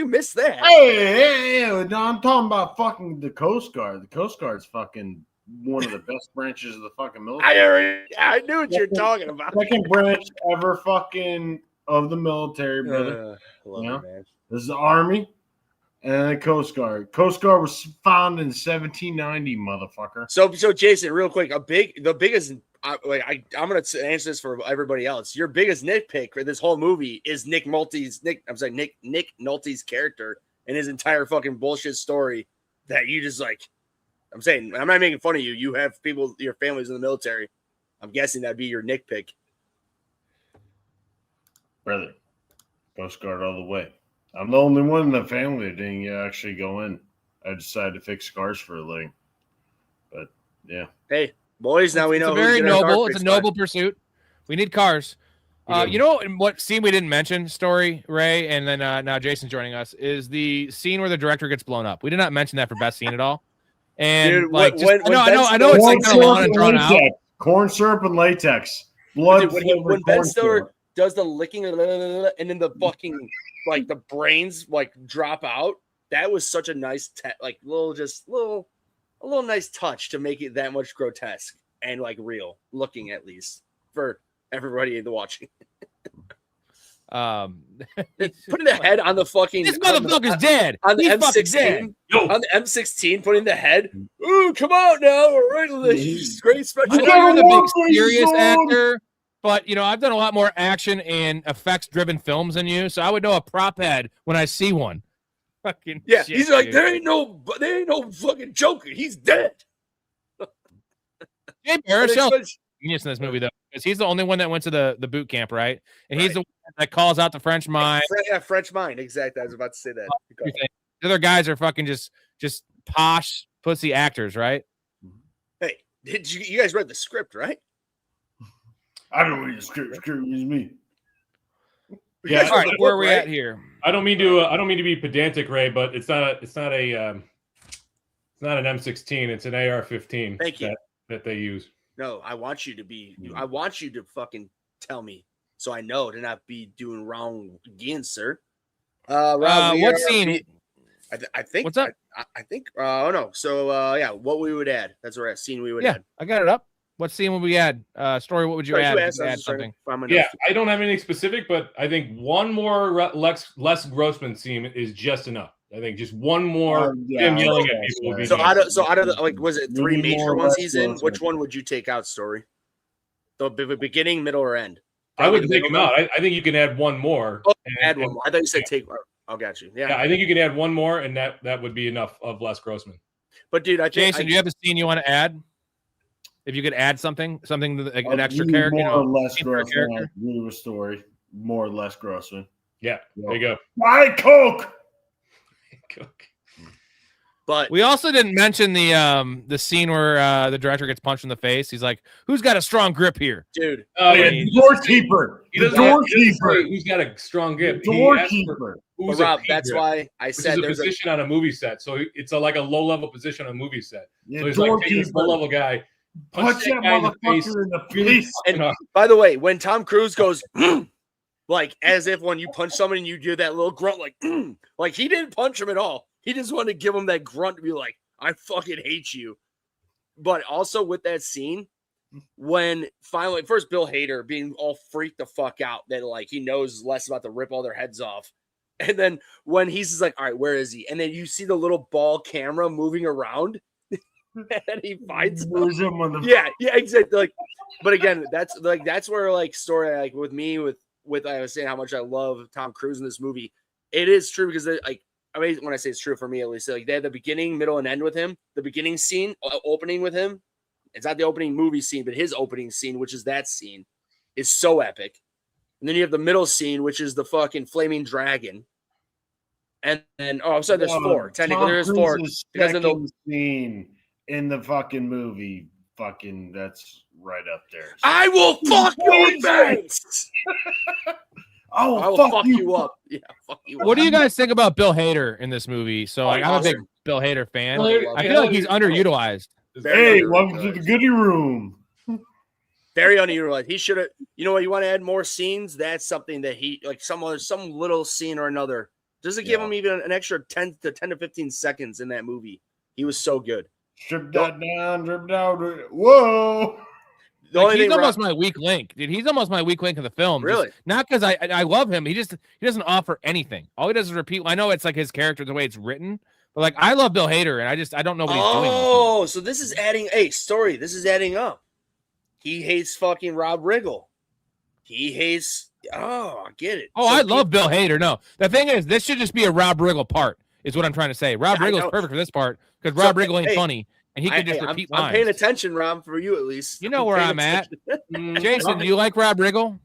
miss that. Hey, no, I'm talking about fucking the Coast Guard. The Coast Guard's fucking one of the best branches of the fucking military. I knew what you're talking about. Second branch ever fucking of the military, brother. Love it, man. This is the Army and the Coast Guard. Coast Guard was founded in 1790, motherfucker. So Jason, real quick, I'm gonna answer this for everybody else. Your biggest nitpick for this whole movie is Nick Nolte's character and his entire fucking bullshit story that you just like. I'm saying I'm not making fun of you. You have people, your family's in the military. I'm guessing that'd be your nitpick. Brother, Coast Guard all the way. I'm the only one in the family that didn't actually go in. I decided to fix cars for a living. But yeah. Hey, boys, now we know. It's very noble. It's a noble pursuit. We need cars. You know what scene we didn't mention, Story, Ray, and then now Jason's joining us, is the scene where the director gets blown up. We did not mention that for best scene at all. And dude, like, I know it's like kind of long and drawn out. Corn syrup and latex. Blood. When Ben Stiller does the licking and then the fucking like the brains like drop out, that was such a nice little nice touch to make it that much grotesque. and like real looking, at least for everybody watching. Putting the head on the fucking this motherfucker's dead. On the He's fucking M16, dead. on the M16, putting the head. Ooh, come out now! We're right to this great special. I know you're the big serious actor, but I've done a lot more action and effects-driven films than you, so I would know a prop head when I see one. Fucking yeah, shit, he's like, dude. there ain't no fucking Joker. He's dead. Jay Baruchel genius in this movie though, because he's the only one that went to the boot camp, right? And he's the one that calls out the French mine. Yeah, French mine, exactly. I was about to say that. The other guys are fucking just posh pussy actors, right? Hey, you guys read the script, right? I don't read the script. Script is me. Yeah. All right, where are we at here? I don't mean to be pedantic, Ray, but it's not an M16. It's an AR-15. Thank you. That they use. No, I want you to be. I want you to fucking tell me so I know to not be doing wrong again, sir. Rob, what scene? I think. What's up? I think. Oh no. So yeah, what we would add? That's where scene we would add. I got it up. What scene would we add? Story. What would you add? Add something. Yeah, I don't have anything specific, but I think one more Les Grossman scene is just enough. I think just one more him yelling at people would be So out of the like, was it 3 major ones he's in? Which one would you take out, Story? The beginning, middle, or end? I wouldn't take him out. I think you can add one more. Oh, add one more. I thought you said take. Oh, got you. Yeah, I think you can add one more, and that would be enough of Les Grossman. But dude, Jason, do you have a scene you want to add? If you could add something like an extra character, more or less Grossman. I agree with Story. More or less Grossman. Yeah, there you go. Why Coke? Coke. But we also didn't mention the scene where the director gets punched in the face. He's like, "Who's got a strong grip here, dude?" Doorkeeper. He doesn't say who's got a strong grip. Doorkeeper. But Rob, that's why I said there's a position on a movie set. So it's like a low level position on a movie set. Yeah, so he's like taking this low level guy. Punch that motherfucker in the face. And by the way, when Tom Cruise goes, like as if when you punch someone and you do that little grunt, like he didn't punch him at all. He just wanted to give him that grunt to be like, I fucking hate you. But also with that scene, when finally, first Bill Hader being all freaked the fuck out that like he knows less about to rip all their heads off. And then when he's just like, all right, where is he? And then you see the little ball camera moving around. And he finds him. Yeah, exactly. Like, but again, that's where like Story, like with me, with I was saying how much I love Tom Cruise in this movie. It is true because like, I mean, when I say it's true for me, at least, like they had the beginning, middle, and end with him. The beginning scene, opening with him. It's not the opening movie scene, but his opening scene, which is that scene, is so epic. And then you have the middle scene, which is the fucking flaming dragon. And then, I'm sorry, there's 4. Technically, there's 4. Because of the scene in the fucking movie, that's right up there. I will fuck your face. I will fuck you up. Yeah, fuck you up. What do you guys think about Bill Hader in this movie? So like, I'm a big Bill Hader fan. I feel like he's underutilized. Hey, welcome to the goodie room. Very underutilized. He should have. You know what? You want to add more scenes? That's something that he like some little scene or another. Doesn't give him even an extra 10 to 15 seconds in that movie. He was so good. Strip that down, drip down. Whoa. He's almost my weak link, dude. He's almost my weak link in the film. Really? Just, not because I love him. He doesn't offer anything. All he does is repeat. I know it's like his character, the way it's written, but like I love Bill Hader, and I don't know what he's doing. Oh, so this is adding Story. This is adding up. He hates fucking Rob Riggle. He hates. Oh, I get it. Oh, so I love Bill Hader. No, the thing is, this should just be a Rob Riggle part. Is what I'm trying to say. Rob Riggle's perfect for this part because Rob Riggle ain't funny. And he could just repeat lines. I'm paying attention, Rob, for you at least. You know where I'm at. Jason, do you like Rob Riggle?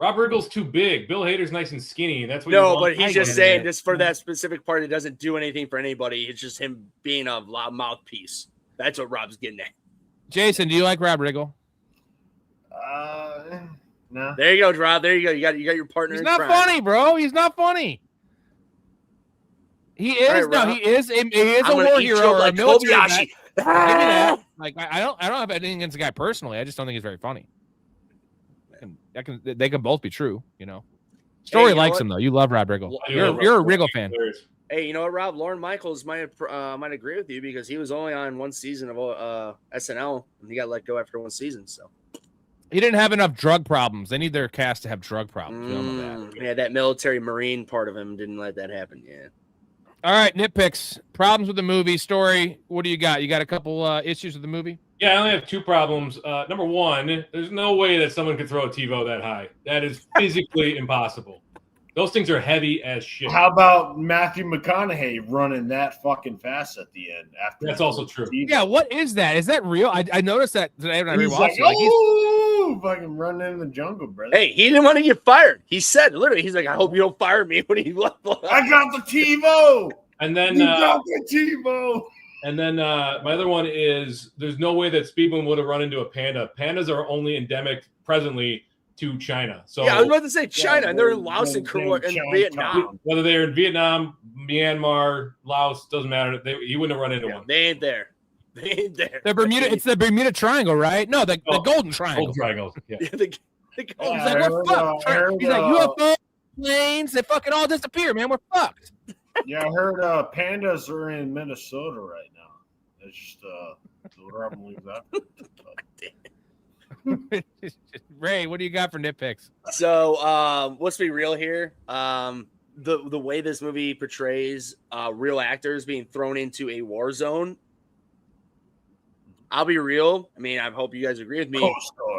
Rob Riggle's too big. Bill Hader's nice and skinny. That's what. No, but he's just saying this for that specific part. It doesn't do anything for anybody. It's just him being a loud mouthpiece. That's what Rob's getting at. Jason, do you like Rob Riggle? No. There you go, Rob. There you go. You got your partner. He's not funny, bro. He's not funny. He is. Right, he is a war hero or a military guy. Like I don't have anything against the guy personally. I just don't think he's very funny. They can both be true, you know. Story likes him though. You love Rob Riggle. You're a Riggle fan. Hey, you know what, Rob? Lauren Michaels might agree with you because he was only on one season of SNL and he got let go after one season. So He didn't have enough drug problems. They need their cast to have drug problems. We all know that. Yeah, that military Marine part of him didn't let that happen. Yeah. All right, nitpicks. Problems with the movie. Story. What do you got? You got a couple issues with the movie? Yeah, I only have two problems. Number one, there's no way that someone could throw a TiVo that high. That is physically impossible. Those things are heavy as shit. How about Matthew McConaughey running that fucking fast at the end? After That's also true. Yeah, what is that? Is that real? I noticed that today when I He's rewatched like, it. Like, oh, fucking running in the jungle, brother. Hey, he didn't want to get fired. He said literally, he's like, I hope you don't fire me when he left. I got the TiVo. And then You got the TiVo. And then my other one is there's no way that Speedman would have run into a panda. Pandas are only endemic presently to China. So yeah, I was about to say China, and they're in Laos and they're and Vietnam. whether they're in Vietnam, Myanmar, Laos, doesn't matter. He wouldn't have run into one. They ain't there. They ain't there. the Bermuda. It's the Bermuda Triangle, right? No, the Golden Triangle. Old triangles. Yeah. Yeah, the He's like, we're fucked. He's like, UFO planes, they fucking all disappear, man. We're fucked. Yeah, I heard pandas are in Minnesota right now. It's just where I believe that. Ray, what do you got for nitpicks? So let's be real here. The way this movie portrays real actors being thrown into a war zone. I'll be real. I mean, I hope you guys agree with me.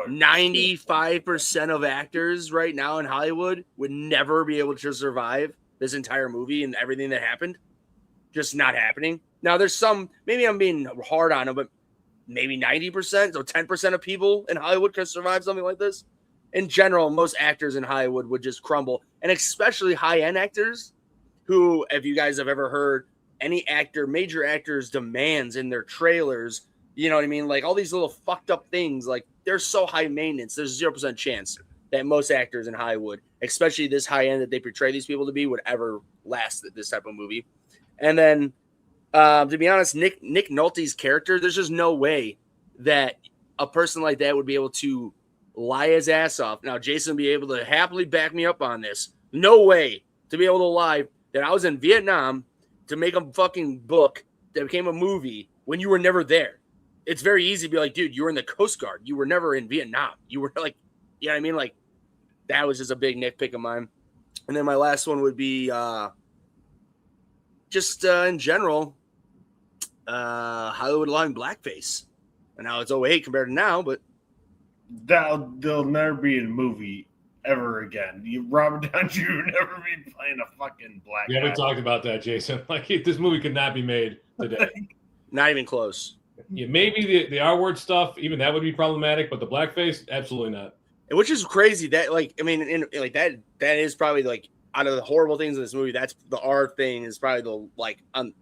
95% of actors right now in Hollywood would never be able to survive this entire movie and everything that happened. Just not happening. Now, there's some, maybe I'm being hard on them, but maybe 90%, so 10% of people in Hollywood could survive something like this. In general, most actors in Hollywood would just crumble, and especially high-end actors who, if you guys have ever heard any actor, major actors' demands in their trailers, you know what I mean? Like all these little fucked up things, like they're so high maintenance. There's 0% chance that most actors in Hollywood, especially this high end that they portray these people to be, would ever last this type of movie. And then, to be honest, Nick Nolte's character, there's just no way that a person like that would be able to lie his ass off. Now, Jason would be able to happily back me up on this. No way to be able to lie that I was in Vietnam to make a fucking book that became a movie when you were never there. It's very easy to be like, dude, you were in the Coast Guard. You were never in Vietnam. You were like, you know what I mean? Like, that was just a big nitpick of mine. And then my last one would be just in general, Hollywood allowing blackface. And now it's 08 compared to now, but They'll never be in a movie ever again. Robert Downey Jr. will never be playing a fucking black Yeah, guy. we talked about that, Jason. Like this movie could not be made today. not even close. Yeah, maybe the R word stuff, even that would be problematic, but the blackface, absolutely not. Which is crazy. That like, I mean, like that is probably like out of the horrible things in this movie. That's the R thing is probably the like on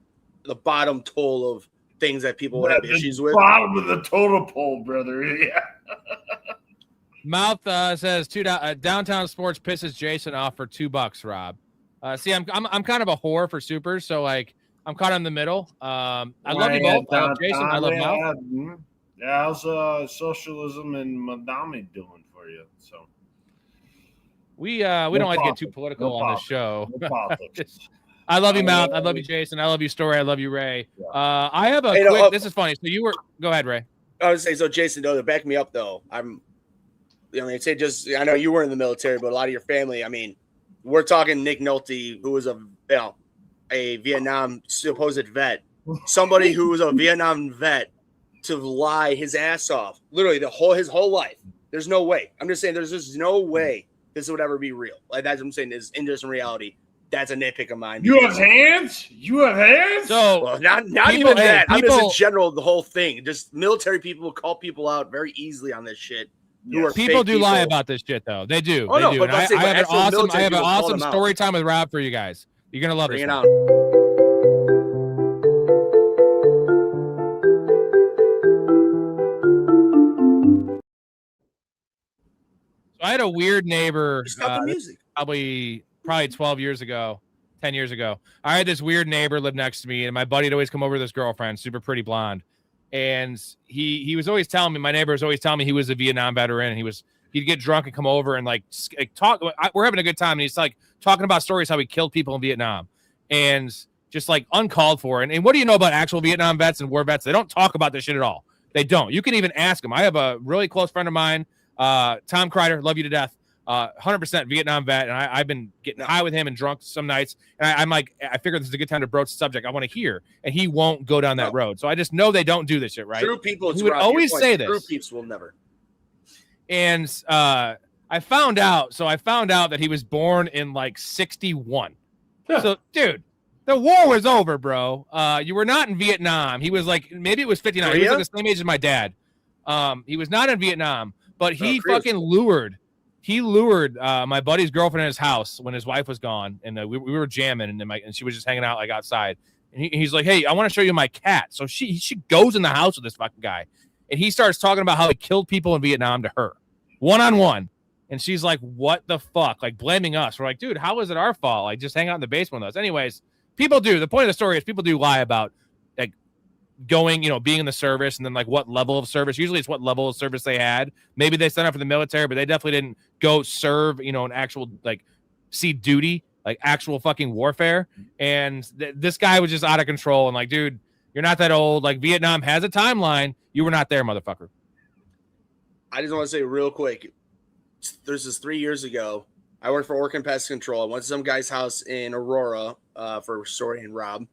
the bottom toll of things that people would have issues with. Bottom of the total pole, brother. Yeah. Mouth says downtown sports pisses Jason off for $2, Rob. See, I'm kind of a whore for supers, so like I'm caught in the middle. I love you both, Jason. I love Mouth. Yeah, how's socialism and Madame doing for you? So we don't like to get too political on the show. I love you, Mouth. I love you, Jason. I love you, Story. I love you, Ray. I have a quick. This is funny. So you were. Go ahead, Ray. I would say so, Jason. Though to back me up, though, they say just. I know you were in the military, but a lot of your family. I mean, we're talking Nick Nolte, who was a Vietnam supposed vet, somebody who was a Vietnam vet to lie his ass off, literally his whole life. There's no way. I'm just saying, there's just no way this would ever be real. Like that's what I'm saying is in reality. That's a nitpick of mine. You have hands? You have hands? So well, not even that. I'm just in general the whole thing. Just military people call people out very easily on this shit. People do lie about this shit though. They do. Oh, they no, do. But I have an awesome story time with Rob for you guys. You're gonna love Bring this. It on. So I had a weird neighbor. Stop the music. Probably 12 years ago, 10 years ago. I had this weird neighbor live next to me, and my buddy would always come over with his girlfriend, super pretty blonde. And he was always telling me, my neighbor was always telling me he was a Vietnam veteran, and he'd get drunk and come over and like talk. We're having a good time, and he's like talking about stories how he killed people in Vietnam. And just like uncalled for. And what do you know about actual Vietnam vets and war vets? They don't talk about this shit at all. They don't. You can even ask them. I have a really close friend of mine, Tom Kreider, love you to death. 100% Vietnam vet, and I've been getting high with him and drunk some nights. And I'm like, I figure this is a good time to broach the subject. I want to hear, and he won't go down that road. So I just know they don't do this shit, right? True people, he would always say this. True people will never. And I found out that he was born in like 61. So, dude, the war was over, bro. You were not in Vietnam. He was like, maybe it was 59. Korea? He was like the same age as my dad. He was not in Vietnam, but he fucking lured. He lured my buddy's girlfriend in his house when his wife was gone, and we were jamming, and she was just hanging out like outside. And he's like, "Hey, I want to show you my cat." So she goes in the house with this fucking guy, and he starts talking about how he killed people in Vietnam to her, one-on-one. And she's like, "What the fuck?" Like blaming us. We're like, "Dude, how is it our fault? Like just hang out in the basement with us." Anyways, people do. The point of the story is people do lie about like going, being in the service, and then like what level of service. Usually it's what level of service they had. Maybe they signed up for the military, but they definitely didn't go serve, an actual like see duty, like actual fucking warfare. And this guy was just out of control. And like, dude, you're not that old. Like Vietnam has a timeline. You were not there, motherfucker. I just want to say real quick. There's this 3 years ago. I worked for Orkin Pest Control. I went to some guy's house in Aurora for Storey and Rob.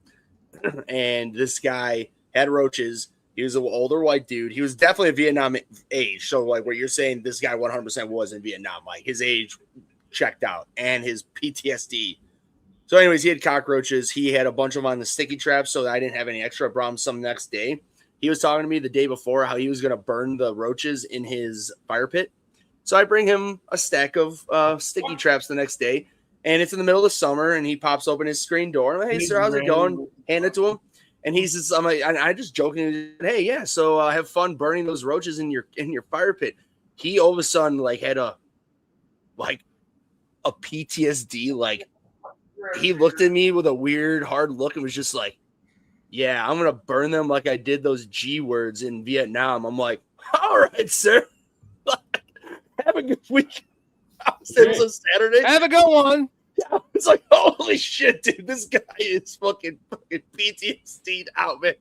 And this guy had roaches. He was an older white dude. He was definitely a Vietnam age. So like what you're saying, this guy 100% was in Vietnam. Like his age checked out and his PTSD. So anyways, he had cockroaches. He had a bunch of them on the sticky traps so that I didn't have any extra problems some next day. He was talking to me the day before how he was going to burn the roaches in his fire pit. So I bring him a stack of sticky traps the next day. And it's in the middle of summer, and he pops open his screen door. I'm like, "Hey, sir, how's it going?" Hand it to him. And he says, I just jokingly, "Hey, yeah, so have fun burning those roaches in your fire pit." He all of a sudden like had a PTSD. Like he looked at me with a weird, hard look and was just like, "Yeah, I'm gonna burn them like I did those G words in Vietnam." I'm like, "All right, sir. Have a good week." It was a Saturday. Have a good one. Yeah, it's like, holy shit, dude. This guy is fucking PTSD'd out, man.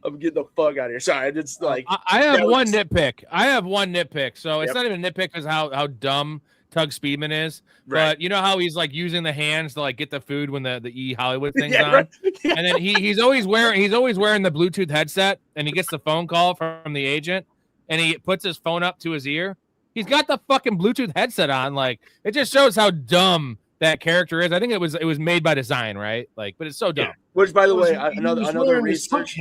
I'm getting the fuck out of here. Sorry, it's like I have one nitpick. So it's not even a nitpick because how dumb Tug Speedman is. Right. But you know how he's like using the hands to like get the food when the E Hollywood thing's on? Right. Yeah. And then he's always wearing the Bluetooth headset, and he gets the phone call from the agent, and he puts his phone up to his ear. He's got the fucking Bluetooth headset on. Like, it just shows how dumb that character is. I think it was made by design, right? Like, but it's so dumb. Yeah. Which, by the way, another research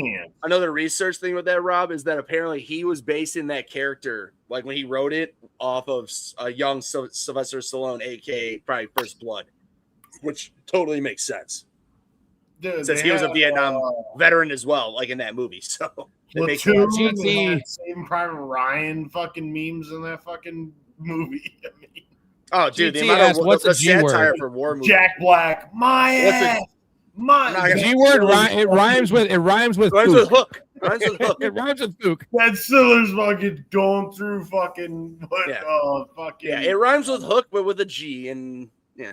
thing with that, Rob, is that apparently he was basing that character, like when he wrote it, off of a young Sylvester Stallone, aka probably First Blood, which totally makes sense. Dude, since he was a Vietnam veteran as well, like in that movie. So it makes sense. Same Private Ryan fucking memes in that fucking movie. I mean, oh, dude, the amount of what's the satire for war movies. Jack Black, my ass. My G word. It rhymes with hook. Rhymes with hook. It rhymes with hook. That Stiller's fucking going through fucking it rhymes with hook, but with a G and yeah.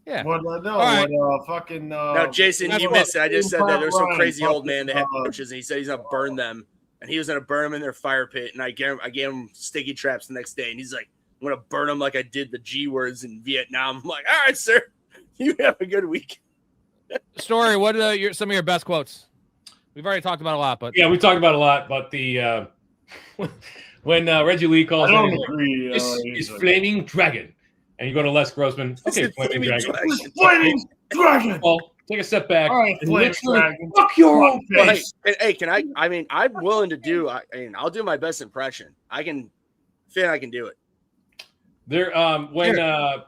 Yeah. Now, Jason, you missed it. I just said that there's some crazy old man that had roaches, and he said he's gonna burn them, and he was gonna burn them in their fire pit. And I gave him sticky traps the next day, and he's like, "I'm gonna burn them like I did the G words in Vietnam." I'm like, "All right, sir, you have a good week." Story. What are some of your best quotes? We've already talked about a lot, but yeah, we talked about a lot. But the when Reggie Lee calls, I don't agree. This is Flaming Dragon. And you go to Les Grossman. Okay, Flaming Dragon. Flaming Dragon. Well, take a step back. All right, Flaming Dragon. Fuck your own face. Hey, can I? I mean, I'm willing to do. I'll do my best impression. I can do it. There, are you willing to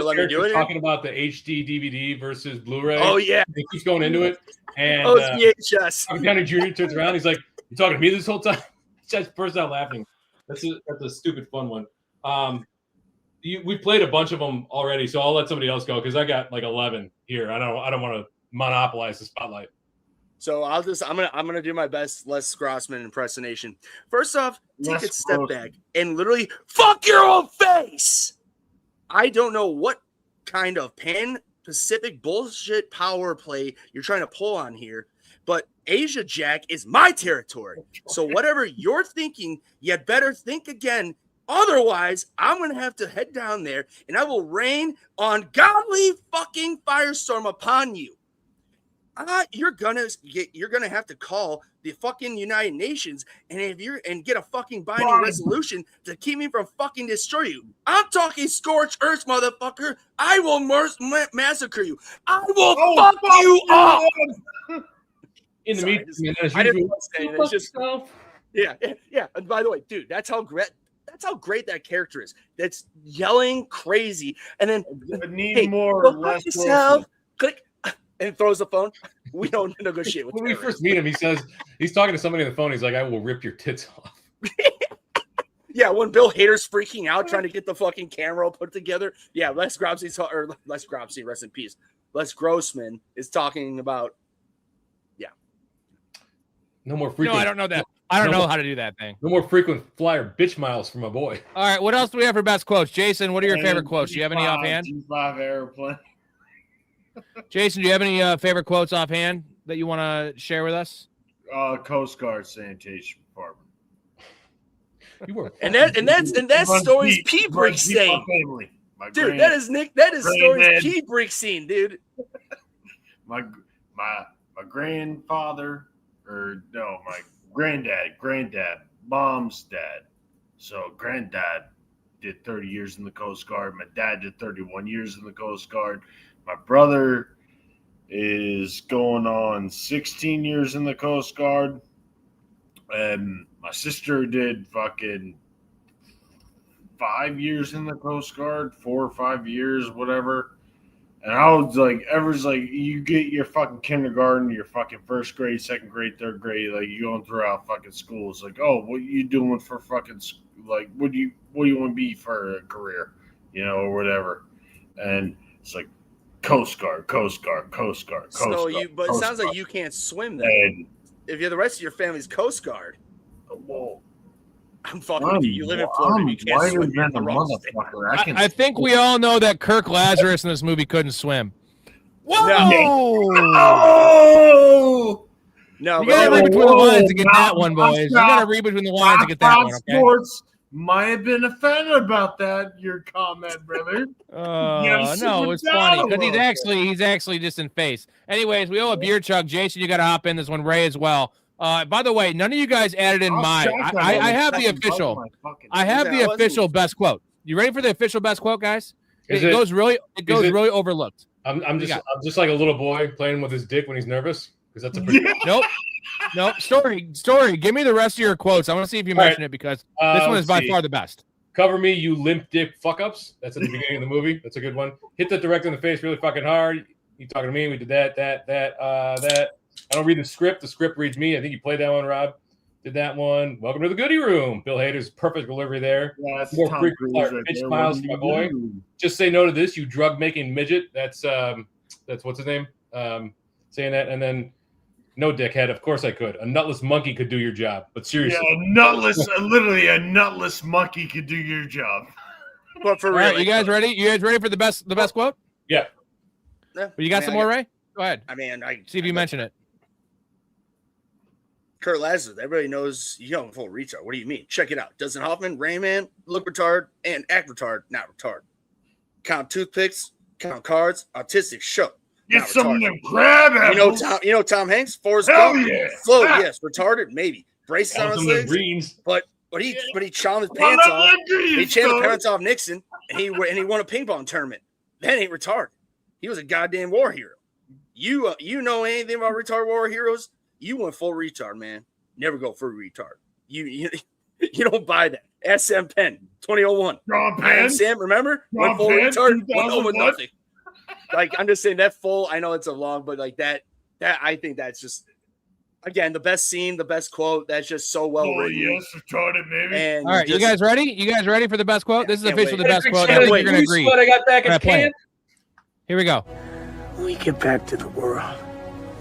let me do it? Talking about the HD DVD versus Blu-ray. Oh yeah, he keeps going into it, and VHS. Downey Jr. turns around. He's like, "You talking to me this whole time?" Just bursts out laughing. That's a stupid fun one. We played a bunch of them already, so I'll let somebody else go because I got like 11 here. I don't want to monopolize the spotlight. So I'm gonna do my best Les Grossman impersonation. First off, take a step back and literally fuck your own face. I don't know what kind of Pacific bullshit power play you're trying to pull on here, but Asia Jack is my territory. So whatever you're thinking, you better think again. Otherwise, I'm going to have to head down there and I will rain ungodly fucking firestorm upon you. You're gonna have to call the fucking United Nations and get a fucking binding resolution to keep me from fucking destroy you. I'm talking scorched earth, motherfucker. I will massacre you. I will fuck you up. In the meantime, I didn't want to say it. It's just yeah. And by the way, dude, that's how great that character is. That's yelling crazy, and then need more go or less fuck yourself. Click. And throws the phone. We don't negotiate with. When we first meet him, he says he's talking to somebody on the phone. He's like, "I will rip your tits off." Yeah, when Bill Hader's freaking out trying to get the fucking camera put together. Yeah, Les Grobsey, rest in peace. Les Grossman is talking about. Yeah. No more frequent. No, I don't know that. I don't know how to do that thing. No more frequent flyer bitch miles from my boy. All right, what else do we have for best quotes? Jason, what are your favorite quotes? Do you have any offhand? G5 airplane. Jason, do you have any favorite quotes offhand that you want to share with us? Coast Guard sanitation department. That's Story's pee break scene. Dude, that is Story's pee break scene, dude. My grandfather, my granddad, mom's dad. So granddad did 30 years in the Coast Guard. My dad did 31 years in the Coast Guard. My brother is going on 16 years in the Coast Guard. And my sister did fucking 5 years in the Coast Guard, 4 or 5 years, whatever. And I was like, you get your fucking kindergarten, your fucking first grade, second grade, third grade, like you going throughout fucking school. It's like, oh, what you doing for fucking, like, what do you want to be for a career, or whatever. And it's like, Coast Guard. But it sounds like you can't swim then. And if you're the rest of your family's Coast Guard, well, I'm fucking with you. You live in Florida. You can't swim. Motherfucker. I think we all know that Kirk Lazarus in this movie couldn't swim. Whoa! No, you gotta read between the lines to get that one, boys. You gotta read between the lines to get that one. Okay? Sports might have been offended about that. Your comment, brother. No, it's funny because he's actually just in face. Anyways, we owe a beer chug. Jason, you got to hop in this one. Ray as well. By the way, none of you guys added in my. I have the official. I have the official best quote. You ready for the official best quote, guys? It goes really overlooked. I'm just like a little boy playing with his dick when he's nervous because that's a pretty. Nope. Story. Give me the rest of your quotes. I want to see if you mention it because this one is by far the best. Cover me, you limp dick fuck ups. That's at the beginning of the movie. That's a good one. Hit the director in the face really fucking hard. You talking to me? We did that. I don't read the script. The script reads me. I think you played that one, Rob. Did that one. Welcome to the goodie room. Bill Hader's perfect delivery there. Yeah, that's more Tom frequent Cruise right right bitch there. miles for my boy. Just say no to this, you drug making midget. That's what's his name? Saying that, and then no dickhead. Of course I could. A nutless monkey could do your job. But seriously, literally a nutless monkey could do your job. But for real, right, you guys ready? You guys ready for the best quote? Yeah. You got some more, Ray? Go ahead. See if you mention it. Kurt Lazarus, everybody knows you don't full retard. What do you mean? Check it out. Dustin Hoffman, Rain Man, look retard and act retard, not retard. Count toothpicks, count cards, autistic, show. Get some of them crab apples. You know Tom Hanks, Forrest Hell Gump, yeah. Flo, yes, retarded, maybe. Braces on his legs, but he chawed his pants off. He chawed his pants off Nixon, and he won a ping pong tournament. That ain't retarded. He was a goddamn war hero. You know anything about retarded war heroes? You went full retard, man. Never go full retard. You don't buy that. SM Penn, 2001. I am Sam, remember? Went full retard, went home with nothing. Like, I'm just saying that full, I know it's a long, but like that I think that's just, again, the best scene, the best quote. That's just so well written. Yes, retarded, maybe. And all right, you guys ready? You guys ready for the best quote? This is officially the best quote. I think you're going to agree. What I got back in can. Here we go. When we get back to the world,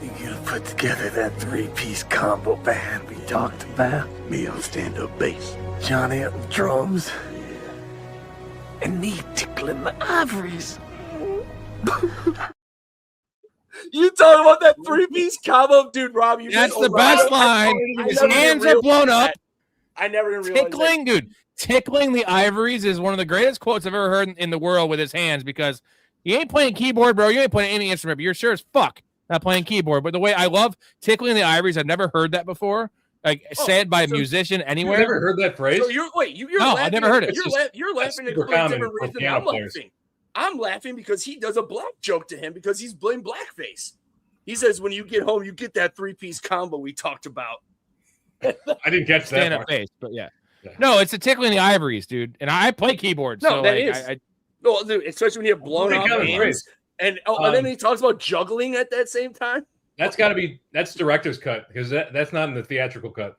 we gotta put together that 3-piece combo band we talked about. Me on stand-up bass, Johnny on drums, and me tickling the ivories. You talk about that 3-piece combo, dude, Rob. That's the best line. His hands are blown up. I never even realized tickling, dude. Tickling the ivories is one of the greatest quotes I've ever heard in the world with his hands because you ain't playing keyboard, bro. You ain't playing any instrument, but you're sure as fuck not playing keyboard. But the way I love tickling the ivories, I've never heard that before. Like said by a musician anywhere. You never heard that phrase? So you're no, laughing, I never heard it. You're laughing at a different reason than I'm laughing. I'm laughing because he does a black joke to him because he's playing blackface. He says, when you get home, you get that 3-piece combo we talked about. I didn't catch that. Stand up face, but yeah. No, it's a tickling the ivories, dude. And I play keyboard. No, so that like, is. No, dude, especially when you have blown up hands. And then he talks about juggling at that same time. That's director's cut because that's not in the theatrical cut.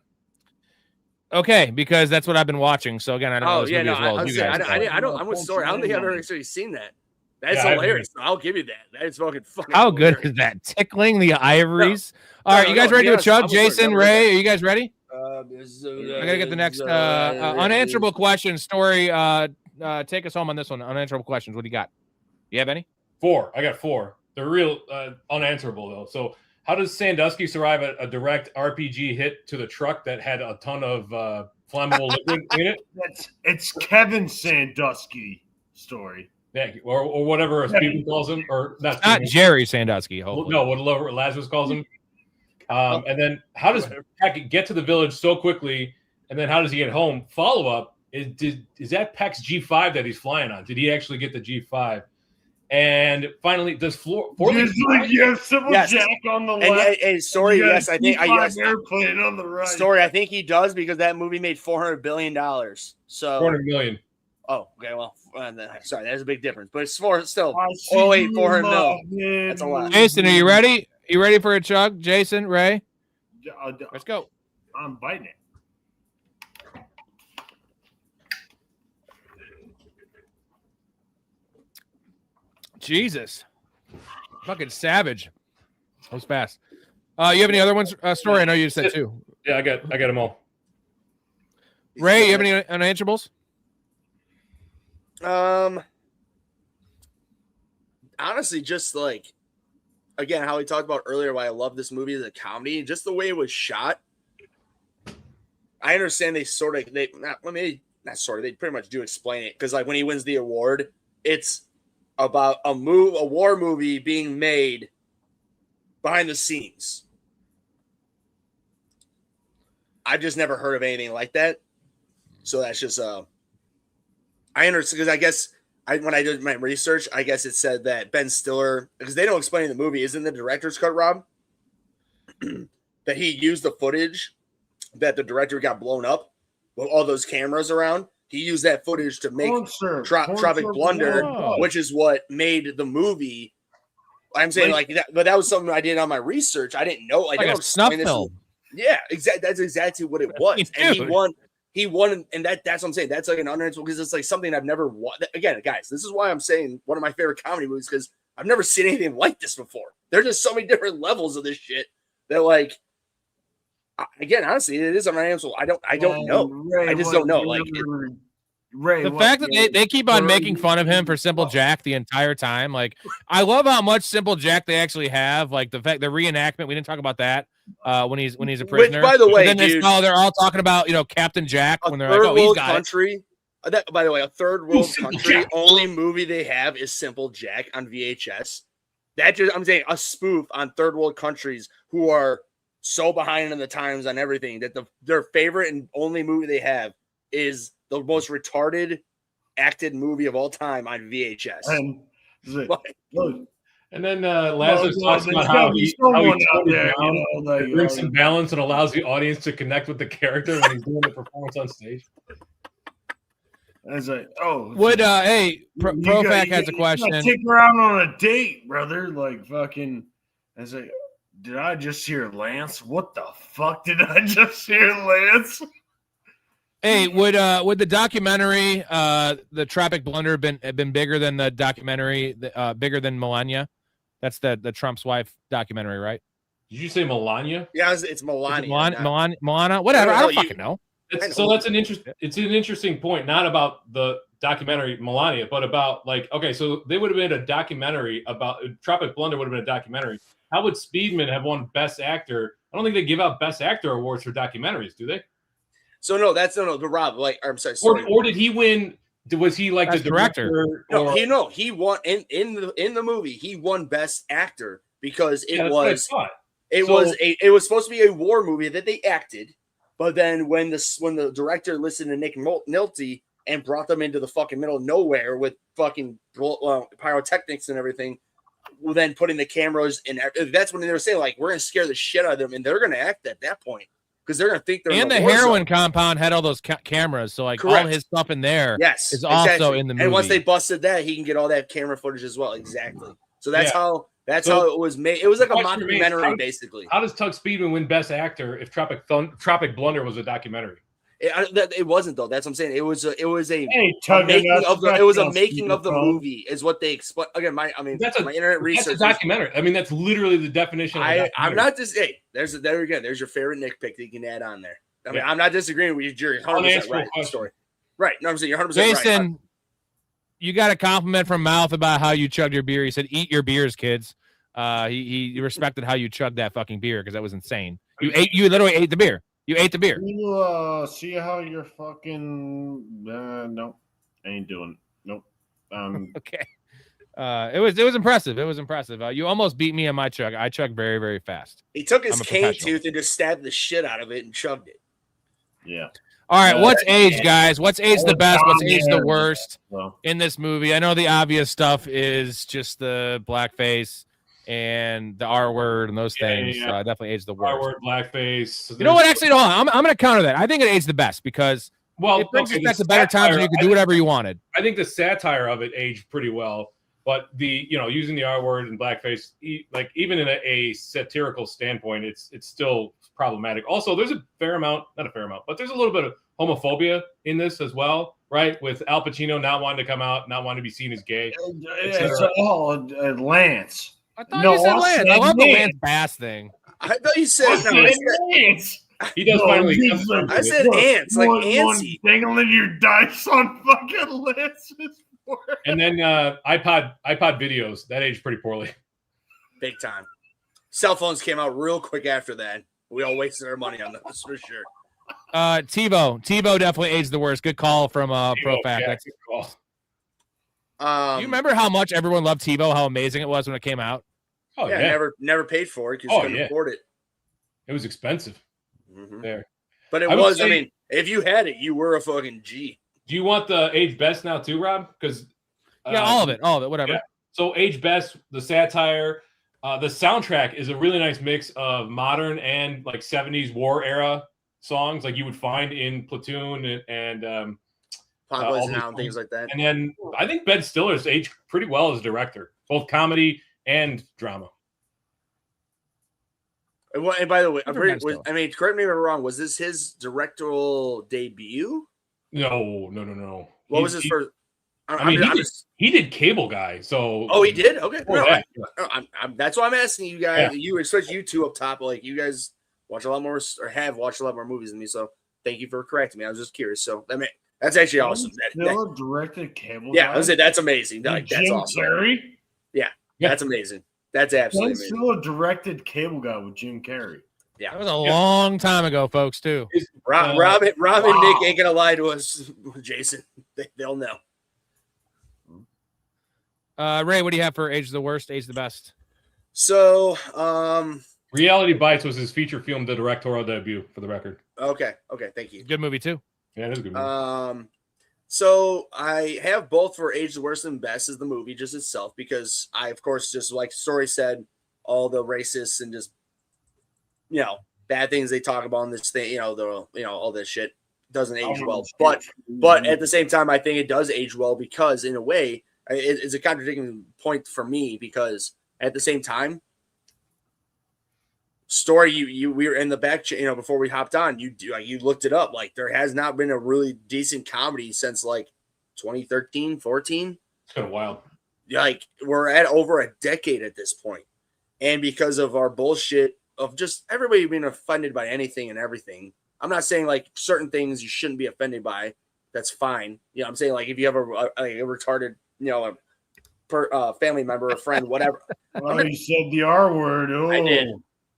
Okay, because that's what I've been watching. So again, I don't know this movie as well as you guys. I'm with Storey. I don't think I've ever actually seen that. That's hilarious. I'll give you that. That is fucking How good is that? Tickling the ivories. All right, you guys ready to chug? Jason, Ray, are you guys ready? I gotta get the next unanswerable question. Storey, take us home on this one. Unanswerable questions. What do you got? You have any? 4. I got 4. They're real unanswerable though. So, how does Sandusky survive a direct RPG hit to the truck that had a ton of flammable liquid in it? It's Kevin Sandusky story. Yeah, or whatever Stephen calls him, or not Jerry Sandusky. Hopefully. No, whatever Lazarus calls him. And then how does Peck get to the village so quickly? And then how does he get home? Follow up is that Peck's G5 that he's flying on? Did he actually get the G5? And finally, does Jack on the left? And Storey, yes, I think airplane on the right. Storey, I think he does because that movie made $400 billion. So 400 million. Oh, okay. Well, sorry, there's a big difference, but it's still. Oh wait, 400 mil. That's a lot. Jason, are you ready? You ready for a chug? Jason, Ray, let's go. I'm biting it. Jesus, fucking savage. That was fast. You have any other ones? Storey, I know you said 2. Yeah, I got them all. Ray, you have any unanswerables? Honestly, just like, again, how we talked about earlier, why I love this movie as a comedy, just the way it was shot. I understand they pretty much do explain it because like when he wins the award, it's about a war movie being made behind the scenes. I've just never heard of anything like that. So that's just I understand because I guess when I did my research, I guess it said that Ben Stiller, because they don't explain in the movie, isn't the director's cut, Rob? That he used the footage that the director got blown up with all those cameras around. He used that footage to make Tropic Blunder, which is what made the movie. I'm saying like that, but that was something I did on my research. I didn't know. Like a snuff film. Yeah, exactly. That's exactly what it was. And he won, and that's what I'm saying. That's like an unanswerable because it's like something I've never watched. Again, guys, this is why I'm saying one of my favorite comedy movies because I've never seen anything like this before. There's just so many different levels of this shit that, like, again, honestly, it is unanswerable. I don't know. Ray, I just don't know. Like, the fact that they keep on making fun of him for Simple Jack the entire time. Like, I love how much Simple Jack they actually have. Like the reenactment. We didn't talk about that when he's a prisoner. Which, by the way, they're all talking about Captain Jack when they're like, oh, he's got country. By the way, a third world country. Only movie they have is Simple Jack on VHS. I'm saying a spoof on third world countries who are so behind in the times on everything that their favorite and only movie they have is the most retarded acted movie of all time on VHS. And then Lazarus talks about how he brings some balance and allows the audience to connect with the character when he's doing the performance on stage. As Profac has a question. Take her out on a date, brother. Like fucking. Did I just hear Lance? What the fuck did I just hear, Lance? Hey, would the documentary, the Tropic Blunder, have been bigger than the documentary, bigger than Melania? That's the Trump's wife documentary, right? Did you say Melania? Yeah, it's Melania. Melania, whatever. I don't fucking know. It's an interesting point. Not about the documentary Melania, but about like, okay, so they would have been a documentary about Tropic Blunder would have been a documentary. How would Speedman have won Best Actor? I don't think they give out Best Actor awards for documentaries, do they? So no, that's no. But Rob, like, I'm sorry. Or did he win? Was he like Best the director? No, he won in the movie. He won Best Actor because it was supposed to be a war movie that they acted, but then when the director listened to Nick Nolte and brought them into the fucking middle of nowhere with fucking pyrotechnics and everything, well, then putting the cameras in. That's when they were saying, like, we're gonna scare the shit out of them, and they're gonna act at that point because they're gonna think they're and the heroin compound had all those cameras, so like all his stuff in there, is also in the movie. And once they busted that, he can get all that camera footage as well. Exactly. So that's how it was made. It was like a mockumentary, basically. How does Tug Speedman win Best Actor if Tropic Blunder was a documentary? It wasn't though. That's what I'm saying. It was a making of the movie is what they explain. Again, my internet research. That's a documentary. I mean, that's literally the definition. I'm not just there again. There's your favorite nitpick that you can add on there. I mean, I'm not disagreeing with you. You're 100% right. Story. Right. No, I'm saying you're 100% right. Jason, you got a compliment from Mouth about how you chugged your beer. He said, "Eat your beers, kids." He respected how you chugged that fucking beer because that was insane. You literally ate the beer. You ate the beer. You see how you're fucking nope. I ain't doing it. Nope. Okay. It was impressive. It was impressive. You almost beat me on my chug. I chugged very, very fast. He took his cane tooth and just stabbed the shit out of it and chugged it. Yeah. All right, what's age, guys? What's age the best? What's age the worst in this movie? I know the obvious stuff is just the blackface and the R word and those things. Definitely age the worst. R word, blackface. You know what? Actually, hold on. I'm going to counter that. I think it aged the best because it brings us back to better times when you could do whatever you wanted. I think the satire of it aged pretty well, but using the R word and blackface, like even in a satirical standpoint, it's still problematic. Also, there's a fair amount, not a fair amount, but there's a little bit of homophobia in this as well, right? With Al Pacino not wanting to come out, not wanting to be seen as gay. Lance. I thought you said Lance. I love the Lance Bass thing. I thought you said Lance. He does finally. I said ants, like antsy. Dangling your dice on fucking Lance's forehead. And then iPod videos that aged pretty poorly. Big time. Cell phones came out real quick after that. We all wasted our money on those for sure. TiVo definitely aged the worst. Good call from ProFact. Yeah, good call. Do you remember how much everyone loved TiVo? How amazing it was when it came out? Oh yeah, never paid for it because you couldn't afford it. It was expensive. Mm-hmm. There, but it was. I mean, if you had it, you were a fucking G. Do you want the age best now too, Rob? Because all of it, whatever. Yeah. So age best, the satire, the soundtrack is a really nice mix of modern and like 70s war era songs, like you would find in Platoon and. Now and things like that. And then I think Ben Stiller's aged pretty well as a director, both comedy and drama. And by the way, correct me if I'm wrong. Was this his directorial debut? No. What was his first? He did Cable Guy. So he did. Okay, that's why I'm asking you guys. Yeah. Especially you two up top. Like you guys watch a lot more or have watched a lot more movies than me. So thank you for correcting me. I was just curious. So that's actually awesome. Still directed Cable Guy? Yeah, I was saying that's amazing. Like, that's awesome. Carrey? Yeah, that's amazing. That's absolutely amazing. Still directed Cable Guy with Jim Carrey. Yeah, that was a long time ago, folks. Too. Rob and Nick ain't gonna lie to us, Jason. They'll know. Ray, what do you have for age the worst, age the best? So, Reality Bites was his feature film, the directorial debut, for the record. Okay, thank you. Good movie too. Yeah, it is a good movie. So I have both for age the worst and best as the movie just itself because I, of course, just like Storey said, all the racists and just bad things they talk about in this thing, all this shit doesn't age well. But at the same time, I think it does age well because in a way it's a contradicting point for me because at the same time. Story, we were in the back, before we hopped on. You looked it up. Like there has not been a really decent comedy since like 2013, 14. It's been a while. Like we're at over a decade at this point, and because of our bullshit of just everybody being offended by anything and everything. I'm not saying like certain things you shouldn't be offended by. that's fine. You know what I'm saying? Like if you have a retarded, you know, family member, a friend, whatever. Oh, you said the R word. Oh. I did.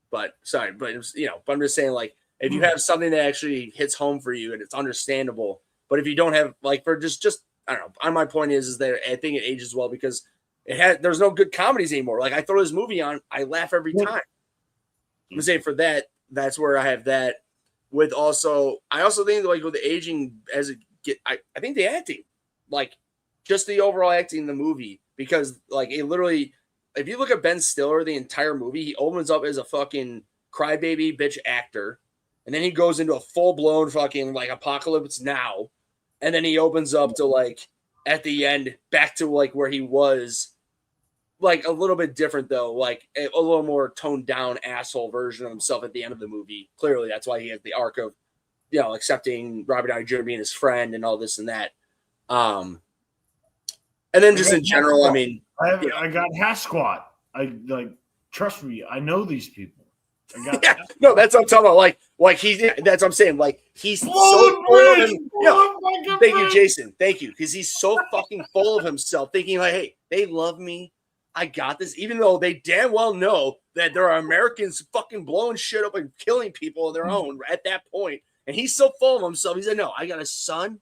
But sorry, but it was, you know, but I'm just saying, like, if you have something that actually hits home for you and it's understandable, but if you don't have, like, for just I don't know. On my point is that I think it ages well because there's no good comedies anymore. Like I throw this movie on, I laugh every time. I'm saying for that, that's where I have that. With also, I also think like with the aging as it get, I think the acting, like just the overall acting in the movie, because like it literally. If you look at Ben Stiller, the entire movie, he opens up as a fucking crybaby bitch actor, and then he goes into a full blown fucking like apocalypse now, and then he opens up to like at the end back to like where he was, like a little bit different though, like a little more toned down asshole version of himself at the end of the movie. Clearly, that's why he has the arc of, you know, accepting Robert Downey Jr. being his friend and all this and that. And then just in general, I mean. I got Hasquat. I like trust me. I know these people. I got no, that's what I'm talking about. Like he's that's what I'm saying. Like he's so full of him. Thank you, Jason. Thank you, because he's so fucking full of himself, thinking like, "Hey, they love me. I got this." Even though they damn well know that there are Americans fucking blowing shit up and killing people of their own at that point, and he's so full of himself. He's like, "No, I got a son.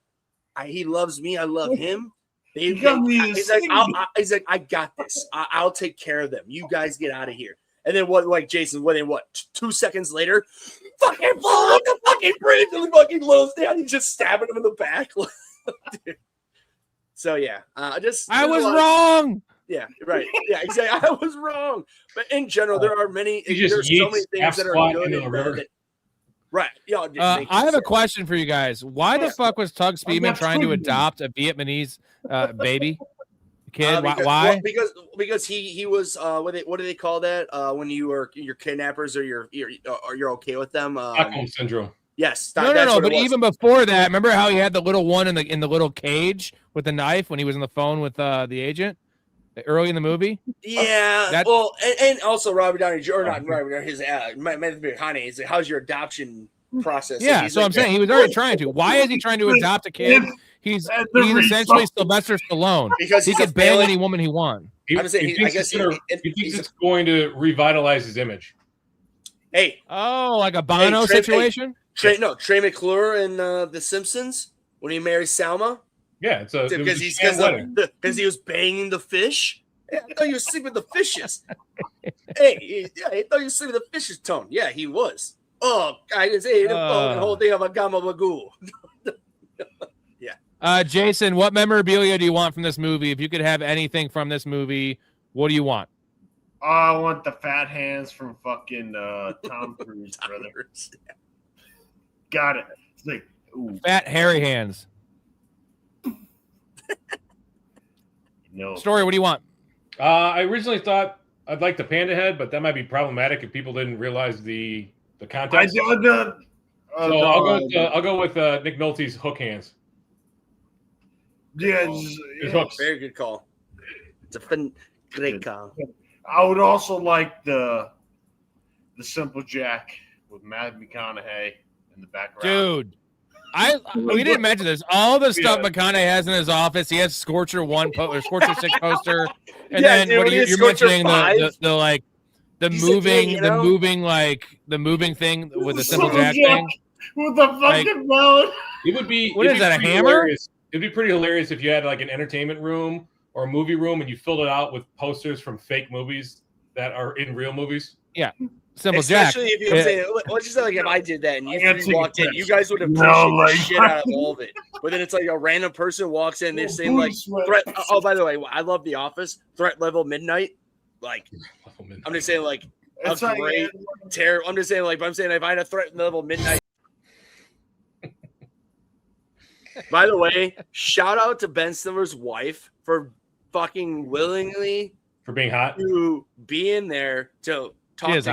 He loves me. I love him." He's like, I got this. I'll take care of them. You guys get out of here. And then what? Like Jason, what? 2 seconds later, fucking blow up the fucking bridge and the fucking blows down. He's just stabbing him in the back. So yeah, I was wrong. Yeah, right. Yeah, exactly. I was wrong. But in general, there are many. There's so many things that are good and bad. Right. Yeah. I have a question for you guys. Why the fuck was Tug Speedman trying to adopt a Vietnamese baby kid? Why? Because he was what do they call that when your kidnappers or you're okay with them? Stockholm syndrome. Yes. No. But even before that, remember how he had the little one in the little cage with the knife when he was on the phone with the agent early in the movie? Yeah. Well, and also Robert Downey Jr. Not Robert Downey. His Matthew McConaughey is like, how's your adoption process? Yeah. So like, I'm saying he was already trying to. Why is he trying to adopt a kid? He's essentially Sylvester Stallone because he could bang any woman he wants. I'm saying he thinks it's going to revitalize his image. Hey. Oh, like a Bono situation? Trey McClure in The Simpsons when he marries Salma. Yeah, because he was banging the fish. Yeah, I thought you were sleeping with the fishes. Hey, I thought you were sleeping with the fishes, Tone. Yeah, he was. Oh, I didn't say the whole thing of a gamma bagoo. Yeah. Jason, what memorabilia do you want from this movie? If you could have anything from this movie, what do you want? I want the fat hands from fucking Tom Cruise, brother. Got it. It's like, ooh. Fat hairy hands. No. Story, what do you want? I originally thought I'd like the panda head, but that might be problematic if people didn't realize the context. I'll go with Nick Nolte's hook hands. Yeah, his hooks. Very good call. It's a great call. I would also like the Simple Jack with Matthew McConaughey in the background. Dude. We didn't mention this. All the stuff McConaughey has in his office, he has Scorcher 1 or Scorcher 6 poster, and then what you're mentioning the moving thing with the Simple Jack thing with the fucking bone. It would be. What is that? A hammer? Hilarious. It'd be pretty hilarious if you had like an entertainment room or a movie room and you filled it out with posters from fake movies that are in real movies. Yeah. Simple Jack. Especially if you say, let's just say like if I did that and you walked in, you guys would appreciate the shit out of all of it. But then it's like a random person walks in, they're saying like, oh, by the way, I love The Office, threat level midnight. Like, I'm just saying like a great terror. I'm just saying like, if I had a threat level midnight. By the way, shout out to Ben Stiller's wife for fucking willingly for being hot to be in there to talk to his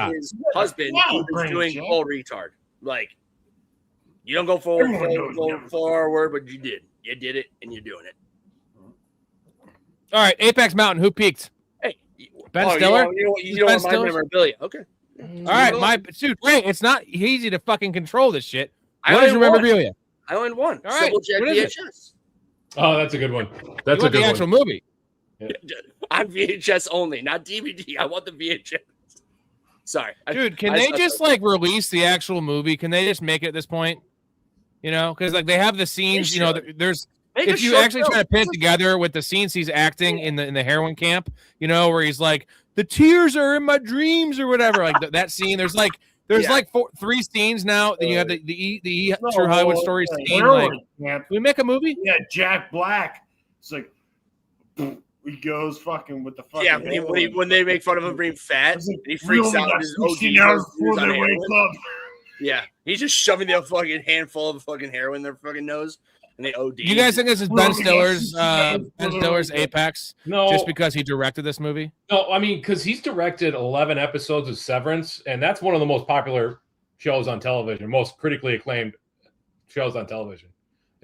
husband who's doing full retard. Like, you don't go forward, but you did. You did it, and you're doing it. All right, Apex Mountain. Who peaked? Hey, Ben Stiller. You don't want my memorabilia. Okay. All right, dude. Ray, it's not easy to fucking control this shit. What is your memorabilia? I own one. All right. Triple Jack What is it? VHS. Oh, that's a good one. That's You a want the good actual one. movie. On VHS only, not DVD. I want the VHS. Sorry, Dude, can they just like release the actual movie? Can they just make it at this point? You know, because like they have the scenes. You know, there's Make a if you short actually film. try to pin it together with the scenes he's acting in the heroin camp. You know, where he's like, the tears are in my dreams or whatever. Like that scene. There's like three scenes now. Then you have the True Hollywood Story scene. Like, can we make a movie? Yeah, Jack Black. It's like he goes fucking with the fucking. Yeah, when they make fun of him being fat, and he freaks out. His hours before they wake up. Yeah, he's just shoving the fucking handful of fucking heroin in their fucking nose, and they OD. Do you guys think this is Ben Stiller's Apex? No, just because he directed this movie. No, I mean because he's directed 11 episodes of Severance, and that's one of the most popular shows on television, most critically acclaimed shows on television.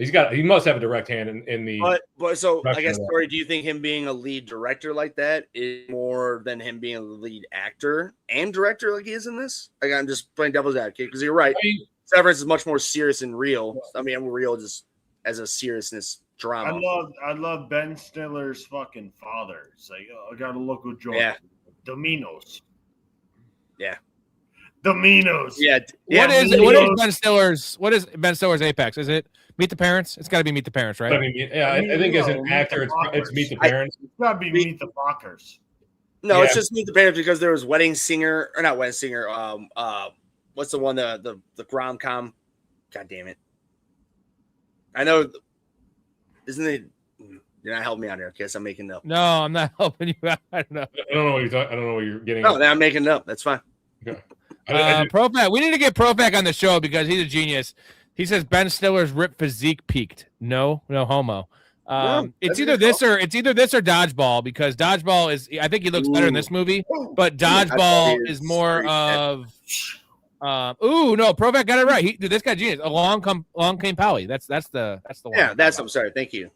He must have a direct hand in the. But so I guess, Storey, do you think him being a lead director like that is more than him being a lead actor and director like he is in this? Like I'm just playing devil's advocate because you're right. Severance is much more serious and real. I mean, real just as a seriousness drama. I love Ben Stiller's fucking father. It's like, I got a local joint. Yeah. Domino's. Yeah. Domino's. Yeah. What is Ben Stiller's Apex? Is it Meet the Parents? It's got to be Meet the Parents, right? I mean, I think as an actor, it's Meet the Parents. It's got to be Meet the Fockers. No, it's just Meet the Parents because there was Wedding Singer or not Wedding Singer. What's the one the rom-com? God damn it! I know. Isn't it? You're not helping me out here, Kiss. I'm making it up. No, I'm not helping you out. I don't know. I don't know what you're talking. I don't know what you're getting. No, I'm making it up. That's fine. Okay. Profac. We need to get Profac on the show because he's a genius. He says Ben Stiller's ripped physique peaked. No homo. It's either this or Dodgeball because Dodgeball is. I think he looks better in this movie, but Dodgeball is more of. No, Provac got it right. This guy genius. Along came Polly. That's the one. Yeah, I'm sorry. Thank you.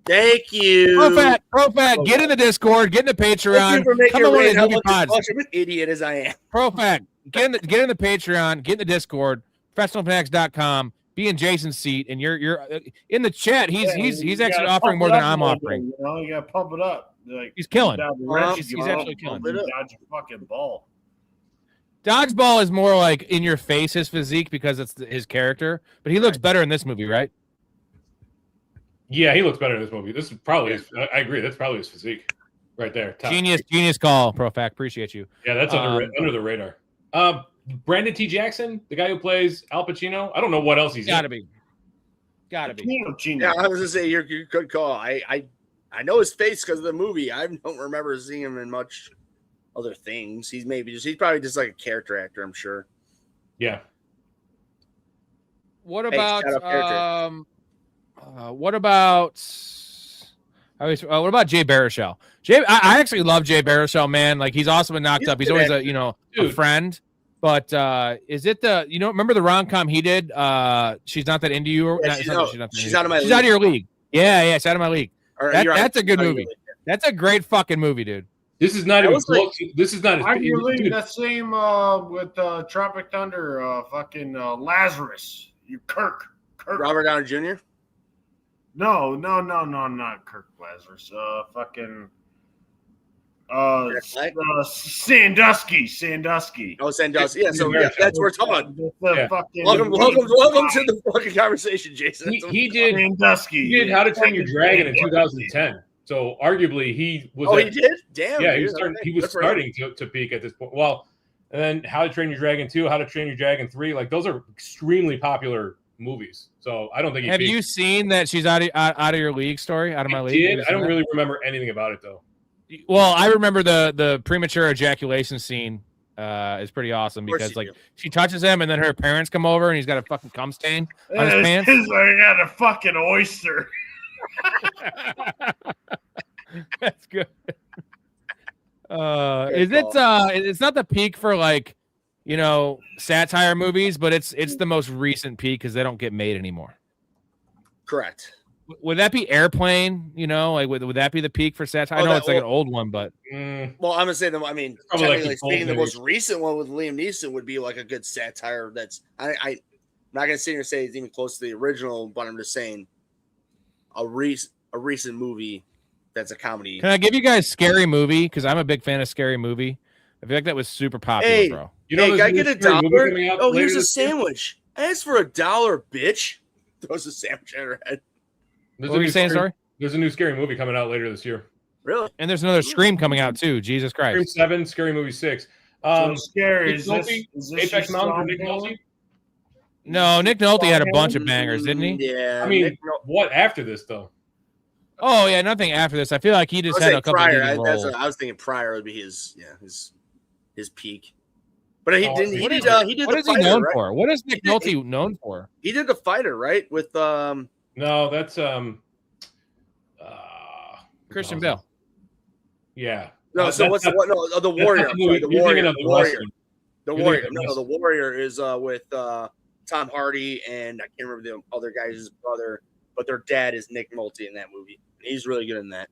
Profac, get in the Discord, get in the Patreon. Come on, one of these movie pods. Idiot as I am. Profac, get in the Patreon, get in the Discord. ProfessionalFanatics.com. Be in Jason's seat, and you're in the chat. He's actually offering more than I'm offering. You know, you gotta pump it up. Like, he's killing. He's actually killing. Dodge a fucking ball. Dodgeball is more like in your face his physique because it's his character, but he looks better in this movie, right? Yeah, he looks better in this movie. This is probably I agree. That's probably his physique right there. Top. Genius call, Profac. Appreciate you. Yeah, that's under the radar. Brandon T. Jackson, the guy who plays Al Pacino. I don't know what else he's gotta be. Yeah, I was gonna say you're good call. I know his face because of the movie. I don't remember seeing him in much other things. He's probably just like a character actor, I'm sure. Yeah. What about what about Jay Baruchel? I actually love Jay Baruchel, man. Like he's awesome and knocked up. He's always a friend. But is it remember the rom-com he did? She's not that into you. She's out of my league. She's out of your league. Yeah, it's out of my league. That's a good movie. League. That's a great fucking movie, dude. This is not even close. This is not. Out of your league. That same with Tropic Thunder, fucking Lazarus. You Kirk. Robert Downey Jr. No, not Kirk Lazarus. Fucking. Sandusky. Oh, Sandusky. Yeah, so that's what we're talking about. Fucking welcome to the fucking conversation, Jason. He did Sandusky. He did How to Train Your Dragon in 2010. So arguably he was. Oh, he did? Damn. Yeah, he was starting to peak at this point. Well, and then How to Train Your Dragon 2, How to Train Your Dragon 3, like those are extremely popular movies. So I don't think. Have you seen that she's out of your league story? Out of my league. I don't really remember anything about it though. Well, I remember the premature ejaculation scene is pretty awesome because like she touches him and then her parents come over and he's got a fucking cum stain on his pants. I got a fucking oyster. That's good. It's not the peak for like satire movies, but it's the most recent peak because they don't get made anymore. Correct. Would that be Airplane? Like would that be the peak for satire? I know it's like an old one, but well, I'm gonna say them. I mean, technically speaking, the most recent one with Liam Neeson would be like a good satire. That's I'm not going to sit here and say it's even close to the original, but I'm just saying a recent movie that's a comedy. Can I give you guys Scary Movie? Because I'm a big fan of Scary Movie. I feel like that was super popular, Hey, bro. You know, hey, there's can I a new get Scary movie $1? coming out Oh, later here's a this year. sandwich. Ask for $1, bitch. Throws a sandwich at her head. There's What a were new you saying, Scary- sorry? There's a new Scary Movie coming out later this year. Really? And there's another Scream coming out too. Jesus Scream Christ. 7, Scary Movie 6. So scary. Nick Is Nolte, this Apex your Mountain for Nick song, Nolte? No, Nick Nolte had a bunch of bangers, didn't he? Yeah. I mean, Nick what after this though? Oh yeah, nothing after this. I feel like he I just was had saying a couple prior. of roles. I was thinking prior would be his peak. But he Oh, didn't. He what did. is He did What the is he fighter, known right? for? What is Nick He did- Nolte known for? He did the fighter, right? With No, that's Christian Bale. Yeah. no. So what's the what? No, the Warrior. not I'm sorry, the you're Warrior. thinking of The the Warrior. wrestling. The You're Warrior. thinking of No, the Warrior is with Tom Hardy and I can't remember the other guy's brother, but their dad is Nick Nolte in that movie. He's really good in that.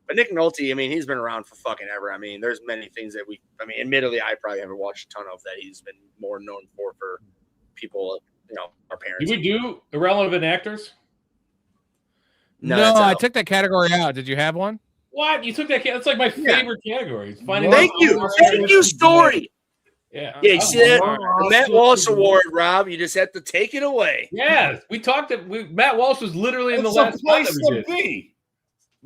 But Nick Nolte, I mean, he's been around for fucking ever. I mean, there's many things that admittedly, I probably haven't watched a ton of that he's been more known for people, our parents. Did we do irrelevant actors? No, that's I out. took that category out. Did you have one? What? You took that? That's like my favorite category. It's finding Thank out- you, Storey. Yeah. Yeah, you see that? Oh, The Matt Walsh Award, Rob. You just have to take it away. Yeah, we talked. Matt Walsh was literally in the It's last a spot place that we to did. be.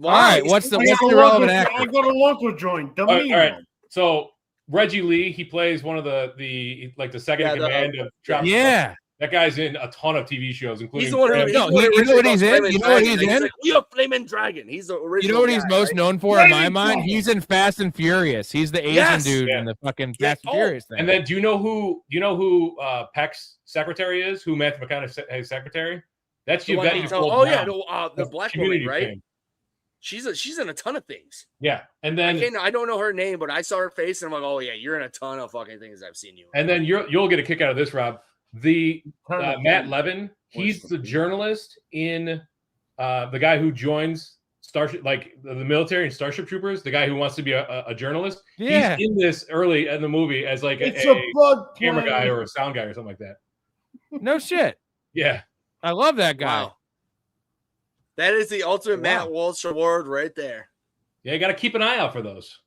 All right, what's the relevant actor? I go to local joint. All right. So Reggie Lee, he plays one of the second in command of Tropic. Yeah. That guy's in a ton of TV shows, including. He's the one who. Graham- No, you know what he's in? You know what he's in? Like, we are Flaming Dragon. He's the original. You know what he's guy, most right? known for in my Flaming mind? Dragon. He's in Fast and Furious. He's the Asian Yes. dude Yeah. in the fucking Yeah. Fast and Furious thing. And then, do you know who Peck's secretary is? Who Matthew McConaughey's secretary? That's The one Yvette he's- Nicole oh yeah, Brown. the black Community woman, right? fame. She's in a ton of things. Yeah, and then I don't know her name, but I saw her face and I'm like, oh yeah, you're in a ton of fucking things I've seen you in. And then you'll get a kick out of this, Rob. The Matt Levin, he's the journalist in the guy who joins Starship, like the military and Starship Troopers. The guy who wants to be a journalist. Yeah. He's in this early in the movie as like It's a a bug camera plane. guy or a sound guy or something like that. No shit. Yeah, I love that guy. Wow. That is the ultimate Wow. Matt Walsh Award right there. yeah. You got to keep an eye out for those.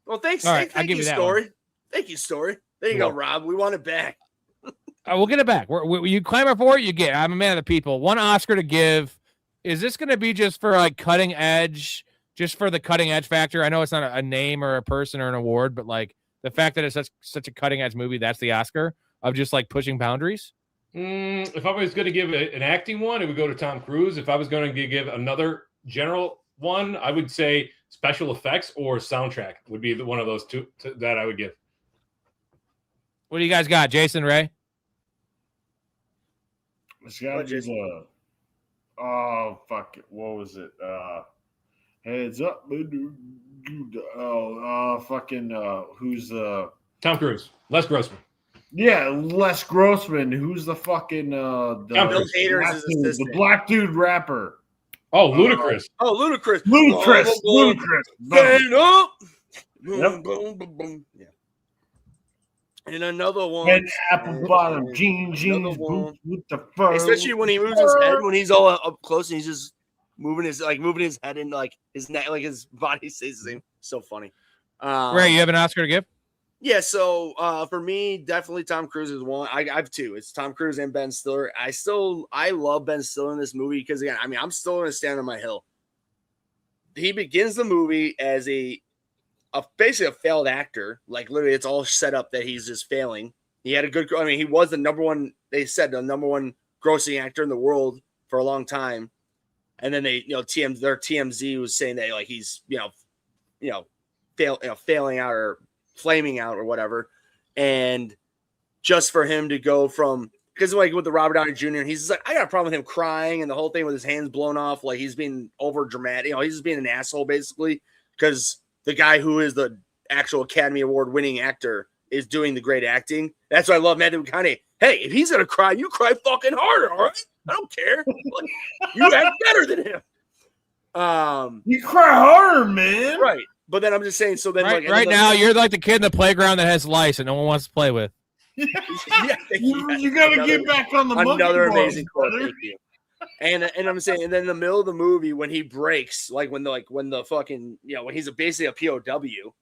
Well, thanks. All right, I'll thank give you, you that Story. Thank you, Story. There you You're go, Rob. We want it back. We'll get it back. You clamor for it, you get it. I'm a man of the people. One Oscar to give. Is this going to be just for like cutting edge, just for the cutting edge factor? I know it's not a name or a person or an award, but like the fact that it's such a cutting edge movie, that's the Oscar of just like pushing boundaries. If I was going to give an acting one, it would go to Tom Cruise. If I was going to give another general one, I would say special effects or soundtrack would be one of those two that I would give. What do you guys got, Jason Ray? This guy is oh fuck it. What was it? Heads up. Who's the Tom Cruise, Les Grossman. Yeah, Les Grossman. Who's the fucking Tom Bill Cruise. Hader's black his dude, assistant. the black dude rapper. Oh, Ludacris. Oh, Ludacris. Ludacris. Stand up. Boom, Yep. boom, boom, boom. Yeah. And another one. Red apple bottom jeans, Another one. boots with the fur. Especially when he moves his head, when he's all up close and he's just moving his head and like his neck, like his body stays the same. So funny. Ray, you have an Oscar to give? Yeah, so for me, definitely Tom Cruise is one. I have two. It's Tom Cruise and Ben Stiller. I love Ben Stiller in this movie because again, I'm still gonna stand on my hill. He begins the movie as basically a failed actor. Like literally, it's all set up that he's just failing. He had a good. I mean, he was the number one. They said the number one grossing actor in the world for a long time, and then they, their TMZ was saying that like he's failing out or flaming out or whatever, and just for him to go from because like with the Robert Downey Jr. He's just like I got a problem with him crying and the whole thing with his hands blown off, like he's being over dramatic. He's just being an asshole basically because the guy who is the actual Academy Award winning actor is doing the great acting. That's why I love Matthew McConaughey. Hey, if he's gonna cry, you cry fucking harder, all right? I don't care. You act better than him. You cry harder, man. Right. But then I'm just saying. So then, Right now, you're like the kid in the playground that has lice and no one wants to play with. Yeah, You got to get back on the another monkey amazing balls, quote. brother. Thank you. And I'm saying, and then in the middle of the movie when he breaks, when the fucking when he's basically a POW,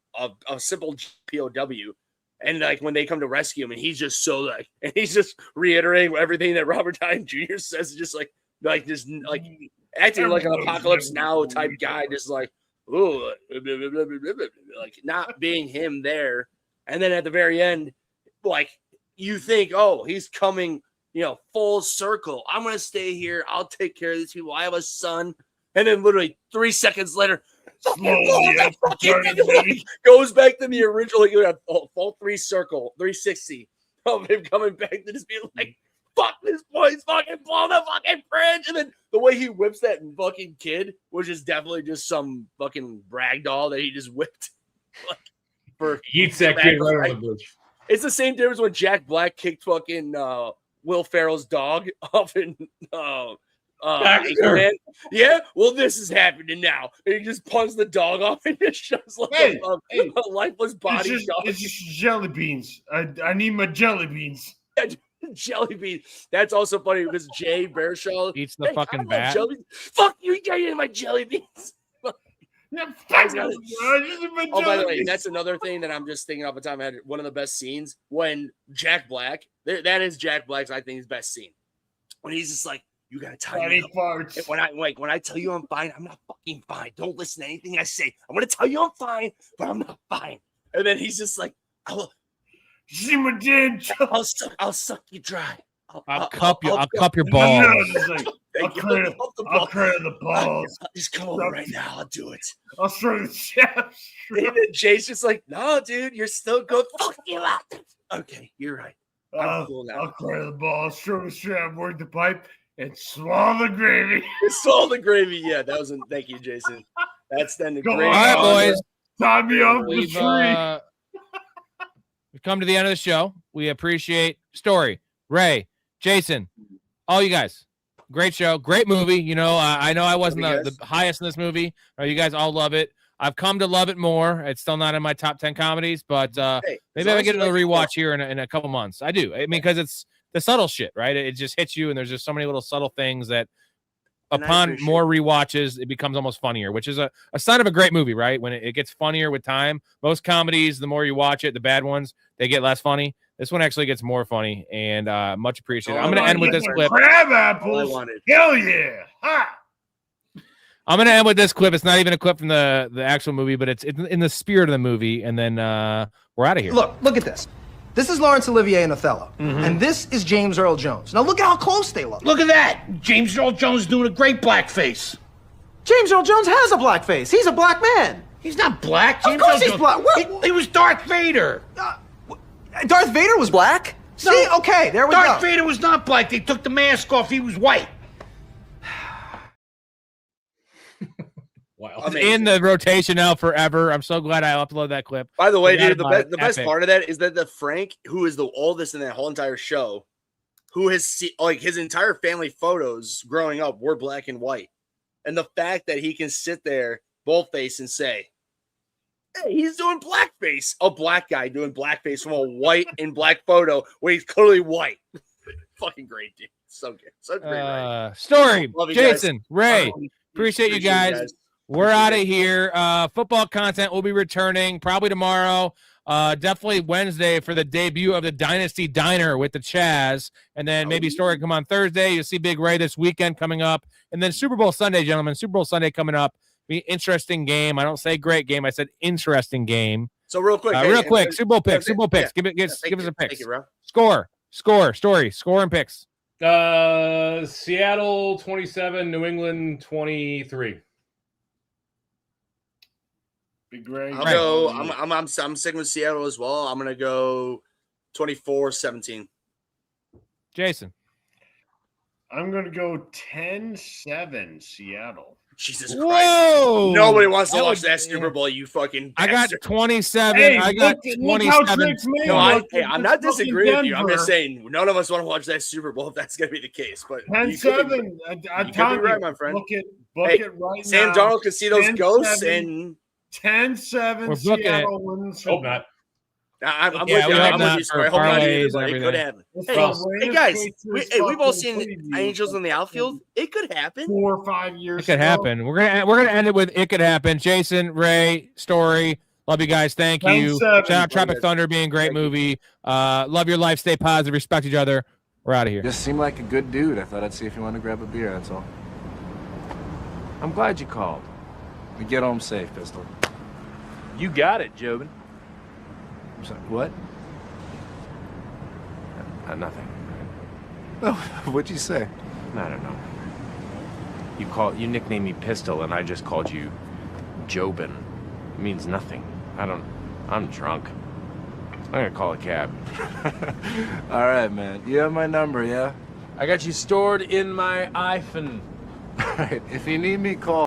a simple POW, and like when they come to rescue him, and he's just so and he's just reiterating everything that Robert Downey Jr. says, just like acting like an Apocalypse Now type guy, just like oh, like not being him there. And then at the very end, like you think, oh, he's coming, full circle. I'm gonna stay here. I'll take care of these people. I have a son. And then literally 3 seconds later, goes back to the original, full 360 of him coming back to just being like, fuck this boy, he's fucking blow the fucking bridge. And then the way he whips that fucking kid was just definitely just some fucking rag doll that he just whipped. He eats that kid right on the bridge. It's the same difference when Jack Black kicked fucking Will Ferrell's dog off in Anchorman. Yeah, well, this is happening now. And he just punches the dog off and just shows like a lifeless body. It's just jelly beans. I need my jelly beans. Jelly beans. That's also funny because Jay Baruchel eats the fucking bat. Fuck you, eating my jelly beans. Oh, by the way, that's another thing that I'm just thinking off the top of my head. One of the best scenes when Jack Black, that is Jack Black's, I think, his best scene. When he's just like, you gotta tell me. When I tell you I'm fine, I'm not fucking fine. Don't listen to anything I say. I'm gonna tell you I'm fine, but I'm not fine. And then he's just like, I'll suck you dry. I'll cup your balls. I'll clear the balls. Just come over right now. I'll do it. I'll throw the shaft. And then Jay's just like, no, dude, you're still good. Fuck you up. Okay, you're right. I'm cool now. I'll clear the balls, throw the shaft, work the pipe, and swallow the gravy. Swallow the gravy. Yeah, that was thank you, Jason. That's then the gravy. All right, boys. Tie me off the tree. We've come to the end of the show. We appreciate Storey, Ray, Jason, all you guys. Great show, great movie. I know I wasn't the highest in this movie. You guys all love it. I've come to love it more. It's still not in my top 10 comedies, but maybe I get a rewatch here in a couple months. I do. I mean, because it's the subtle shit, right? It just hits you, and there's just so many little subtle things that upon more rewatches, it becomes almost funnier, which is a sign of a great movie, right? When it gets funnier with time. Most comedies, the more you watch it, the bad ones, they get less funny. This one actually gets more funny, and much appreciated. I'm going to end with this clip. Crab apples. Hell yeah. Ha! I'm going to end with this clip. It's not even a clip from the actual movie, but it's in the spirit of the movie, and then we're out of here. Look at this. This is Laurence Olivier in Othello, and this is James Earl Jones. Now look at how close they look. Look at that. James Earl Jones doing a great blackface. James Earl Jones has a blackface. He's a black man. He's not black. Of course he's black. He was Darth Vader. Darth Vader was black? No. See, okay, there we go. Darth Vader was not black. They took the mask off. He was white. Wow. It's in the rotation now forever. I'm so glad I uploaded that clip. By the way, dude, the best part of that is that the Frank, who is the oldest in that whole entire show, who has his entire family photos growing up were black and white. And the fact that he can sit there, boldface, and say, hey, he's doing blackface. A black guy doing blackface from a white and black photo where he's clearly white. Fucking great, dude. So good. So great. Right? Storey, Jason, Ray, appreciate you guys. We're out of here. Football content will be returning probably tomorrow. Definitely Wednesday for the debut of the Dynasty Diner with the Chaz. And then maybe Storey come on Thursday. You'll see Big Ray this weekend coming up. And then Super Bowl Sunday, gentlemen. Super Bowl Sunday coming up. Be interesting game. I don't say great game. I said interesting game. So real quick. Super Bowl picks. Super Bowl picks. Give us a pick. Thank you, bro. Storey. Score and picks. Seattle 27, New England 23. Big Ray. I'll go. I'm sticking with Seattle as well. I'm gonna go 24-17. Jason. I'm gonna go 10-7 Seattle. Jesus Christ. Whoa! Nobody wants to watch that Super Bowl, you fucking bastard. I got 27. Hey, I got 27. No, I'm not disagreeing with you. I'm just saying none of us want to watch that Super Bowl if that's going to be the case. But 10-7. I tell you, right, my friend. Book it right Sam now. Darnold can see those ghosts and 10-7 Seattle wins. Hope not. I'm Yeah, with we you. hope I'm with not you, for Story. I hope not either, parlays but and it could everything. happen. Let's Hey, go hey Raiders guys, Patriots we've all fucking seen preview Angels in the Outfield. It could happen. 4 or 5 years It could ago. happen. We're gonna end it with it could happen. Jason, Ray, Story. Love you guys. Thank you. 9-7. Shout out Love you Tropic guys. Thunder being a great Thank you. movie. Love your life. Stay positive. Respect each other. We're out of here. Just seemed like a good dude. I thought I'd see if you wanted to grab a beer, that's all. I'm glad you called. We get home safe, Pistol. You got it, Jobin. I'm sorry, what? Nothing. Oh, what'd you say? I don't know. You nicknamed me Pistol, and I just called you Jobin. It means nothing. I'm drunk. I'm gonna call a cab. All right, man. You have my number, yeah? I got you stored in my iPhone. All right. If you need me, call.